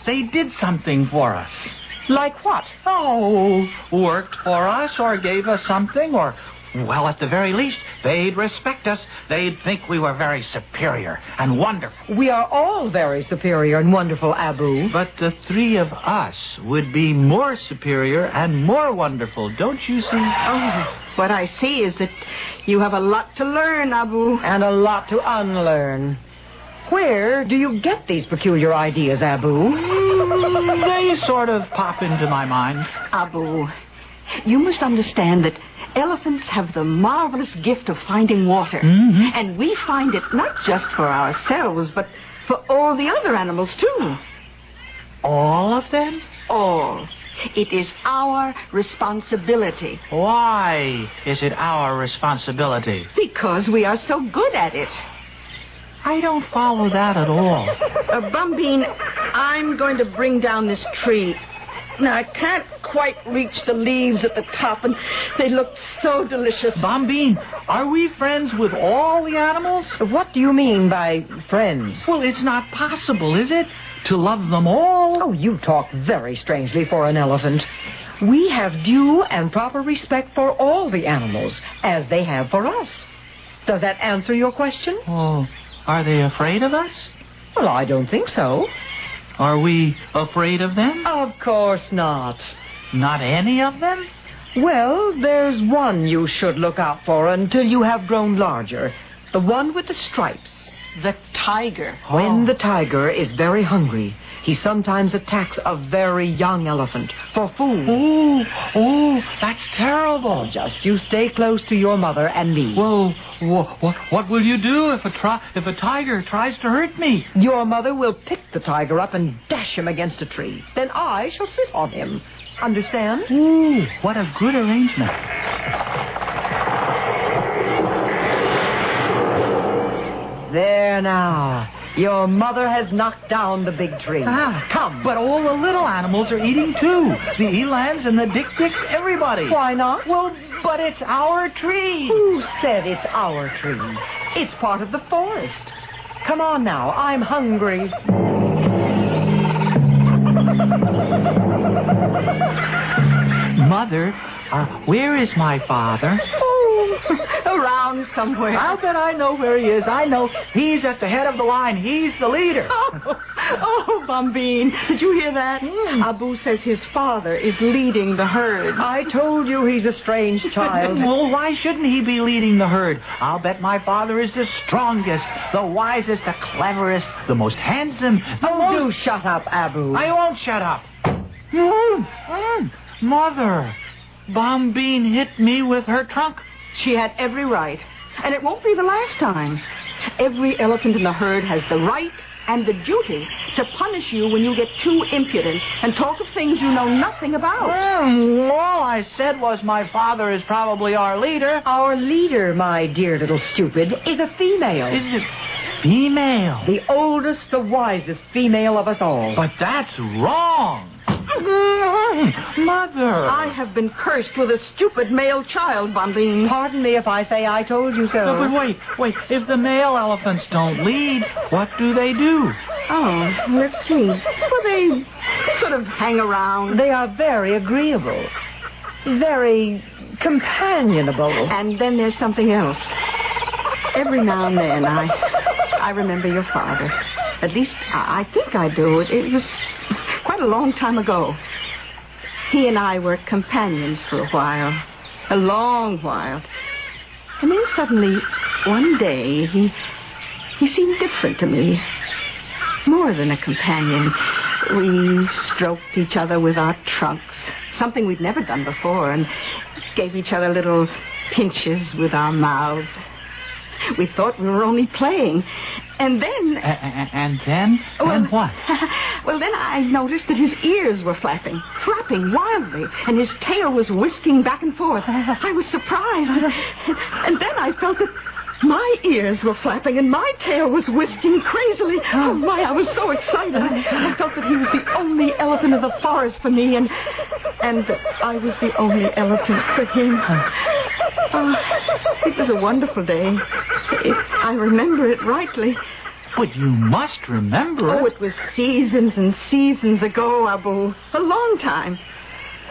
they did something for us. Like what? Oh, worked for us or gave us something or... Well, at the very least, they'd respect us. They'd think we were very superior and wonderful. We are all very superior and wonderful, Abu. But the three of us would be more superior and more wonderful, don't you see? Oh, what I see is that you have a lot to learn, Abu. And a lot to unlearn. Where do you get these peculiar ideas, Abu? They sort of pop into my mind. Abu, you must understand that elephants have the marvelous gift of finding water. And we find it not just for ourselves, but for all the other animals, too. All of them? All. It is our responsibility. Why is it our responsibility? Because we are so good at it. I don't follow that at all. Bombine, I'm going to bring down this tree. Now, I can't quite reach the leaves at the top, and they look so delicious. Bombine, are we friends with all the animals? What do you mean by friends? Well, it's not possible, is it? To love them all? Oh, you talk very strangely for an elephant. We have due and proper respect for all the animals, as they have for us. Does that answer your question? Oh, are they afraid of us? Well, I don't think so. Are we afraid of them? Of course not. Not any of them? Well, there's one you should look out for until you have grown larger. The one with the stripes. The tiger. When the tiger is very hungry, he sometimes attacks a very young elephant for food. Oh, that's terrible. Just you stay close to your mother and me. Well, what will you do if a tiger tries to hurt me? Your mother will pick the tiger up and dash him against a tree. Then I shall sit on him. Understand? Ooh, what a good arrangement. There now. Your mother has knocked down the big tree. Come. But all the little animals are eating too. The elands and the dick-dicks, everybody. Why not? Well, but it's our tree. Who said it's our tree? It's part of the forest. Come on now. I'm hungry. Mother, where is my father? Around somewhere. I'll bet I know where he is. I know. He's at the head of the line. He's the leader. Oh, Bombine, did you hear that? Abu says his father is leading the herd. I told you he's a strange child. Well, why shouldn't he be leading the herd? I'll bet my father is the strongest, the wisest, the cleverest, the most handsome. Do shut up, Abu. I won't shut up. Mother, Bombine hit me with her trunk. She had every right. And it won't be the last time. Every elephant in the herd has the right and the duty to punish you when you get too impudent and talk of things you know nothing about. All I said was my father is probably our leader. Our leader, my dear little stupid, is a female. Is it female? The oldest, the wisest female of us all. But that's wrong. Mother! I have been cursed with a stupid male child, Bombine. Pardon me if I say I told you so. No, but wait. If the male elephants don't lead, what do they do? Oh, let's see. Well, they sort of hang around. They are very agreeable. Very companionable. And then there's something else. Every now and then I remember your father. At least I think I do. It was quite a long time ago. He and I were companions for a while. A long while. And then suddenly, one day, he seemed different to me. More than a companion. We stroked each other with our trunks. Something we'd never done before. And gave each other little pinches with our mouths. We thought we were only playing. And then... And then? Then what? Well, then I noticed that his ears were flapping wildly, and his tail was whisking back and forth. I was surprised. And then I felt that my ears were flapping and my tail was whisking crazily. Oh, my, I was so excited. I felt that he was the only elephant of the forest for me, and that I was the only elephant for him. It was a wonderful day. I remember it rightly. But you must remember it. Oh, it was seasons and seasons ago, Abu. A long time.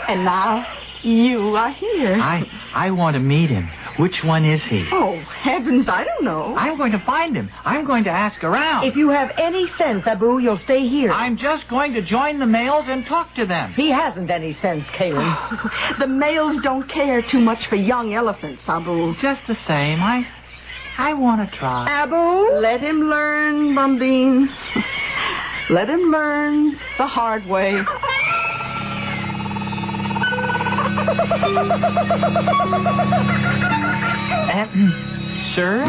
And now you are here. I want to meet him. Which one is he? Oh, heavens, I don't know. I'm going to find him. I'm going to ask around. If you have any sense, Abu, you'll stay here. I'm just going to join the males and talk to them. He hasn't any sense, Caleb. The males don't care too much for young elephants, Abu. Just the same, I want to try. Abu, let him learn, Bombine. Let him learn the hard way. Sir?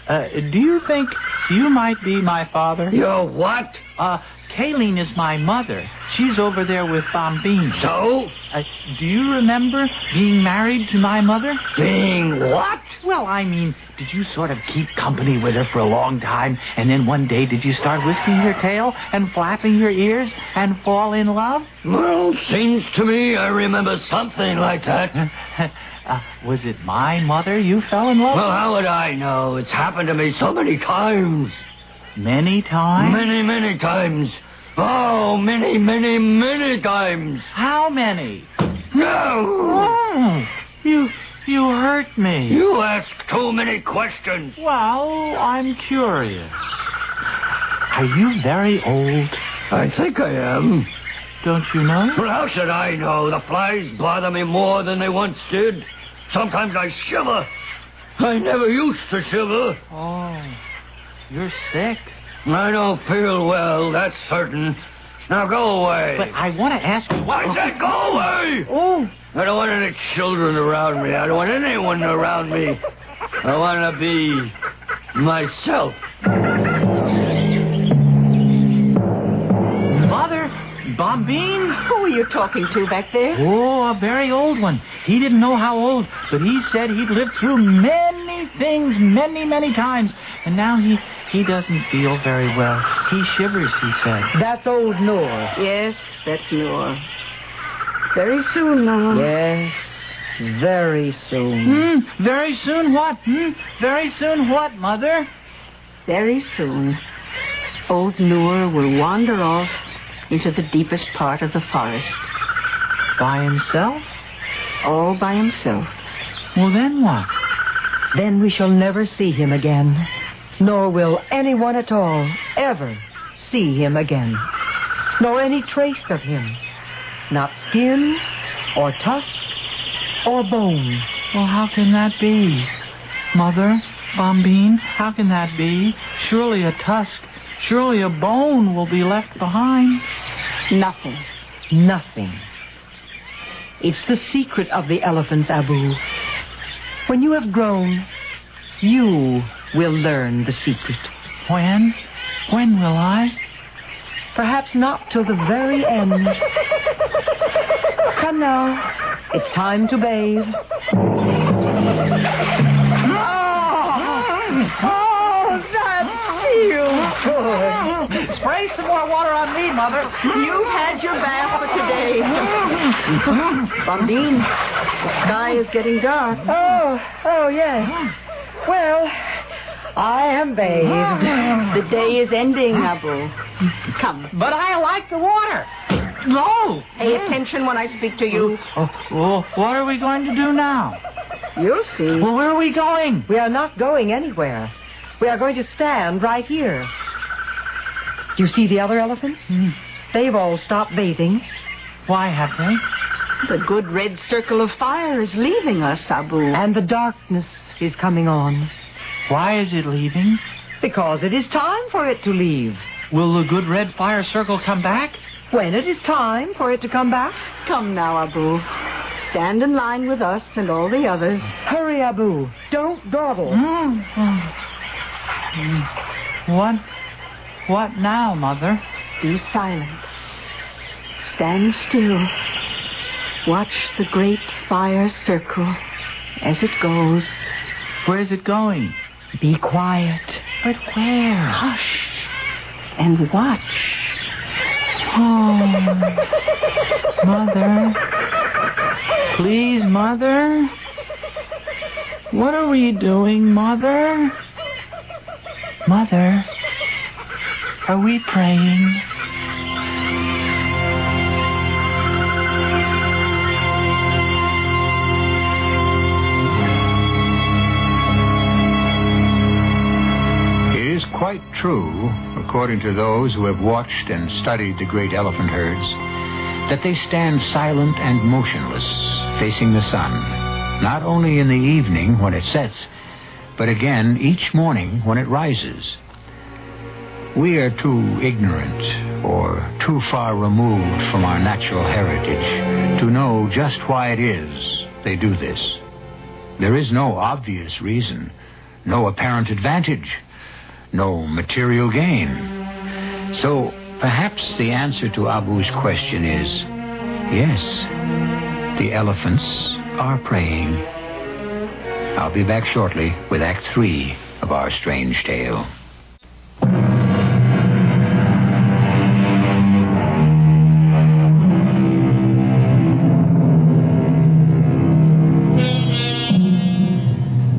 Do you think you might be my father? You're what? Kayleen is my mother. She's over there with Bombine. So? Do you remember being married to my mother? Being what? Well, I mean, did you sort of keep company with her for a long time, and then one day did you start whisking your tail and flapping your ears and fall in love? Well, seems to me I remember something like that. Was it my mother you fell in love with? Well, how would I know? It's happened to me so many times. Many times? Many times. Oh, many times. How many? No. Oh, you hurt me. You ask too many questions. Well, I'm curious. Are you very old? I think I am. Don't you know? Well, how should I know? The flies bother me more than they once did. Sometimes I shiver. I never used to shiver. Oh, you're sick. I don't feel well, that's certain. Now go away. But I want to ask you... I said go away! Oh. I don't want any children around me. I don't want anyone around me. I want to be myself. Mother, Bombine? Who are you talking to back there? Oh, a very old one. He didn't know how old, but he said he'd lived through many many things, many times. And now he doesn't feel very well. He shivers, he said. That's old Noor. Yes, that's Noor. Very soon now. Yes, very soon. Very soon what? Very soon what, Mother? Very soon, old Noor will wander off into the deepest part of the forest. By himself? All by himself. Well, then what? Then we shall never see him again. Nor will anyone at all ever see him again. Nor any trace of him. Not skin, or tusk, or bone. Well, how can that be? Mother, Bombine, how can that be? Surely a tusk, surely a bone will be left behind. Nothing. Nothing. It's the secret of the elephants, Abu. When you have grown, you will learn the secret. When? When will I? Perhaps not till the very end. Come now. It's time to bathe. Oh, that feels good. Spray some more water on me, Mother. You've had your bath for today. Bombine, the sky is getting dark. Oh, yes. Well, I am bathed. The day is ending, Abu. Come. But I like the water. No. Pay attention when I speak to you. Well, what are we going to do now? You'll see. Well, where are we going? We are not going anywhere. We are going to stand right here. Do you see the other elephants? They've all stopped bathing. Why have they? The good red circle of fire is leaving us, Abu. And the darkness is coming on. Why is it leaving? Because it is time for it to leave. Will the good red fire circle come back? When it is time for it to come back. Come now, Abu. Stand in line with us and all the others. Hurry, Abu. Don't dawdle. What now, Mother? Be silent. Stand still. Watch the great fire circle as it goes. Where's it going? Be quiet. But where? Hush. And watch. Oh, Mother. Please, Mother. What are we doing, Mother? Mother, are we praying? It is quite true, according to those who have watched and studied the great elephant herds, that they stand silent and motionless, facing the sun, not only in the evening when it sets, but again each morning when it rises. We are too ignorant or too far removed from our natural heritage to know just why it is they do this. There is no obvious reason, no apparent advantage, no material gain. So perhaps the answer to Abu's question is, yes, the elephants are praying. I'll be back shortly with Act 3 of our strange tale.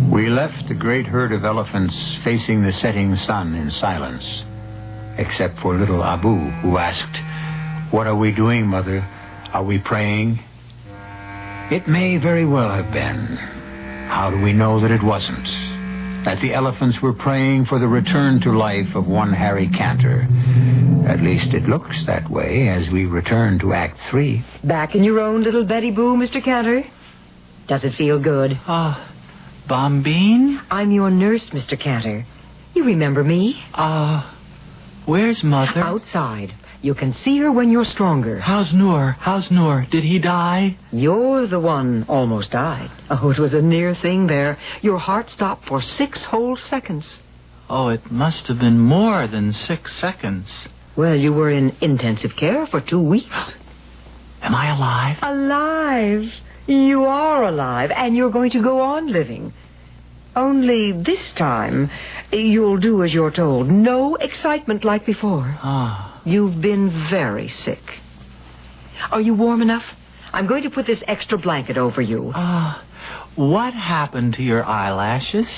We left the great herd of elephants facing the setting sun in silence, except for little Abu, who asked, "What are we doing, Mother? Are we praying?" It may very well have been. How do we know that it wasn't? That the elephants were praying for the return to life of one Harry Cantor. At least it looks that way as we return to Act 3. Back in your own little Betty Boo, Mr. Cantor? Does it feel good? Bombine? I'm your nurse, Mr. Cantor. You remember me? Where's Mother? Outside. You can see her when you're stronger. How's Noor? Did he die? You're the one almost died. Oh, it was a near thing there. Your heart stopped for 6 whole seconds. Oh, it must have been more than 6 seconds. Well, you were in intensive care for 2 weeks. Am I alive? Alive? You are alive, and you're going to go on living. Only this time, you'll do as you're told. No excitement like before. Ah. You've been very sick. Are you warm enough? I'm going to put this extra blanket over you. What happened to your eyelashes?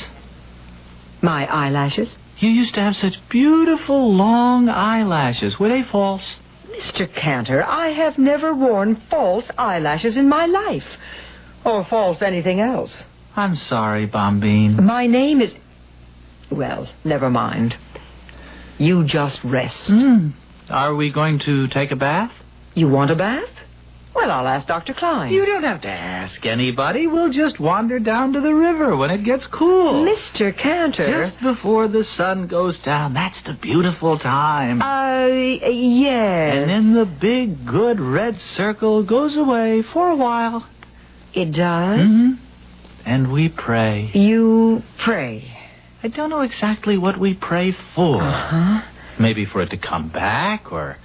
My eyelashes? You used to have such beautiful long eyelashes. Were they false? Mr. Cantor, I have never worn false eyelashes in my life. Or false anything else. I'm sorry, Bombine. My name is... Well, never mind. You just rest. Are we going to take a bath? You want a bath? Well, I'll ask Dr. Klein. You don't have to ask anybody. We'll just wander down to the river when it gets cool. Mr. Cantor. Just before the sun goes down. That's the beautiful time. Yes. And then the big, good red circle goes away for a while. It does? Mm-hmm. And we pray. You pray? I don't know exactly what we pray for. Uh-huh. Maybe for it to come back, or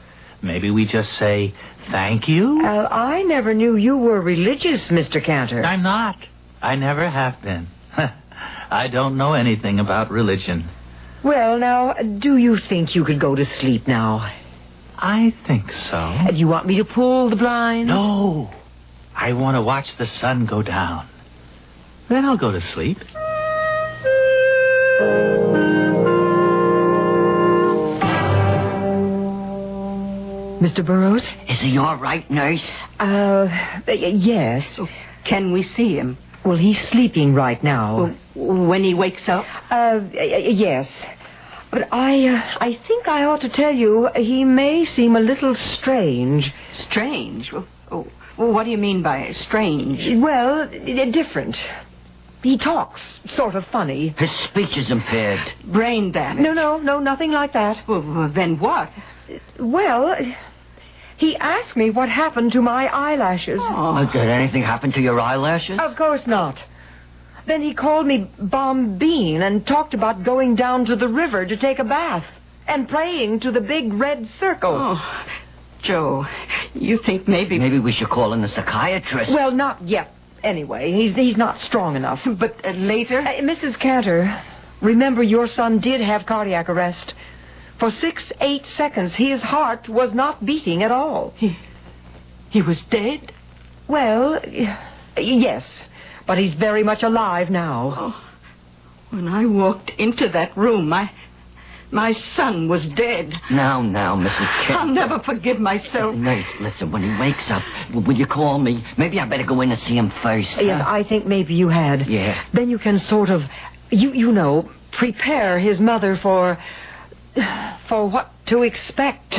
maybe we just say thank you. I never knew you were religious, Mr. Cantor. I'm not. I never have been. I don't know anything about religion. Well, now, do you think you could go to sleep now? I think so. Do you want me to pull the blinds? No. I want to watch the sun go down. Then I'll go to sleep. Mr. Burroughs? Is he all right, nurse? Yes. Can we see him? Well, he's sleeping right now. When he wakes up? Yes. But I think I ought to tell you, he may seem a little strange. Strange? Oh, what do you mean by strange? Well, different. He talks sort of funny. His speech is impaired. Brain damage? No, nothing like that. Well, then what? Well, he asked me what happened to my eyelashes. Oh, did anything happen to your eyelashes? Of course not. Then he called me Bombine and talked about going down to the river to take a bath and praying to the big red circle. Oh, Joe, you think maybe... Maybe we should call in a psychiatrist. Well, not yet. Anyway, he's not strong enough. But later? Mrs. Cantor, remember your son did have cardiac arrest. For 6-8 seconds, his heart was not beating at all. He was dead? Well, yes. But he's very much alive now. Oh, when I walked into that room, my son was dead. Now, Mrs. Kent. I'll never forgive myself. Nurse, listen, when he wakes up, will you call me? Maybe I better go in and see him first. Yes, I think maybe you had. Yeah. Then you can sort of, you know, prepare his mother for what to expect.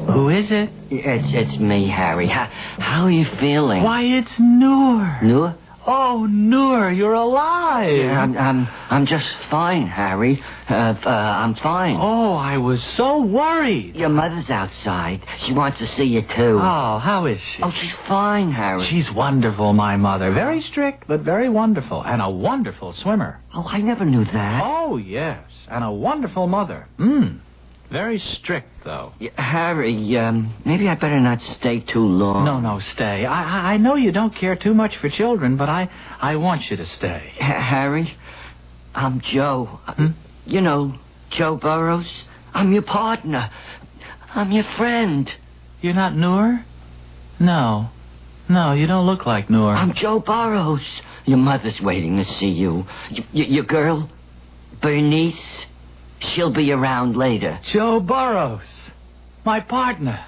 Who is it? It's me, Harry. How are you feeling? Why, it's Noor. Noor? Oh, Noor, you're alive. Yeah, I'm just fine, Harry. I'm fine. Oh, I was so worried. Your mother's outside. She wants to see you, too. Oh, how is she? Oh, she's fine, Harry. She's wonderful, my mother. Very strict, but very wonderful. And a wonderful swimmer. Oh, I never knew that. Oh, yes. And a wonderful mother. Very strict, though. Harry, maybe I better not stay too long. No, stay. I know you don't care too much for children, but I want you to stay. Harry, I'm Joe. You know, Joe Burroughs. I'm your partner. I'm your friend. You're not Noor? No, you don't look like Noor. I'm Joe Burroughs. Your mother's waiting to see you. Your girl, Bernice... She'll be around later. Joe Burroughs. My partner.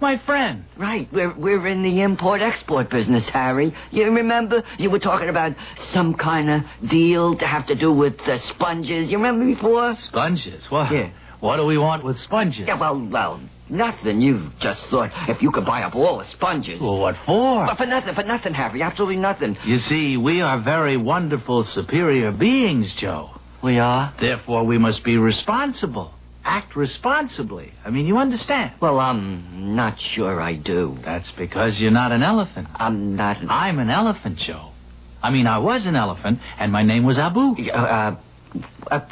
My friend. Right. We're in the import-export business, Harry. You remember? You were talking about some kind of deal to have to do with sponges. You remember before? Sponges? What? Yeah. What do we want with sponges? Yeah, well, nothing. You just thought if you could buy up all the sponges. Well, what for? But for nothing, Harry. Absolutely nothing. You see, we are very wonderful, superior beings, Joe. We are? Therefore, we must be responsible. Act responsibly. I mean, you understand? Well, I'm not sure I do. That's because you're not an elephant. I'm not an... I'm an elephant, Joe. I mean, I was an elephant, and my name was Abu.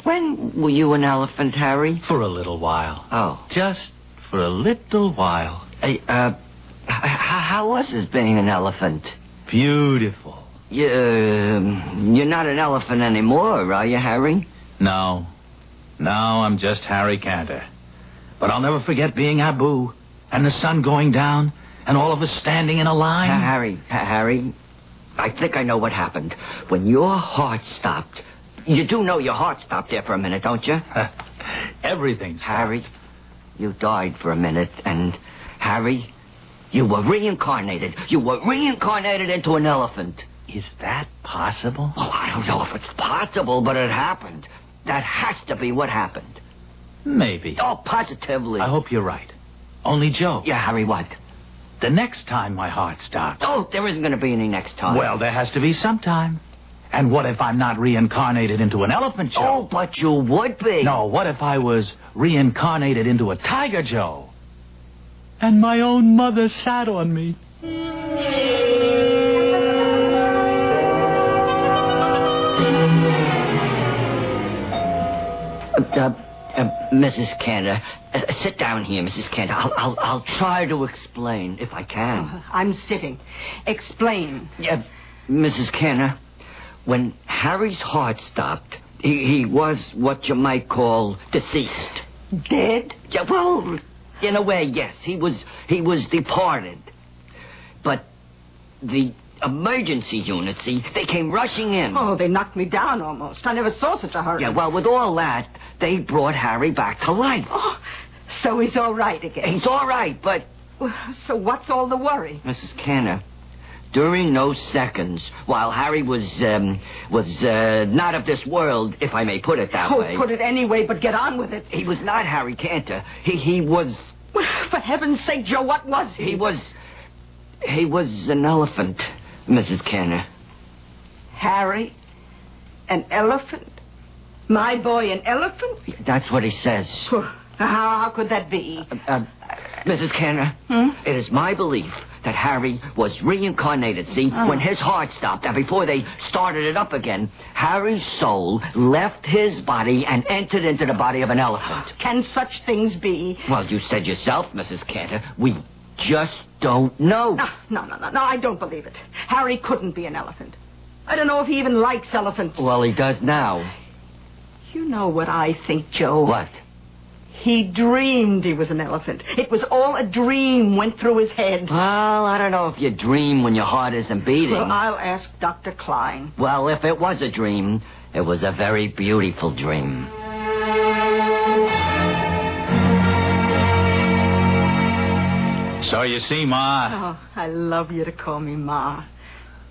When were you an elephant, Harry? For a little while. Oh. Just for a little while. How was it being an elephant? Beautiful. You're not an elephant anymore, are you, Harry? No. No, I'm just Harry Cantor. But I'll never forget being Abu, and the sun going down, and all of us standing in a line. Harry, I think I know what happened. When your heart stopped, you do know your heart stopped there for a minute, don't you? Everything stopped. Harry, you died for a minute, and Harry, you were reincarnated. You were reincarnated into an elephant. Is that possible? Oh, I don't know if it's possible, but it happened. That has to be what happened. Maybe. Oh, positively. I hope you're right. Only Joe. Yeah, Harry, what? The next time my heart stops. Oh, there isn't going to be any next time. Well, there has to be sometime. And what if I'm not reincarnated into an elephant, Joe? Oh, but you would be. No, what if I was reincarnated into a tiger, Joe? And my own mother sat on me. Mrs. Cantor, sit down here, Mrs. Cantor. I'll try to explain if I can. I'm sitting. Explain. Mrs. Cantor, when Harry's heart stopped, he was what you might call deceased. Dead? Yeah, well, in a way, yes. He was departed. But the emergency unit, see, they came rushing in. Oh, they knocked me down almost. I never saw such a hurry. Yeah, well, with all that, they brought Harry back to life. Oh, so he's all right again. He's all right, but... So what's all the worry? Mrs. Cantor, during those seconds, while Harry was not of this world, if I may put it that way... Oh, put it any way, but get on with it. He was not Harry Cantor. He was... For heaven's sake, Joe, what was he? He was an elephant, Mrs. Cantor. Harry? An elephant? My boy an elephant? That's what he says. How could that be? Mrs. Cantor, it is my belief that Harry was reincarnated, see, when his heart stopped, and before they started it up again, Harry's soul left his body and entered into the body of an elephant. Can such things be? Well, you said yourself, Mrs. Cantor, we just don't know. No, I don't believe it. Harry couldn't be an elephant. I don't know if he even likes elephants. Well, he does now. You know what I think, Joe? What? He dreamed he was an elephant. It was all a dream went through his head. Well, I don't know if you dream when your heart isn't beating. Well, I'll ask Dr. Klein. Well, if it was a dream, it was a very beautiful dream. So you see, Ma... Oh, I love you to call me Ma.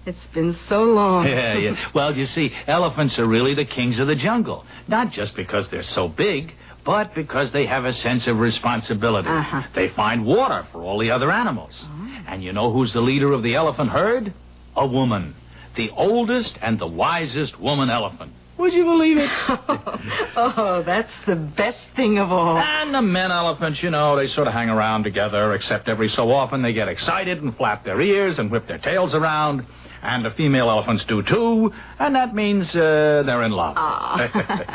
It's been so long. Yeah. Well, you see, elephants are really the kings of the jungle. Not just because they're so big, but because they have a sense of responsibility. They find water for all the other animals. And you know who's the leader of the elephant herd? A woman. The oldest and the wisest woman elephant. Would you believe it? Oh, that's the best thing of all. And the men elephants, you know, they sort of hang around together, except every so often they get excited and flap their ears and whip their tails around. And the female elephants do, too. And that means they're in love.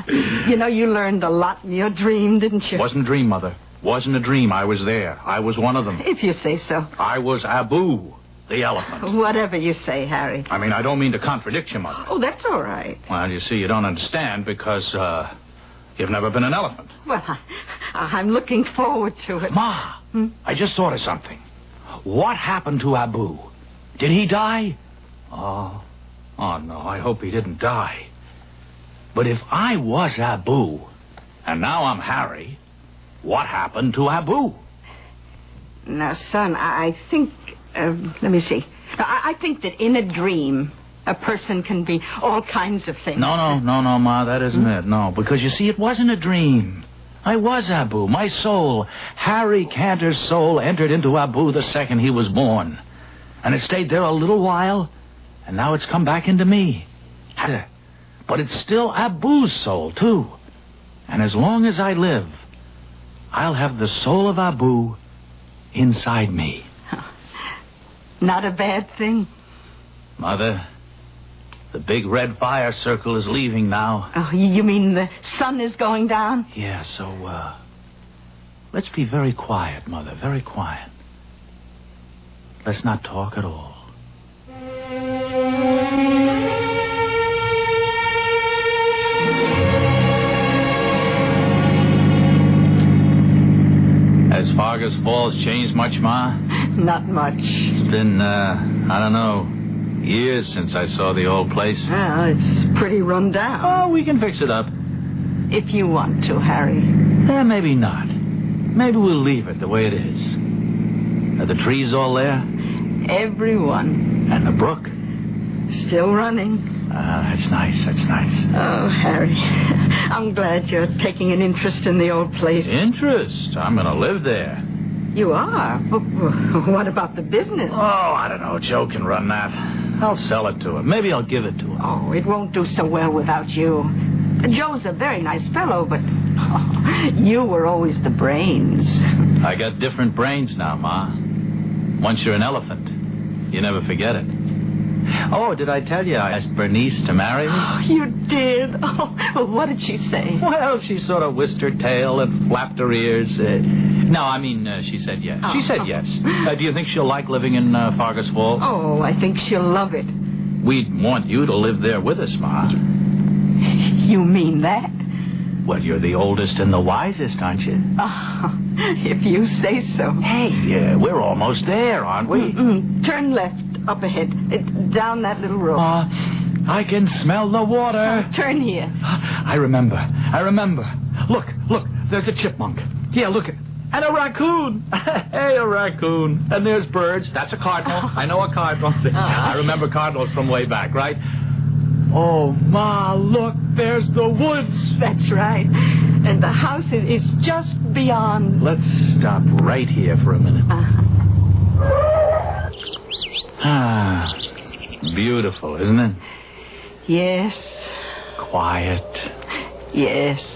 You know, you learned a lot in your dream, didn't you? Wasn't a dream, Mother. Wasn't a dream. I was there. I was one of them. If you say so. I was Abu, the elephant. Whatever you say, Harry. I mean, I don't mean to contradict you, Mother. Oh, that's all right. Well, you see, you don't understand because you've never been an elephant. Well, I'm looking forward to it. Ma, I just thought of something. What happened to Abu? Did he die? Oh, no, I hope he didn't die. But if I was Abu, and now I'm Harry, what happened to Abu? Now, son, I think... let me see. I think that in a dream, a person can be all kinds of things. No, Ma, that isn't it. No, because you see, it wasn't a dream. I was Abu. My soul, Harry Cantor's soul, entered into Abu the second he was born. And it stayed there a little while, and now it's come back into me. But it's still Abu's soul, too. And as long as I live, I'll have the soul of Abu inside me. Not a bad thing. Mother, the big red fire circle is leaving now. Oh, you mean the sun is going down? Yeah, so, let's be very quiet, Mother, very quiet. Let's not talk at all. Has Fargus Falls changed much, Ma? Not much. It's been, I don't know, years since I saw the old place. It's pretty run down. Oh, we can fix it up. If you want to, Harry. Maybe not. Maybe we'll leave it the way it is. Are the trees all there? Everyone. And the brook? Still running. That's nice. That's nice. Oh, Harry, I'm glad you're taking an interest in the old place. Interest? I'm going to live there. You are? But what about the business? Oh, I don't know. Joe can run that. I'll sell it to him. Maybe I'll give it to him. Oh, it won't do so well without you. Joe's a very nice fellow, but you were always the brains. I got different brains now, Ma. Once you're an elephant, you never forget it. Oh, did I tell you I asked Bernice to marry me? Oh, you did? Oh, well, what did she say? Well, she sort of whisked her tail and flapped her ears. No, I mean, she said yes. She said yes. Do you think she'll like living in Fargus Falls? Oh, I think she'll love it. We'd want you to live there with us, Ma. You mean that? Well, you're the oldest and the wisest, aren't you? Oh, if you say so. Hey, we're almost there, aren't we? Turn left, up ahead, down that little road. I can smell the water. Turn here. I remember. Look, there's a chipmunk. Yeah, look. And a raccoon. Hey, a raccoon. And there's birds. That's a cardinal. I know a cardinal. I remember cardinals from way back, right? Oh, Ma, look, there's the woods. That's right. And the house is just beyond. Let's stop right here for a minute. Beautiful, isn't it? Yes. Quiet. Yes.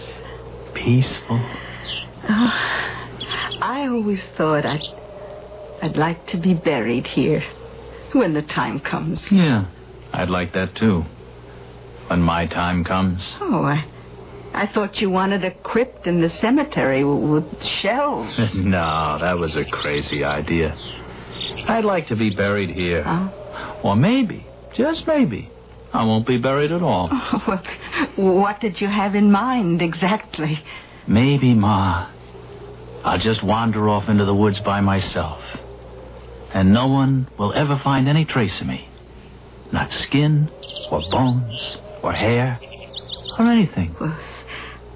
Peaceful. I always thought I'd like to be buried here when the time comes. Yeah, I'd like that too. When my time comes. Oh, I thought you wanted a crypt in the cemetery with shells. No, that was a crazy idea. I'd like to be buried here. Or maybe, just maybe, I won't be buried at all. Oh, well, what did you have in mind exactly? Maybe, Ma, I'll just wander off into the woods by myself. And no one will ever find any trace of me. Not skin, or bones, or hair, or anything. Well,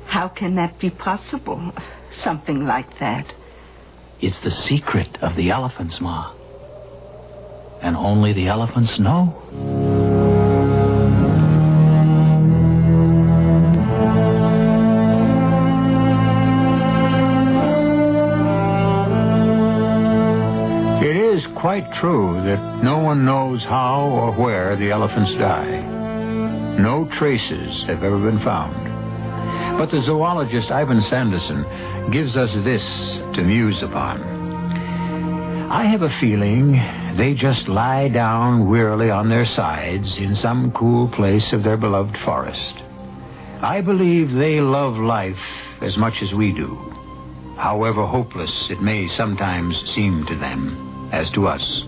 how can that be possible? Something like that. It's the secret of the elephants, Ma. And only the elephants know. It is quite true that no one knows how or where the elephants die. No traces have ever been found. But the zoologist Ivan Sanderson gives us this to muse upon. I have a feeling they just lie down wearily on their sides in some cool place of their beloved forest. I believe they love life as much as we do, however hopeless it may sometimes seem to them, as to us,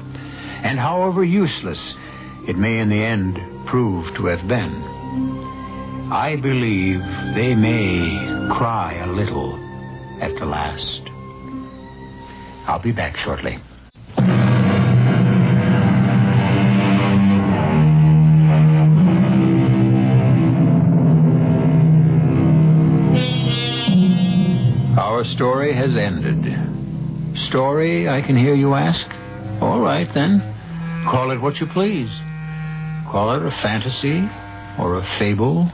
and however useless it may in the end prove to have been. I believe they may cry a little at the last. I'll be back shortly. Our story has ended. Story, I can hear you ask? All right, then. Call it what you please. Call it a fantasy or a fable.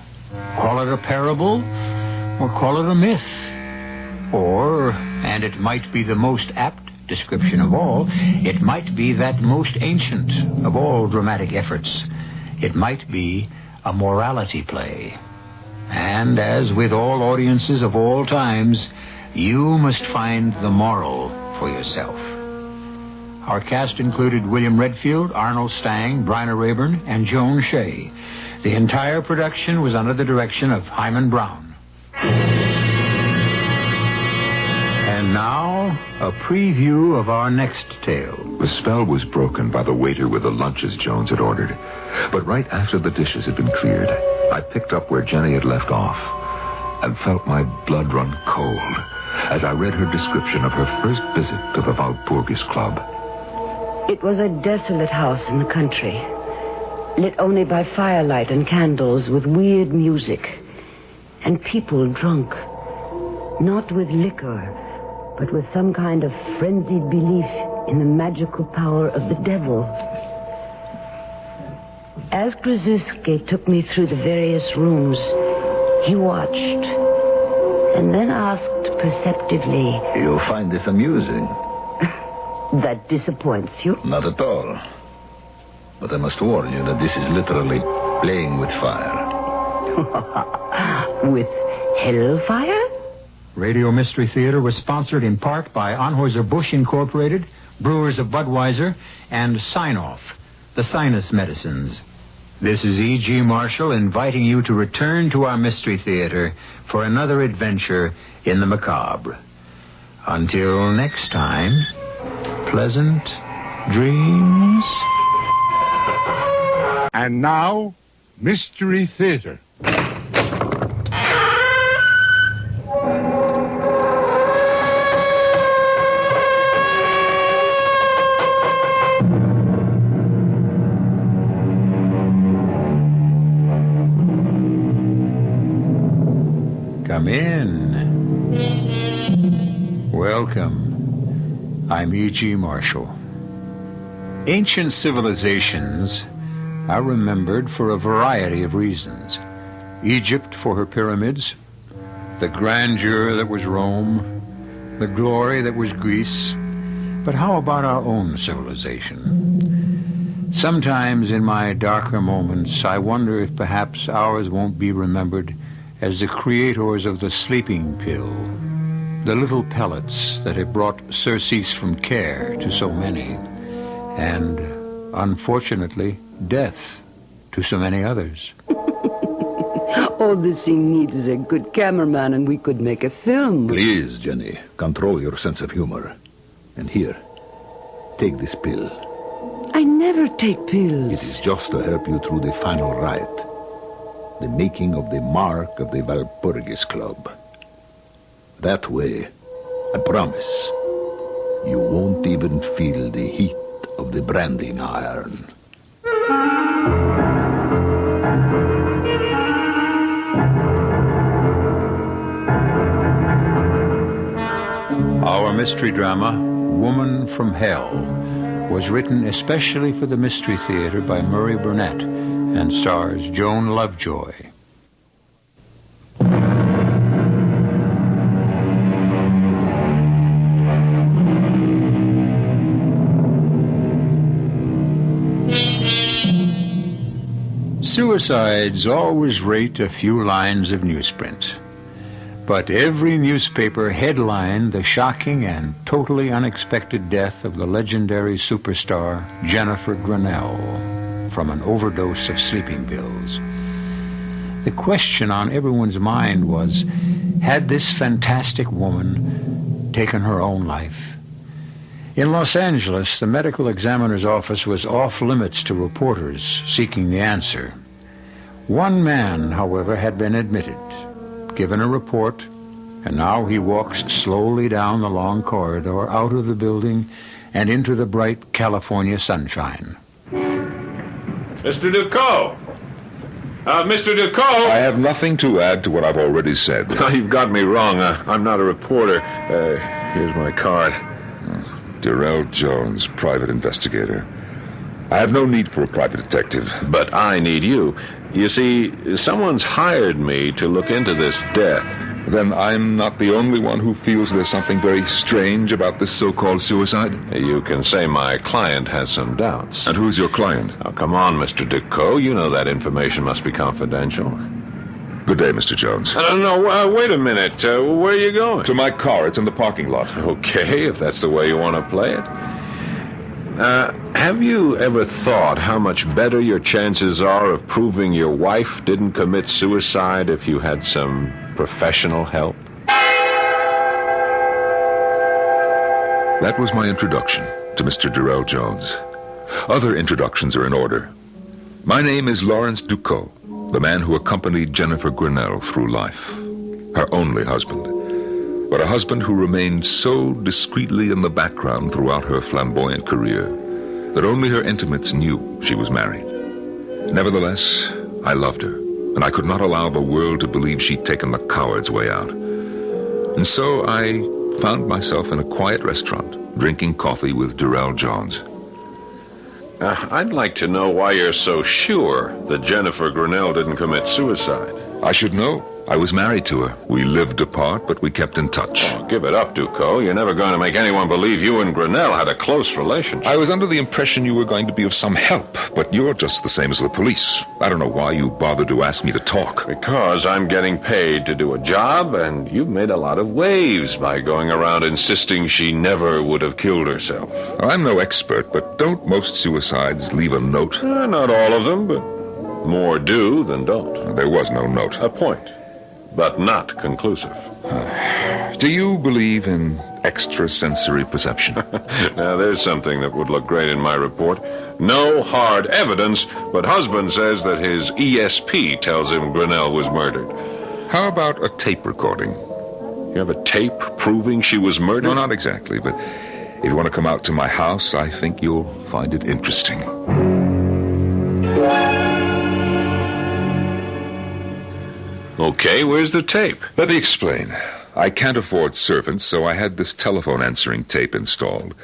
Call it a parable or call it a myth. Or, and it might be the most apt description of all, it might be that most ancient of all dramatic efforts. It might be a morality play. And as with all audiences of all times, you must find the moral for yourself. Our cast included William Redfield, Arnold Stang, Bryna Rayburn, and Joan Shea. The entire production was under the direction of Hyman Brown. And now, a preview of our next tale. The spell was broken by the waiter with the lunches Jones had ordered. But right after the dishes had been cleared, I picked up where Jenny had left off and felt my blood run cold as I read her description of her first visit to the Walpurgis Club. It was a desolate house in the country, lit only by firelight and candles with weird music, and people drunk, not with liquor, but with some kind of frenzied belief in the magical power of the devil. As Krasuski took me through the various rooms, he watched, and then asked perceptively, You'll find this amusing. That disappoints you? Not at all. But I must warn you that this is literally playing with fire. With hellfire? Radio Mystery Theater was sponsored in part by Anheuser-Busch Incorporated, Brewers of Budweiser, and Sign-Off, the sinus medicines. This is E.G. Marshall inviting you to return to our Mystery Theater for another adventure in the macabre. Until next time, pleasant dreams. And now, Mystery Theater. Come in. Welcome. I'm E.G. Marshall. Ancient civilizations are remembered for a variety of reasons. Egypt for her pyramids, the grandeur that was Rome, the glory that was Greece. But how about our own civilization? Sometimes in my darker moments, I wonder if perhaps ours won't be remembered as the creators of the sleeping pill, the little pellets that have brought surcease from care to so many, and, unfortunately, death to so many others. All this thing needs is a good cameraman, and we could make a film. Please, Jenny, control your sense of humor. And here, take this pill. I never take pills. It is just to help you through the final rite. The making of the mark of the Walpurgis Club. That way, I promise, you won't even feel the heat of the branding iron. Our mystery drama, Woman from Hell, was written especially for the Mystery Theater by Murray Burnett and stars Joan Lovejoy. Suicides always rate a few lines of newsprint. But every newspaper headlined the shocking and totally unexpected death of the legendary superstar Jennifer Grinnell from an overdose of sleeping pills. The question on everyone's mind was, had this fantastic woman taken her own life? In Los Angeles, the medical examiner's office was off limits to reporters seeking the answer. One man, however, had been admitted, given a report, and now he walks slowly down the long corridor, out of the building, and into the bright California sunshine. Mr. Ducot! Mr. Ducot! I have nothing to add to what I've already said. You've got me wrong. I'm not a reporter. Here's my card. Darrell Jones, private investigator. I have no need for a private detective. But I need you. You see, someone's hired me to look into this death. Then I'm not the only one who feels there's something very strange about this so-called suicide? You can say my client has some doubts. And who's your client? Oh, come on, Mr. Ducot. You know that information must be confidential. Good day, Mr. Jones. No, wait a minute. Where are you going? To my car. It's in the parking lot. Okay, if that's the way you want to play it. Have you ever thought how much better your chances are of proving your wife didn't commit suicide if you had some professional help? That was my introduction to Mr. Durrell Jones. Other introductions are in order. My name is Lawrence Ducot, the man who accompanied Jennifer Grinnell through life. Her only husband. But a husband who remained so discreetly in the background throughout her flamboyant career that only her intimates knew she was married. Nevertheless, I loved her, and I could not allow the world to believe she'd taken the coward's way out. And so I found myself in a quiet restaurant, drinking coffee with Durrell Jones. I'd like to know why you're so sure that Jennifer Grinnell didn't commit suicide. I should know. I was married to her. We lived apart, but we kept in touch. Oh, give it up, Ducot. You're never going to make anyone believe you and Grinnell had a close relationship. I was under the impression you were going to be of some help, but you're just the same as the police. I don't know why you bothered to ask me to talk. Because I'm getting paid to do a job, and you've made a lot of waves by going around insisting she never would have killed herself. I'm no expert, but don't most suicides leave a note? Not all of them, but more do than don't. There was no note. A point, but not conclusive. Do you believe in extrasensory perception? Now, there's something that would look great in my report. No hard evidence, but husband says that his ESP tells him Grinnell was murdered. How about a tape recording? You have a tape proving she was murdered? No, not exactly, but if you want to come out to my house, I think you'll find it interesting. Okay, where's the tape? Let me explain. I can't afford servants, so I had this telephone answering tape installed.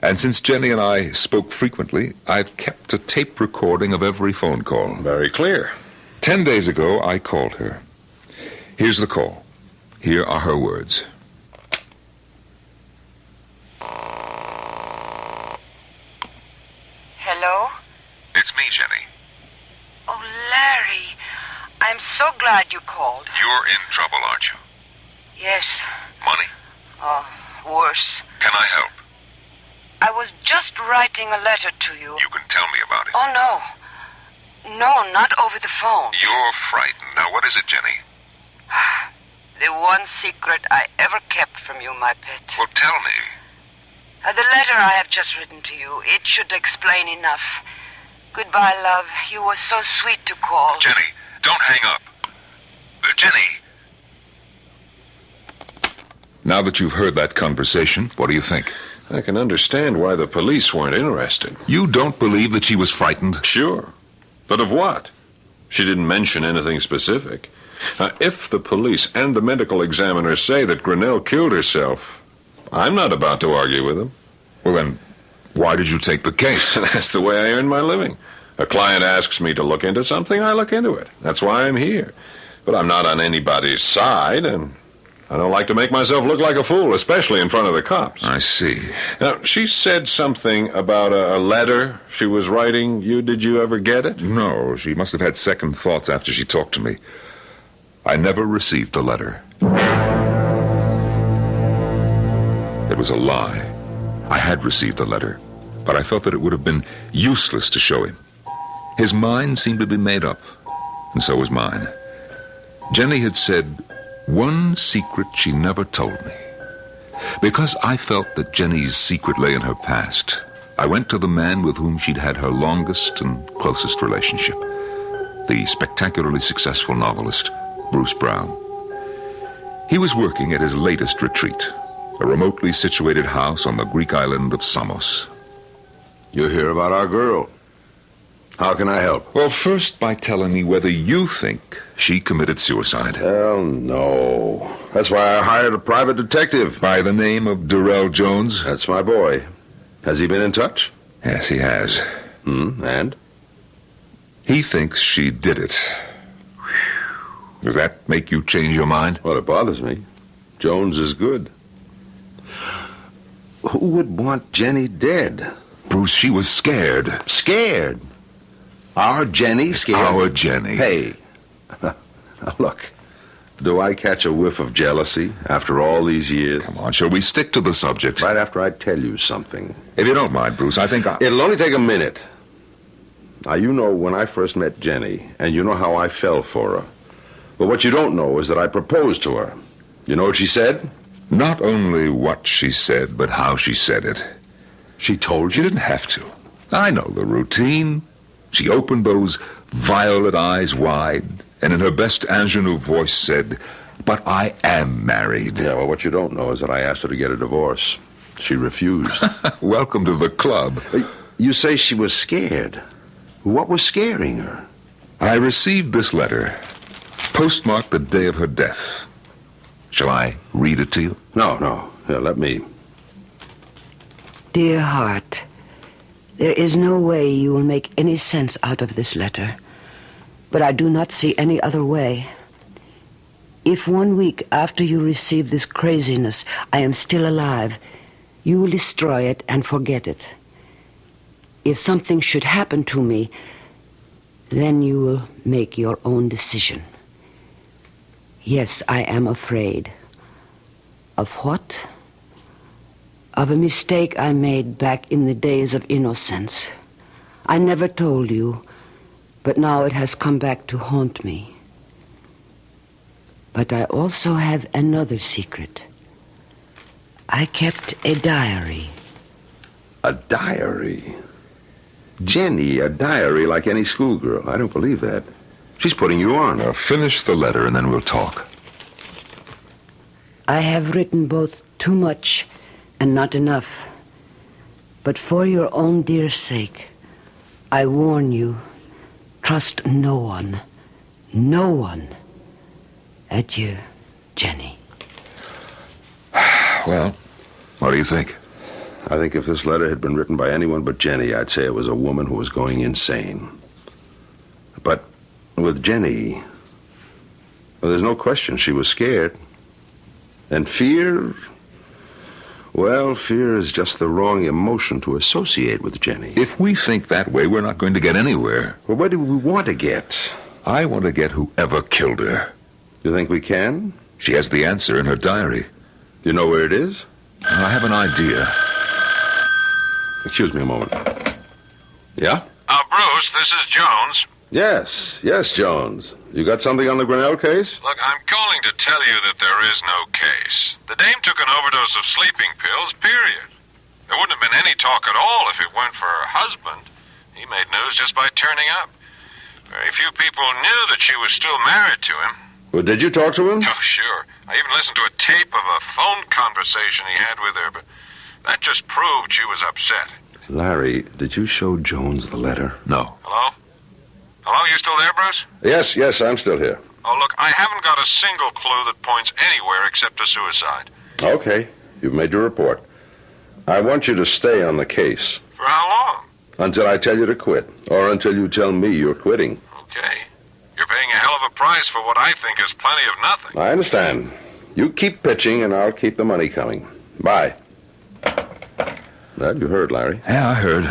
And since Jenny and I spoke frequently, I've kept a tape recording of every phone call. Very clear. 10 days ago, I called her. Here's the call. Here are her words. Hello? It's me, Jenny. Oh, Larry. I'm so glad you called. You're in trouble, aren't you? Yes. Money? Oh, worse. Can I help? I was just writing a letter to you. You can tell me about it. Oh, no. No, not over the phone. You're frightened. Now, what is it, Jenny? The one secret I ever kept from you, my pet. Well, tell me. The letter I have just written to you, it should explain enough. Goodbye, love. You were so sweet to call. Jenny, don't hang up. Jenny. Now that you've heard that conversation, what do you think? I can understand why the police weren't interested. You don't believe that she was frightened? Sure. But of what? She didn't mention anything specific. If the police and the medical examiner say that Grinnell killed herself, I'm not about to argue with them. Well, then, why did you take the case? That's the way I earn my living. A client asks me to look into something, I look into it. That's why I'm here. But I'm not on anybody's side, and I don't like to make myself look like a fool, especially in front of the cops. I see. Now, she said something about a letter she was writing. Did you ever get it? No, she must have had second thoughts after she talked to me. I never received the letter. It was a lie. I had received the letter, but I felt that it would have been useless to show him. His mind seemed to be made up, and so was mine. Jenny had said one secret she never told me. Because I felt that Jenny's secret lay in her past, I went to the man with whom she'd had her longest and closest relationship, the spectacularly successful novelist, Bruce Brown. He was working at his latest retreat, a remotely situated house on the Greek island of Samos. You hear about our girl. How can I help? Well, first by telling me whether you think she committed suicide. Hell no. That's why I hired a private detective. By the name of Durrell Jones? That's my boy. Has he been in touch? Yes, he has. And? He thinks she did it. Does that make you change your mind? Well, it bothers me. Jones is good. Who would want Jenny dead? Bruce, she was scared. Scared? Our Jenny scared? Our Jenny. Hey, look, do I catch a whiff of jealousy after all these years? Come on, shall we stick to the subject? Right after I tell you something. If you don't mind, Bruce, I think It'll only take a minute. Now, you know when I first met Jenny, and you know how I fell for her. But what you don't know is that I proposed to her. You know what she said? Not only what she said, but how she said it. She told She you? didn't have to. I know the routine. She opened those violet eyes wide, and in her best ingenue voice said, "But I am married." Yeah, well, what you don't know is that I asked her to get a divorce. She refused. Welcome to the club. You say she was scared. What was scaring her? I received this letter, postmarked the day of her death. Shall I read it to you? No. Here, let me. Dear heart, there is no way you will make any sense out of this letter, but I do not see any other way. If 1 week after you receive this craziness I am still alive, you will destroy it and forget it. If something should happen to me, then you will make your own decision. Yes, I am afraid. Of what? Of a mistake I made back in the days of innocence. I never told you, but now it has come back to haunt me. But I also have another secret. I kept a diary. A diary? Jenny, a diary like any schoolgirl. I don't believe that. She's putting you on. Now finish the letter and then we'll talk. I have written both too much and not enough. But for your own dear sake, I warn you, trust no one. No one. Adieu, Jenny. Well, what do you think? I think if this letter had been written by anyone but Jenny, I'd say it was a woman who was going insane. But with Jenny, well, there's no question she was scared. And fear, well, fear is just the wrong emotion to associate with Jenny. If we think that way, we're not going to get anywhere. Well, where do we want to get? I want to get whoever killed her. You think we can? She has the answer in her diary. You know where it is? I have an idea. Excuse me a moment. Yeah? Bruce, this is Jones. Yes, Jones. You got something on the Grinnell case? Look, I'm calling to tell you that there is no case. The dame took an overdose of sleeping pills, period. There wouldn't have been any talk at all if it weren't for her husband. He made news just by turning up. Very few people knew that she was still married to him. Well, did you talk to him? Oh, sure. I even listened to a tape of a phone conversation he had with her, but that just proved she was upset. Larry, did you show Jones the letter? No. Hello? Hello, you still there, Bruce? Yes, I'm still here. Oh, look, I haven't got a single clue that points anywhere except to suicide. Okay, you've made your report. I want you to stay on the case. For how long? Until I tell you to quit, or until you tell me you're quitting. Okay. You're paying a hell of a price for what I think is plenty of nothing. I understand. You keep pitching, and I'll keep the money coming. Bye. Well, you heard, Larry. Yeah, I heard.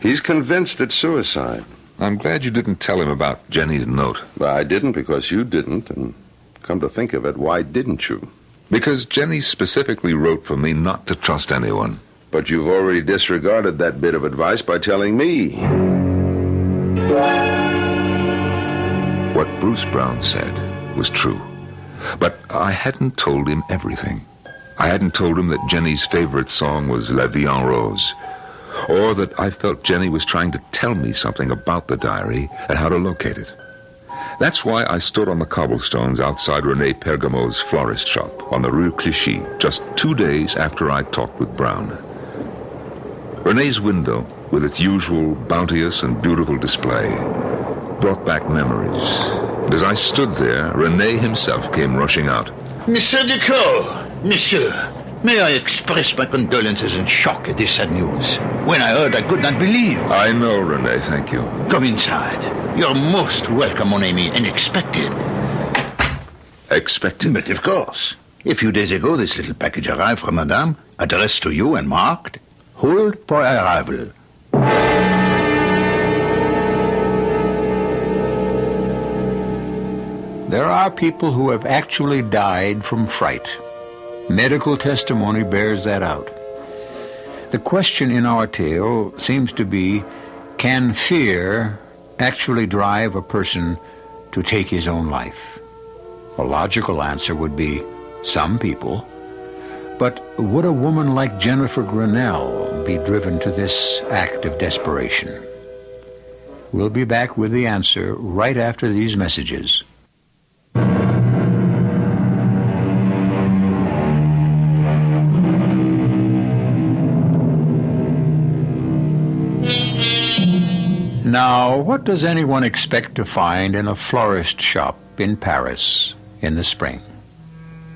He's convinced it's suicide. I'm glad you didn't tell him about Jenny's note. Well, I didn't because you didn't, and come to think of it, why didn't you? Because Jenny specifically wrote for me not to trust anyone. But you've already disregarded that bit of advice by telling me. What Bruce Brown said was true. But I hadn't told him everything. I hadn't told him that Jenny's favorite song was La Vie en Rose, or that I felt Jenny was trying to tell me something about the diary and how to locate it. That's why I stood on the cobblestones outside Rene Pergamo's florist shop on the Rue Clichy just 2 days after I talked with Brown. Rene's window, with its usual bounteous and beautiful display, brought back memories. And as I stood there, Rene himself came rushing out. Monsieur Duclos, monsieur, may I express my condolences and shock at this sad news. When I heard, I could not believe. I know, Rene, thank you. Come inside. You're most welcome, mon ami, and expected. Expected? But of course. A few days ago, this little package arrived from Madame, addressed to you and marked, Hold for arrival. There are people who have actually died from fright. Medical testimony bears that out. The question in our tale seems to be, can fear actually drive a person to take his own life? A logical answer would be some people. But would a woman like Jennifer Grinnell be driven to this act of desperation? We'll be back with the answer right after these messages. Now, what does anyone expect to find in a florist shop in Paris in the spring?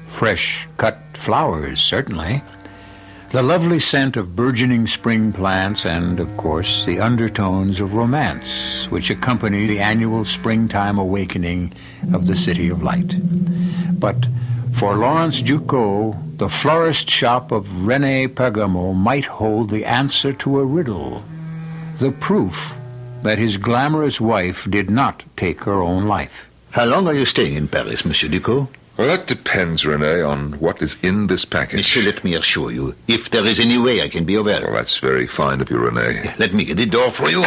Fresh cut flowers, certainly. The lovely scent of burgeoning spring plants and, of course, the undertones of romance which accompany the annual springtime awakening of the City of Light. But for Lawrence Ducot, the florist shop of René Pergamo might hold the answer to a riddle, the proof that his glamorous wife did not take her own life. How long are you staying in Paris, Monsieur Ducot? Well, that depends, René, on what is in this package. Monsieur, let me assure you, if there is any way I can be of help. Well, that's very fine of you, René. Let me get the door for you.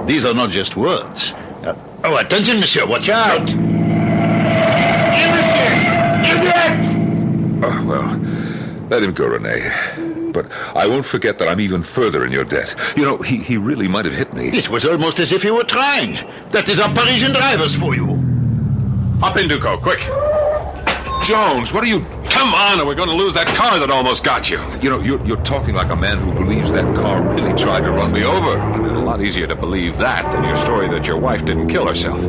These are not just words. Attention, monsieur, watch out! Here, monsieur! Oh, well, let him go, René. But I won't forget that I'm even further in your debt. You know, he really might have hit me. It was almost as if he were trying. That is our Parisian drivers for you. Hop in, Ducot, quick. Jones, what are you... Come on, or we're going to lose that car that almost got you. You know, you're talking like a man who believes that car really tried to run me over. It's a lot easier to believe that than your story that your wife didn't kill herself.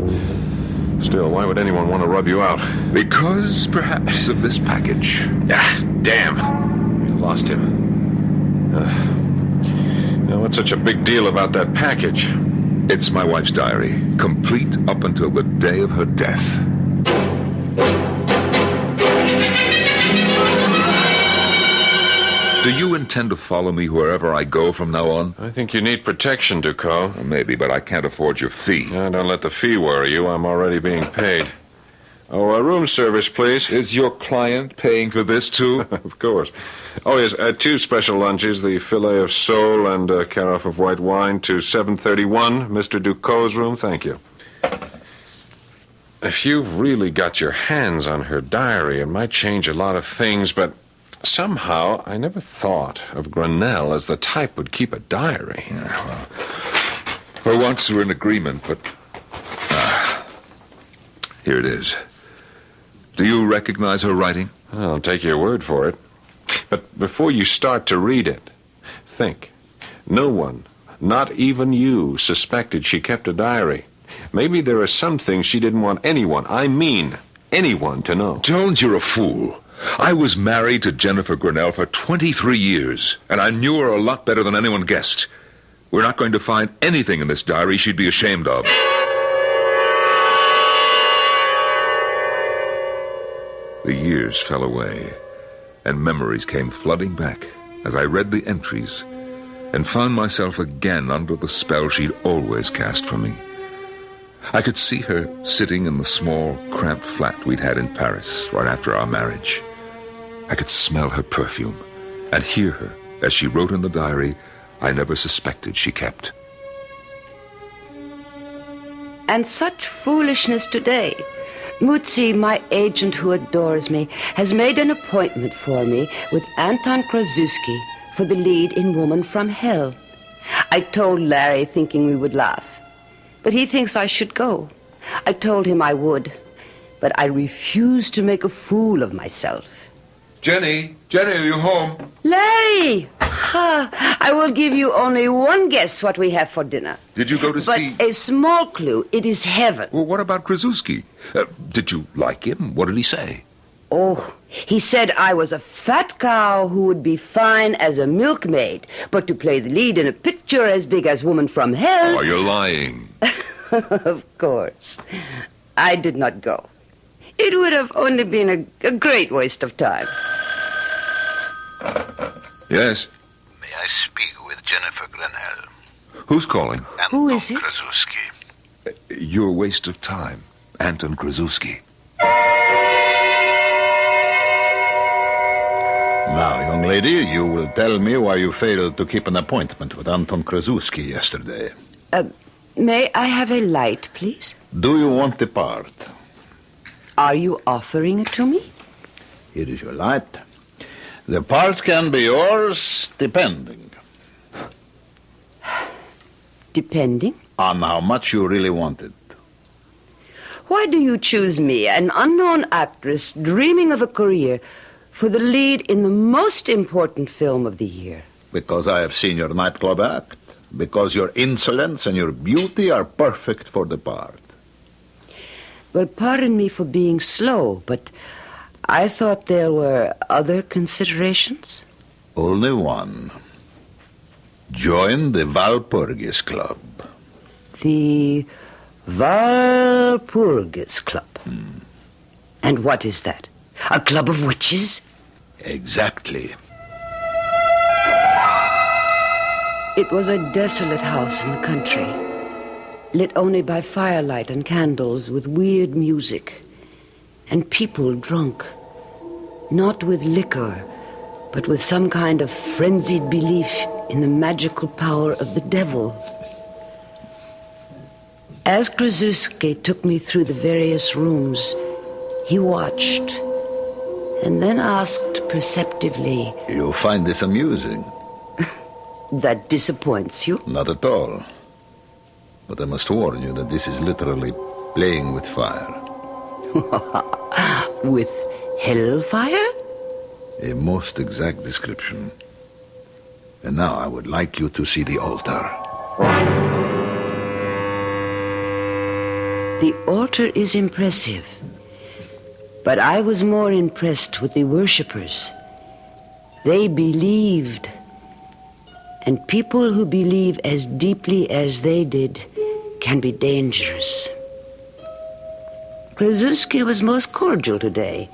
Still, why would anyone want to rub you out? Because, perhaps, of this package. Ah, damn. We lost him. Now, what's such a big deal about that package? It's my wife's diary, complete up until the day of her death. Do you intend to follow me wherever I go from now on? I think you need protection, Ducot. Well, maybe, but I can't afford your fee. Don't let the fee worry you. I'm already being paid. Oh, room service, please. Is your client paying for this, too? Of course. Oh, yes, 2 special lunches, the filet of sole and a carafe of white wine to 731, Mr. Ducot's room. Thank you. If you've really got your hands on her diary, it might change a lot of things, but somehow I never thought of Grinnell as the type would keep a diary. Yeah, well, for once we're in agreement, but... here it is. Do you recognize her writing? I'll take your word for it. But before you start to read it, think. No one, not even you, suspected she kept a diary. Maybe there are some things she didn't want anyone, I mean anyone, to know. Jones, you're a fool. I was married to Jennifer Grinnell for 23 years, and I knew her a lot better than anyone guessed. We're not going to find anything in this diary she'd be ashamed of. The years fell away, and memories came flooding back as I read the entries and found myself again under the spell she'd always cast for me. I could see her sitting in the small, cramped flat we'd had in Paris right after our marriage. I could smell her perfume and hear her as she wrote in the diary I never suspected she kept. And such foolishness today. Mutsi, my agent who adores me, has made an appointment for me with Anton Krasuski for the lead in Woman from Hell. I told Larry thinking we would laugh, but he thinks I should go. I told him I would, but I refused to make a fool of myself. Jenny, are you home? Larry! I will give you only one guess what we have for dinner. Did you go to see... But a small clue. It is heaven. Well, what about Krasuski? Did you like him? What did he say? Oh, he said I was a fat cow who would be fine as a milkmaid, but to play the lead in a picture as big as Woman from Hell... Oh, you're lying. Of course. I did not go. It would have only been a great waste of time. Yes? May I speak with Jennifer Grinnell? Who's calling? Who is it? Krasuski. Your waste of time, Anton Krasuski. Now, young lady, you will tell me why you failed to keep an appointment with Anton Krasuski yesterday. May I have a light, please? Do you want the part? Are you offering it to me? Here is your light. The part can be yours, depending. Depending? On how much you really want it. Why do you choose me, an unknown actress dreaming of a career, for the lead in the most important film of the year? Because I have seen your nightclub act. Because your insolence and your beauty are perfect for the part. Well, pardon me for being slow, but I thought there were other considerations. Only one. Join the Walpurgis Club. The Walpurgis Club. And what is that? A club of witches? Exactly. It was a desolate house in the country, lit only by firelight and candles with weird music, and people drunk, not with liquor, but with some kind of frenzied belief in the magical power of the devil. As Krasuski took me through the various rooms, he watched, and then asked perceptively, You find this amusing? That disappoints you? Not at all. But I must warn you that this is literally playing with fire. With hellfire? A most exact description. And now I would like you to see the altar. The altar is impressive. But I was more impressed with the worshippers. They believed. And people who believe as deeply as they did can be dangerous. Krasuski was most cordial today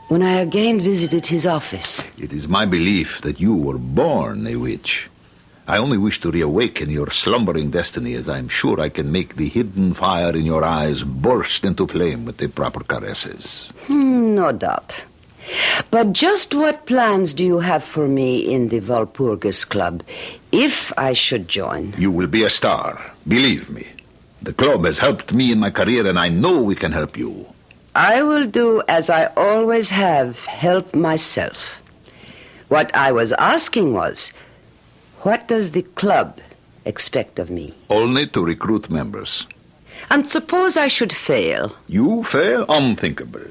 when I again visited his office. It is my belief that you were born a witch. I only wish to reawaken your slumbering destiny, as I am sure I can make the hidden fire in your eyes burst into flame with the proper caresses. No doubt. But just what plans do you have for me in the Walpurgis Club, if I should join? You will be a star, believe me. The club has helped me in my career, and I know we can help you. I will do as I always have, help myself. What I was asking was, what does the club expect of me? Only to recruit members. And suppose I should fail? You fail? Unthinkable.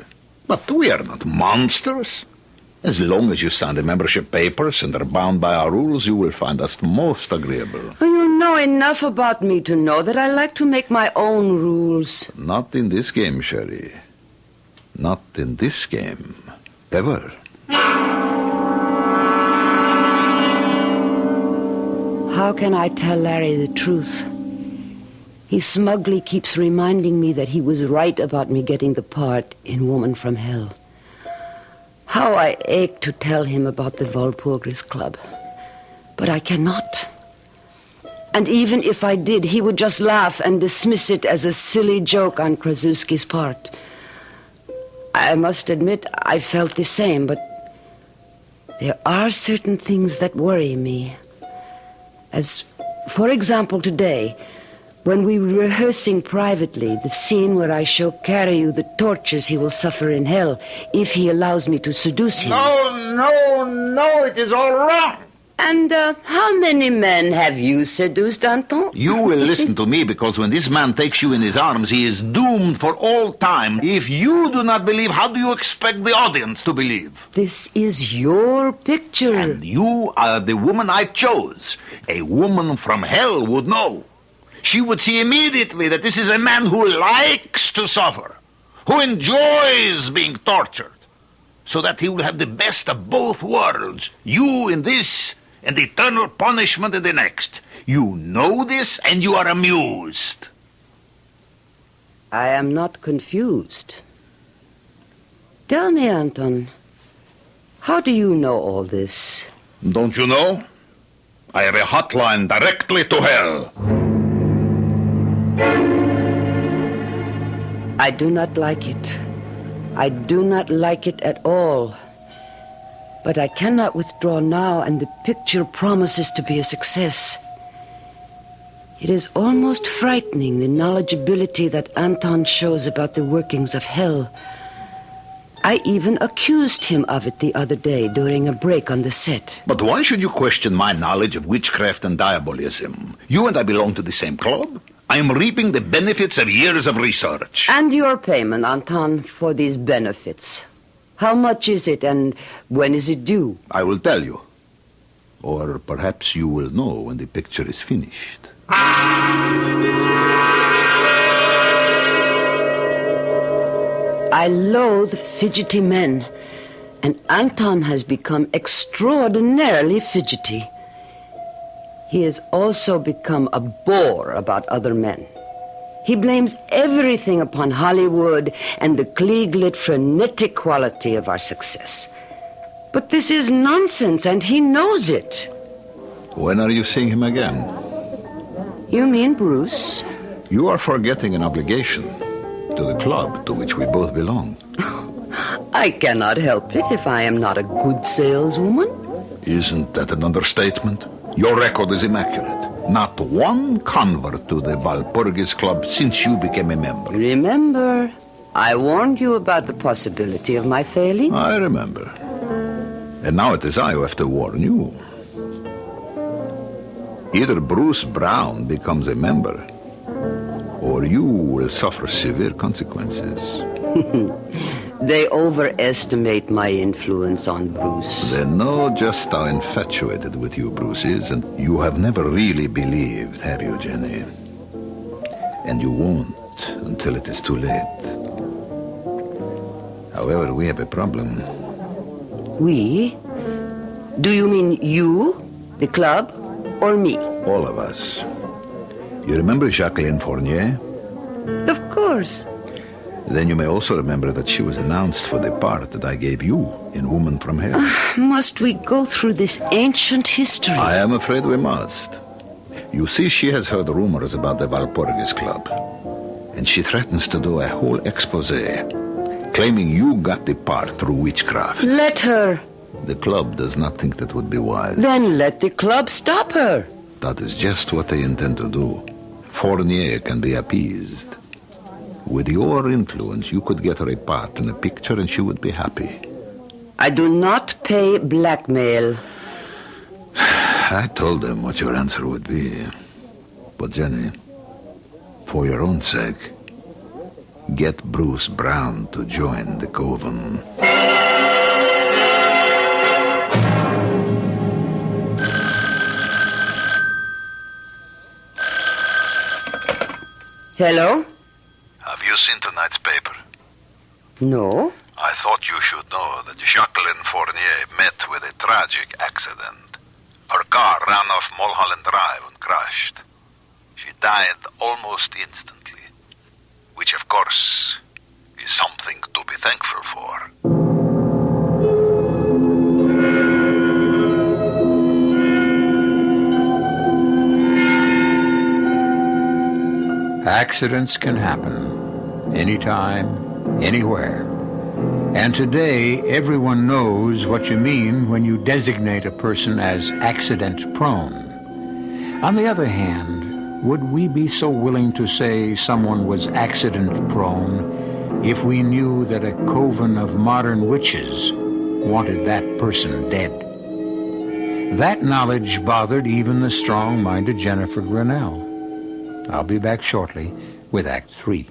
But we are not monsters. As long as you sign the membership papers and are bound by our rules, you will find us most agreeable. You know enough about me to know that I like to make my own rules. Not in this game, Sherry. Not in this game. Ever. How can I tell Larry the truth? He smugly keeps reminding me that he was right about me getting the part in Woman from Hell. How I ache to tell him about the Walpurgis Club. But I cannot. And even if I did, he would just laugh and dismiss it as a silly joke on Krasuski's part. I must admit I felt the same, but there are certain things that worry me. As, for example, today, when we were rehearsing privately the scene where I show Karyu the tortures he will suffer in hell if he allows me to seduce him. No, it is all wrong. And how many men have you seduced, Anton? You will listen to me, because when this man takes you in his arms, he is doomed for all time. If you do not believe, how do you expect the audience to believe? This is your picture. And you are the woman I chose. A woman from hell would know. She would see immediately that this is a man who likes to suffer, who enjoys being tortured, so that he will have the best of both worlds, you in this and eternal punishment in the next. You know this and you are amused. I am not confused. Tell me, Anton, how do you know all this? Don't you know? I have a hotline directly to hell. I do not like it. I do not like it at all. But I cannot withdraw now, and the picture promises to be a success. It is almost frightening, the knowledgeability that Anton shows about the workings of hell. I even accused him of it the other day during a break on the set. But why should you question my knowledge of witchcraft and diabolism? You and I belong to the same club. I am reaping the benefits of years of research. And your payment, Anton, for these benefits. How much is it, and when is it due? I will tell you. Or perhaps you will know when the picture is finished. I loathe fidgety men, and Anton has become extraordinarily fidgety. He has also become a bore about other men. He blames everything upon Hollywood and the Klieg-lit frenetic quality of our success. But this is nonsense, and he knows it. When are you seeing him again? You mean Bruce? You are forgetting an obligation to the club to which we both belong. I cannot help it if I am not a good saleswoman. Isn't that an understatement? Your record is immaculate. Not one convert to the Walpurgis Club since you became a member. Remember, I warned you about the possibility of my failing. I remember. And now it is I who have to warn you. Either Bruce Brown becomes a member, or you will suffer severe consequences. They overestimate my influence on Bruce. They know just how infatuated with you Bruce is, and you have never really believed, have you, Jenny? And you won't until it is too late. However, we have a problem. We? Do you mean you, the club, or me? All of us. You remember Jacqueline Fournier? Of course. Then you may also remember that she was announced for the part that I gave you in Woman from Hell. Must we go through this ancient history? I am afraid we must. You see, she has heard rumors about the Walpurgis Club, and she threatens to do a whole expose, claiming you got the part through witchcraft. Let her. The club does not think that would be wise. Then let the club stop her. That is just what they intend to do. Fournier can be appeased. With your influence, you could get her a part in a picture and she would be happy. I do not pay blackmail. I told them what your answer would be. But Jenny, for your own sake, get Bruce Brown to join the coven. Hello? Have you seen tonight's paper? No. I thought you should know that Jacqueline Fournier met with a tragic accident. Her car ran off Mulholland Drive and crashed. She died almost instantly, which of course is something to be thankful for. Accidents can happen anytime, anywhere. And today, everyone knows what you mean when you designate a person as accident-prone. On the other hand, would we be so willing to say someone was accident-prone if we knew that a coven of modern witches wanted that person dead? That knowledge bothered even the strong-minded Jennifer Grinnell. I'll be back shortly with Act 3.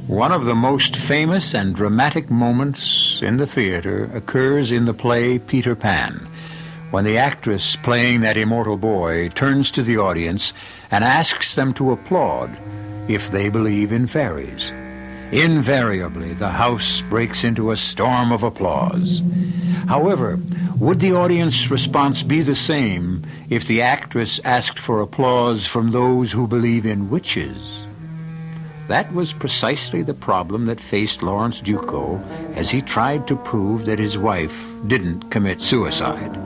One of the most famous and dramatic moments in the theater occurs in the play Peter Pan, when the actress playing that immortal boy turns to the audience and asks them to applaud if they believe in fairies. Invariably, the house breaks into a storm of applause. However, would the audience response be the same if the actress asked for applause from those who believe in witches? That was precisely the problem that faced Lawrence Duco as he tried to prove that his wife didn't commit suicide.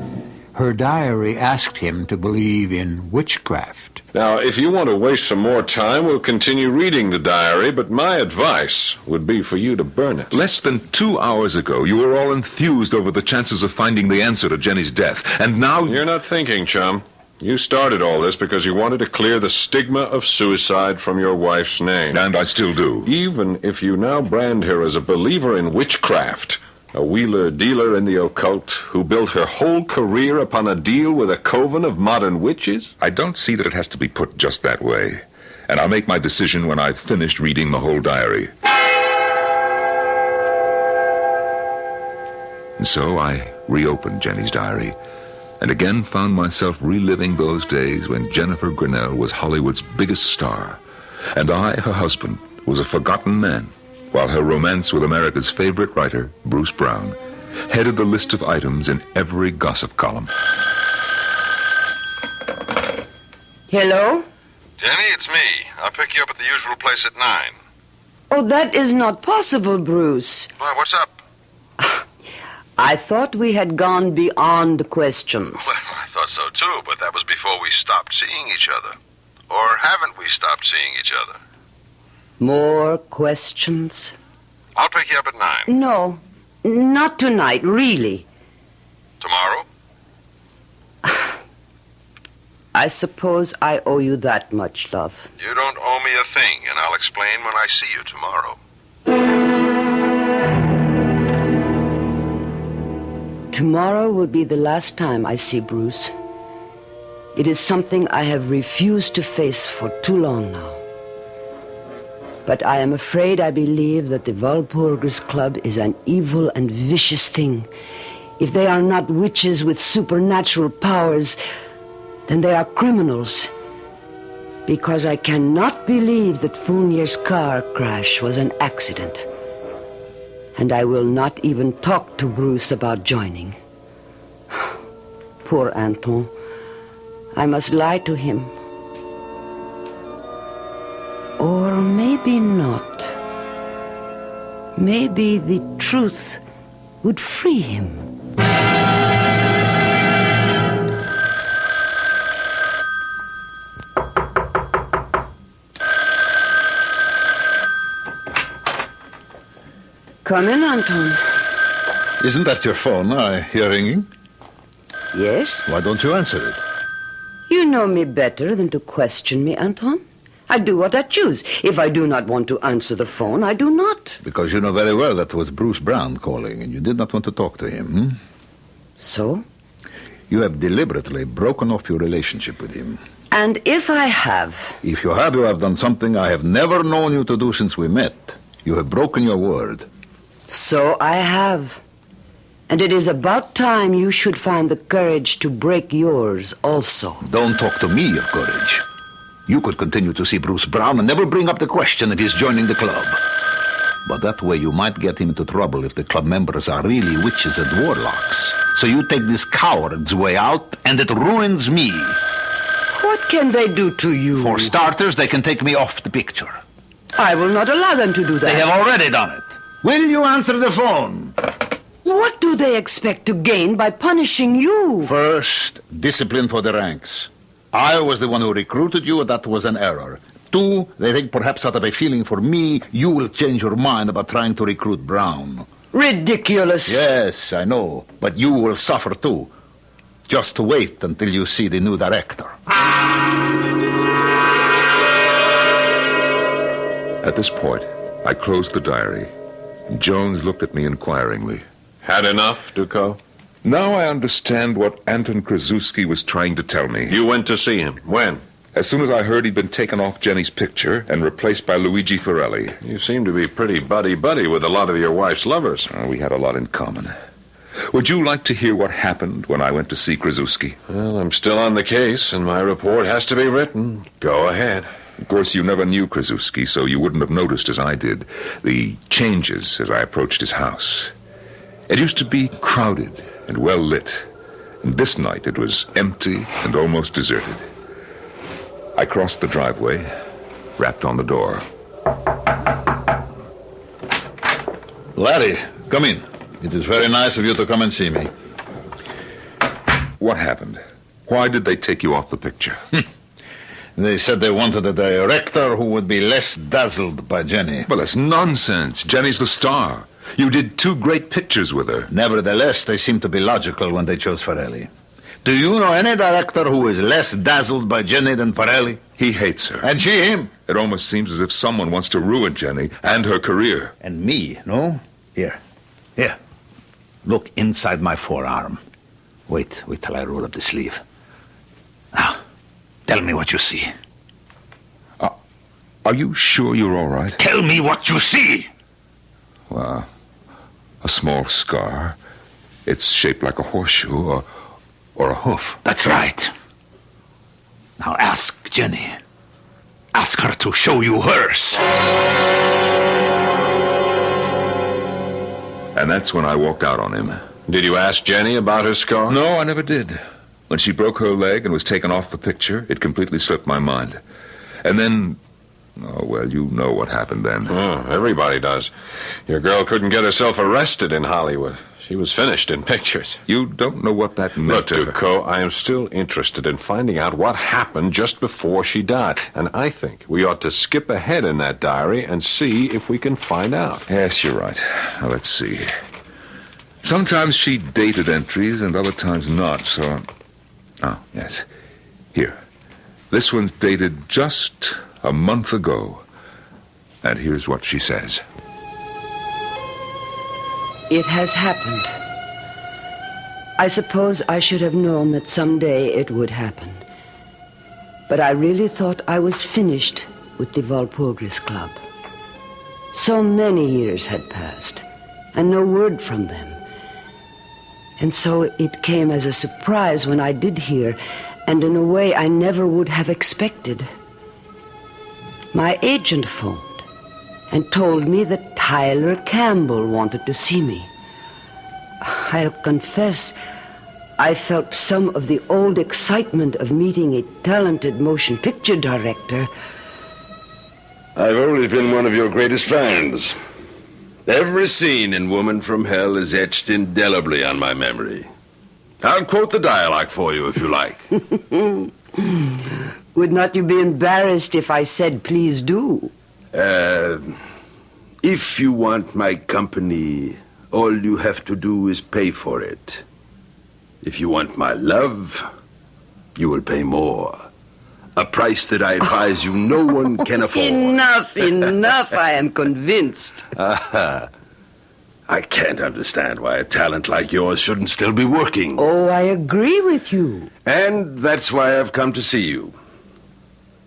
Her diary asked him to believe in witchcraft. Now, if you want to waste some more time, we'll continue reading the diary, but my advice would be for you to burn it. Less than 2 hours ago, you were all enthused over the chances of finding the answer to Jenny's death. And now... You're not thinking, chum. You started all this because you wanted to clear the stigma of suicide from your wife's name. And I still do. Even if you now brand her as a believer in witchcraft, a wheeler-dealer in the occult who built her whole career upon a deal with a coven of modern witches? I don't see that it has to be put just that way. And I'll make my decision when I've finished reading the whole diary. And so I reopened Jenny's diary, and again found myself reliving those days when Jennifer Grinnell was Hollywood's biggest star, and I, her husband, was a forgotten man, while her romance with America's favorite writer, Bruce Brown, headed the list of items in every gossip column. Hello? Jenny, it's me. I'll pick you up at the usual place at 9. Oh, that is not possible, Bruce. Why, what's up? I thought we had gone beyond questions. Well, I thought so too, but that was before we stopped seeing each other. Or haven't we stopped seeing each other? More questions? I'll pick you up at 9. No, not tonight, really. Tomorrow? I suppose I owe you that much, love. You don't owe me a thing, and I'll explain when I see you tomorrow. Tomorrow will be the last time I see Bruce. It is something I have refused to face for too long now. But I am afraid I believe that the Walpurgis Club is an evil and vicious thing. If they are not witches with supernatural powers, then they are criminals. Because I cannot believe that Fournier's car crash was an accident. And I will not even talk to Bruce about joining. Poor Anton. I must lie to him. Or maybe not. Maybe the truth would free him. Come in, Anton. Isn't that your phone I hear ringing? Yes? Why don't you answer it? You know me better than to question me, Anton. I do what I choose. If I do not want to answer the phone, I do not. Because you know very well that was Bruce Brown calling, and you did not want to talk to him. So? You have deliberately broken off your relationship with him. And if I have? If you have done something I have never known you to do since we met. You have broken your word. So I have. And it is about time you should find the courage to break yours also. Don't talk to me of courage. You could continue to see Bruce Brown and never bring up the question of his joining the club. But that way you might get him into trouble if the club members are really witches and warlocks. So you take this coward's way out, and it ruins me. What can they do to you? For starters, they can take me off the picture. I will not allow them to do that. They have already done it. Will you answer the phone? What do they expect to gain by punishing you? First, discipline for the ranks. I was the one who recruited you, and that was an error. 2, they think perhaps out of a feeling for me, you will change your mind about trying to recruit Brown. Ridiculous. Yes, I know. But you will suffer too. Just wait until you see the new director. At this point, I closed the diary. Jones looked at me inquiringly. Had enough, Duco? Now I understand what Anton Krasuski was trying to tell me. You went to see him. When? As soon as I heard he'd been taken off Jenny's picture and replaced by Luigi Ferrelli. You seem to be pretty buddy-buddy with a lot of your wife's lovers. We had a lot in common. Would you like to hear what happened when I went to see Krasuski? Well, I'm still on the case, and my report has to be written. Go ahead. Of course, you never knew Krasuski, so you wouldn't have noticed, as I did, the changes as I approached his house. It used to be crowded and well lit, and this night it was empty and almost deserted. I crossed the driveway, rapped on the door. Larry, come in. It is very nice of you to come and see me. What happened? Why did they take you off the picture? They said they wanted a director who would be less dazzled by Jenny. Well, that's nonsense. Jenny's the star. You did 2 great pictures with her. Nevertheless, they seem to be logical when they chose Farrelly. Do you know any director who is less dazzled by Jenny than Farrelly? He hates her. And she him. It almost seems as if someone wants to ruin Jenny and her career. And me, no? Here. Look inside my forearm. Wait till I roll up the sleeve. Now, tell me what you see. Are you sure you're all right? Tell me what you see! Well, a small scar. It's shaped like a horseshoe or a hoof. That's right. Now ask Jenny. Ask her to show you hers. And that's when I walked out on him. Did you ask Jenny about her scar? No, I never did. When she broke her leg and was taken off the picture, it completely slipped my mind. And then... Oh, well, you know what happened then. Oh, everybody does. Your girl couldn't get herself arrested in Hollywood. She was finished in pictures. You don't know what that meant. Look, Ducot, I am still interested in finding out what happened just before she died. And I think we ought to skip ahead in that diary and see if we can find out. Yes, you're right. Now, let's see. Sometimes she dated entries and other times not, so... Oh, yes. Here. This one's dated just a month ago. And here's what she says. It has happened. I suppose I should have known that someday it would happen. But I really thought I was finished with the Walpurgis Club. So many years had passed, and no word from them. And so it came as a surprise when I did hear, and in a way I never would have expected. My agent phoned and told me that Tyler Campbell wanted to see me. I'll confess, I felt some of the old excitement of meeting a talented motion picture director. I've always been one of your greatest fans. Every scene in Woman from Hell is etched indelibly on my memory. I'll quote the dialogue for you if you like. Would not you be embarrassed if I said, please do? If you want my company, all you have to do is pay for it. If you want my love, you will pay more. A price that I advise you no one can afford. Enough, I am convinced. I can't understand why a talent like yours shouldn't still be working. Oh, I agree with you. And that's why I've come to see you.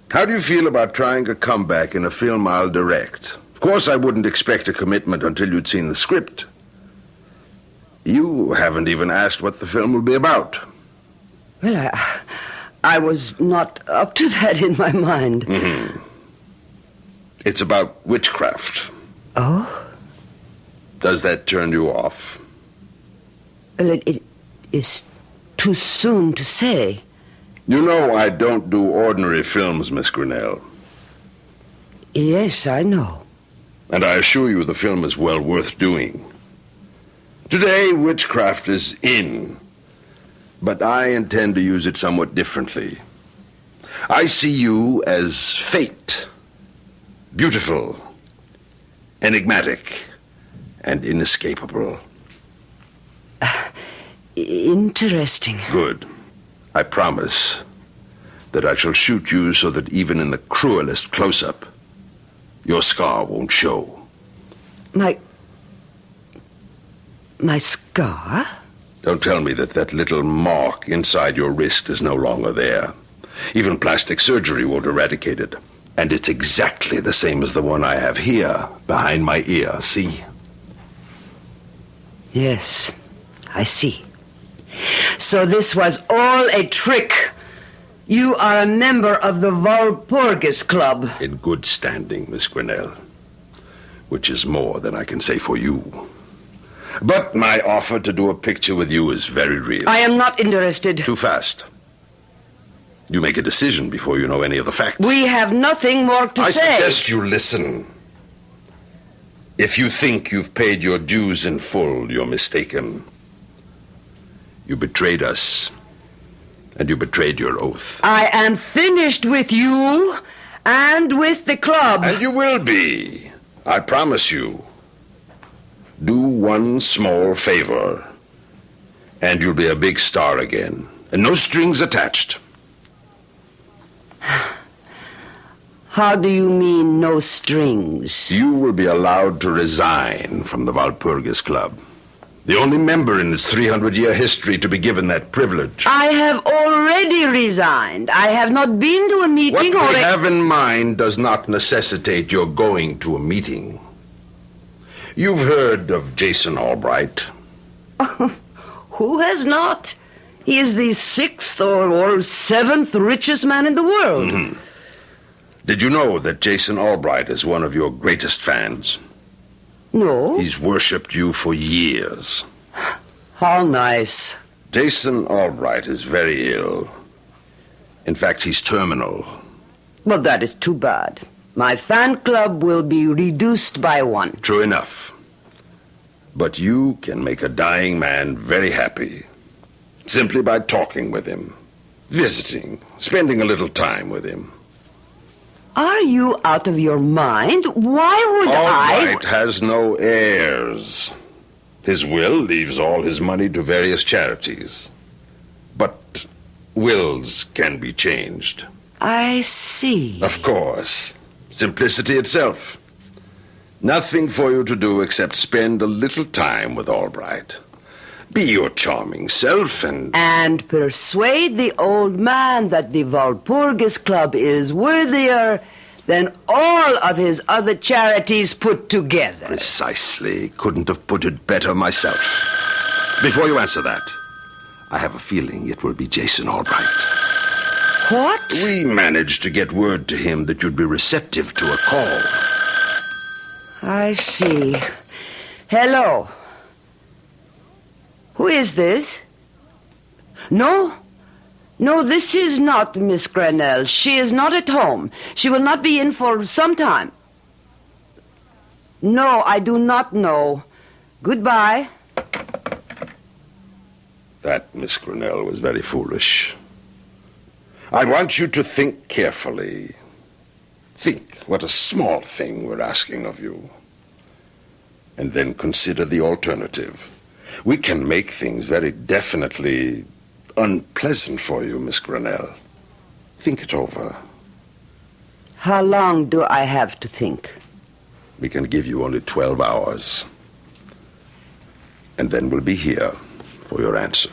How do you feel about trying a comeback in a film I'll direct? Of course, I wouldn't expect a commitment until you'd seen the script. You haven't even asked what the film will be about. Well, I was not up to that in my mind. Mm-hmm. It's about witchcraft. Oh? Does that turn you off? Well, it is too soon to say. You know I don't do ordinary films, Miss Grinnell. Yes, I know. And I assure you the film is well worth doing. Today, witchcraft is in. But I intend to use it somewhat differently. I see you as fate. Beautiful, enigmatic, and inescapable. Interesting. Good. I promise that I shall shoot you so that even in the cruelest close-up, your scar won't show. My scar? Don't tell me that little mark inside your wrist is no longer there. Even plastic surgery won't eradicate it. And it's exactly the same as the one I have here, behind my ear, see? Yes, I see. So this was all a trick. You are a member of the Walpurgis Club. In good standing, Miss Grinnell. Which is more than I can say for you. But my offer to do a picture with you is very real. I am not interested. Too fast. You make a decision before you know any of the facts. We have nothing more to say. I suggest you listen. If you think you've paid your dues in full, you're mistaken. You betrayed us. And you betrayed your oath. I am finished with you and with the club. And you will be. I promise you. Do one small favor, and you'll be a big star again. And no strings attached. How do you mean, no strings? You will be allowed to resign from the Walpurgis Club. The only member in its 300-year history to be given that privilege. I have already resigned. I have not been to a meeting What we have in mind does not necessitate your going to a meeting. You've heard of Jason Albright. Who has not? He is the 6th or 7th richest man in the world. Mm-hmm. Did you know that Jason Albright is one of your greatest fans? No. He's worshipped you for years. How nice. Jason Albright is very ill. In fact, he's terminal. Well, that is too bad. My fan club will be reduced by 1. True enough. But you can make a dying man very happy. Simply by talking with him, visiting, spending a little time with him. Are you out of your mind? Why would Albright has no heirs. His will leaves all his money to various charities. But wills can be changed. I see. Of course. Simplicity itself. Nothing for you to do except spend a little time with Albright. Be your charming self and persuade the old man that the Walpurgis Club is worthier than all of his other charities put together. Precisely. Couldn't have put it better myself. Before you answer that, I have a feeling it will be Jason Albright. What? We managed to get word to him that you'd be receptive to a call. I see. Hello. Who is this? No, this is not Miss Grenell. She is not at home. She will not be in for some time. No, I do not know. Goodbye. That, Miss Grenell, was very foolish. I want you to think carefully. Think what a small thing we're asking of you. And then consider the alternative. We can make things very definitely unpleasant for you, Miss Grenell. Think it over. How long do I have to think? We can give you only 12 hours. And then we'll be here for your answer.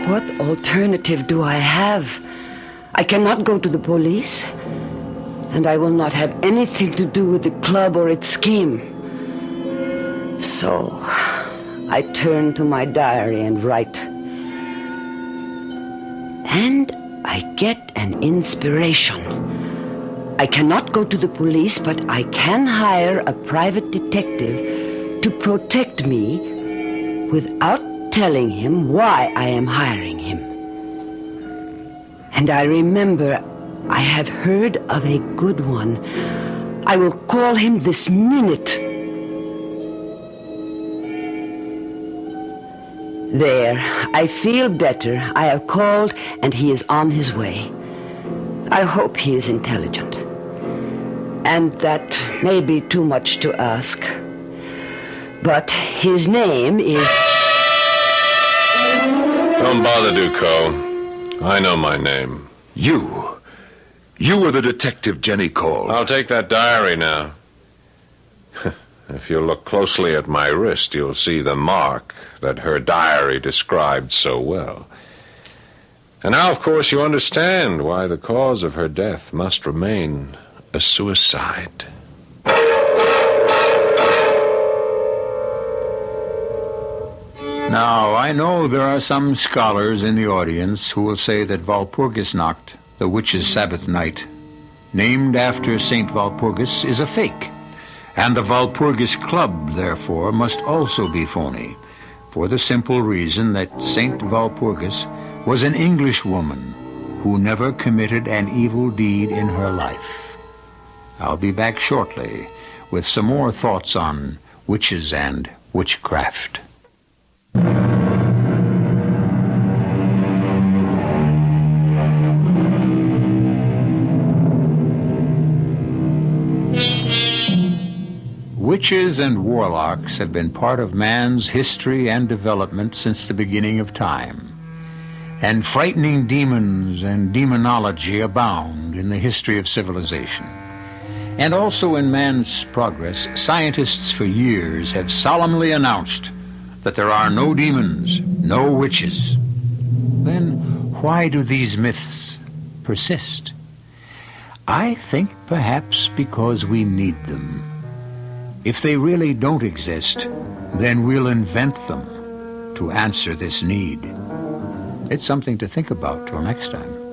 What alternative do I have? I cannot go to the police. And I will not have anything to do with the club or its scheme. So, I turn to my diary and write. And I get an inspiration. I cannot go to the police, but I can hire a private detective to protect me without telling him why I am hiring him. And I remember I have heard of a good one. I will call him this minute. There, I feel better. I have called, and he is on his way. I hope he is intelligent. And that may be too much to ask. But his name is... Don't bother, Ducot. I know my name. You were the detective Jenny called. I'll take that diary now. If you look closely at my wrist, you'll see the mark that her diary described so well. And now, of course, you understand why the cause of her death must remain a suicide. Now, I know there are some scholars in the audience who will say that Walpurgisnacht, the witch's Sabbath night, named after St. Walpurgis, is a fake, and the Walpurgis Club, therefore, must also be phony, for the simple reason that St. Walpurgis was an English woman who never committed an evil deed in her life. I'll be back shortly with some more thoughts on witches and witchcraft. Witches and warlocks have been part of man's history and development since the beginning of time. And frightening demons and demonology abound in the history of civilization. And also in man's progress, scientists for years have solemnly announced that there are no demons, no witches. Then why do these myths persist? I think perhaps because we need them. If they really don't exist, then we'll invent them to answer this need. It's something to think about till next time.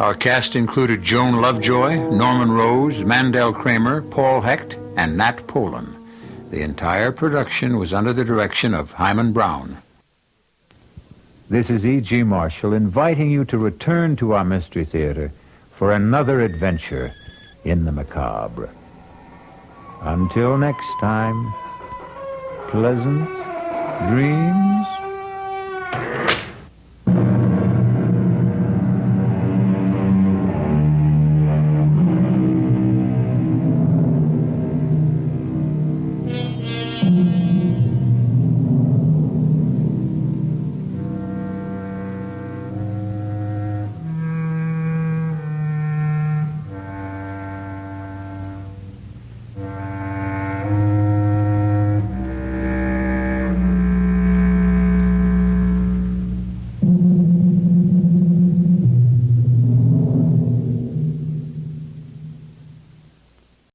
Our cast included Joan Lovejoy, Norman Rose, Mandel Kramer, Paul Hecht, and Nat Polan. The entire production was under the direction of Hyman Brown. This is E.G. Marshall inviting you to return to our Mystery Theater for another adventure in the macabre. Until next time, pleasant dreams.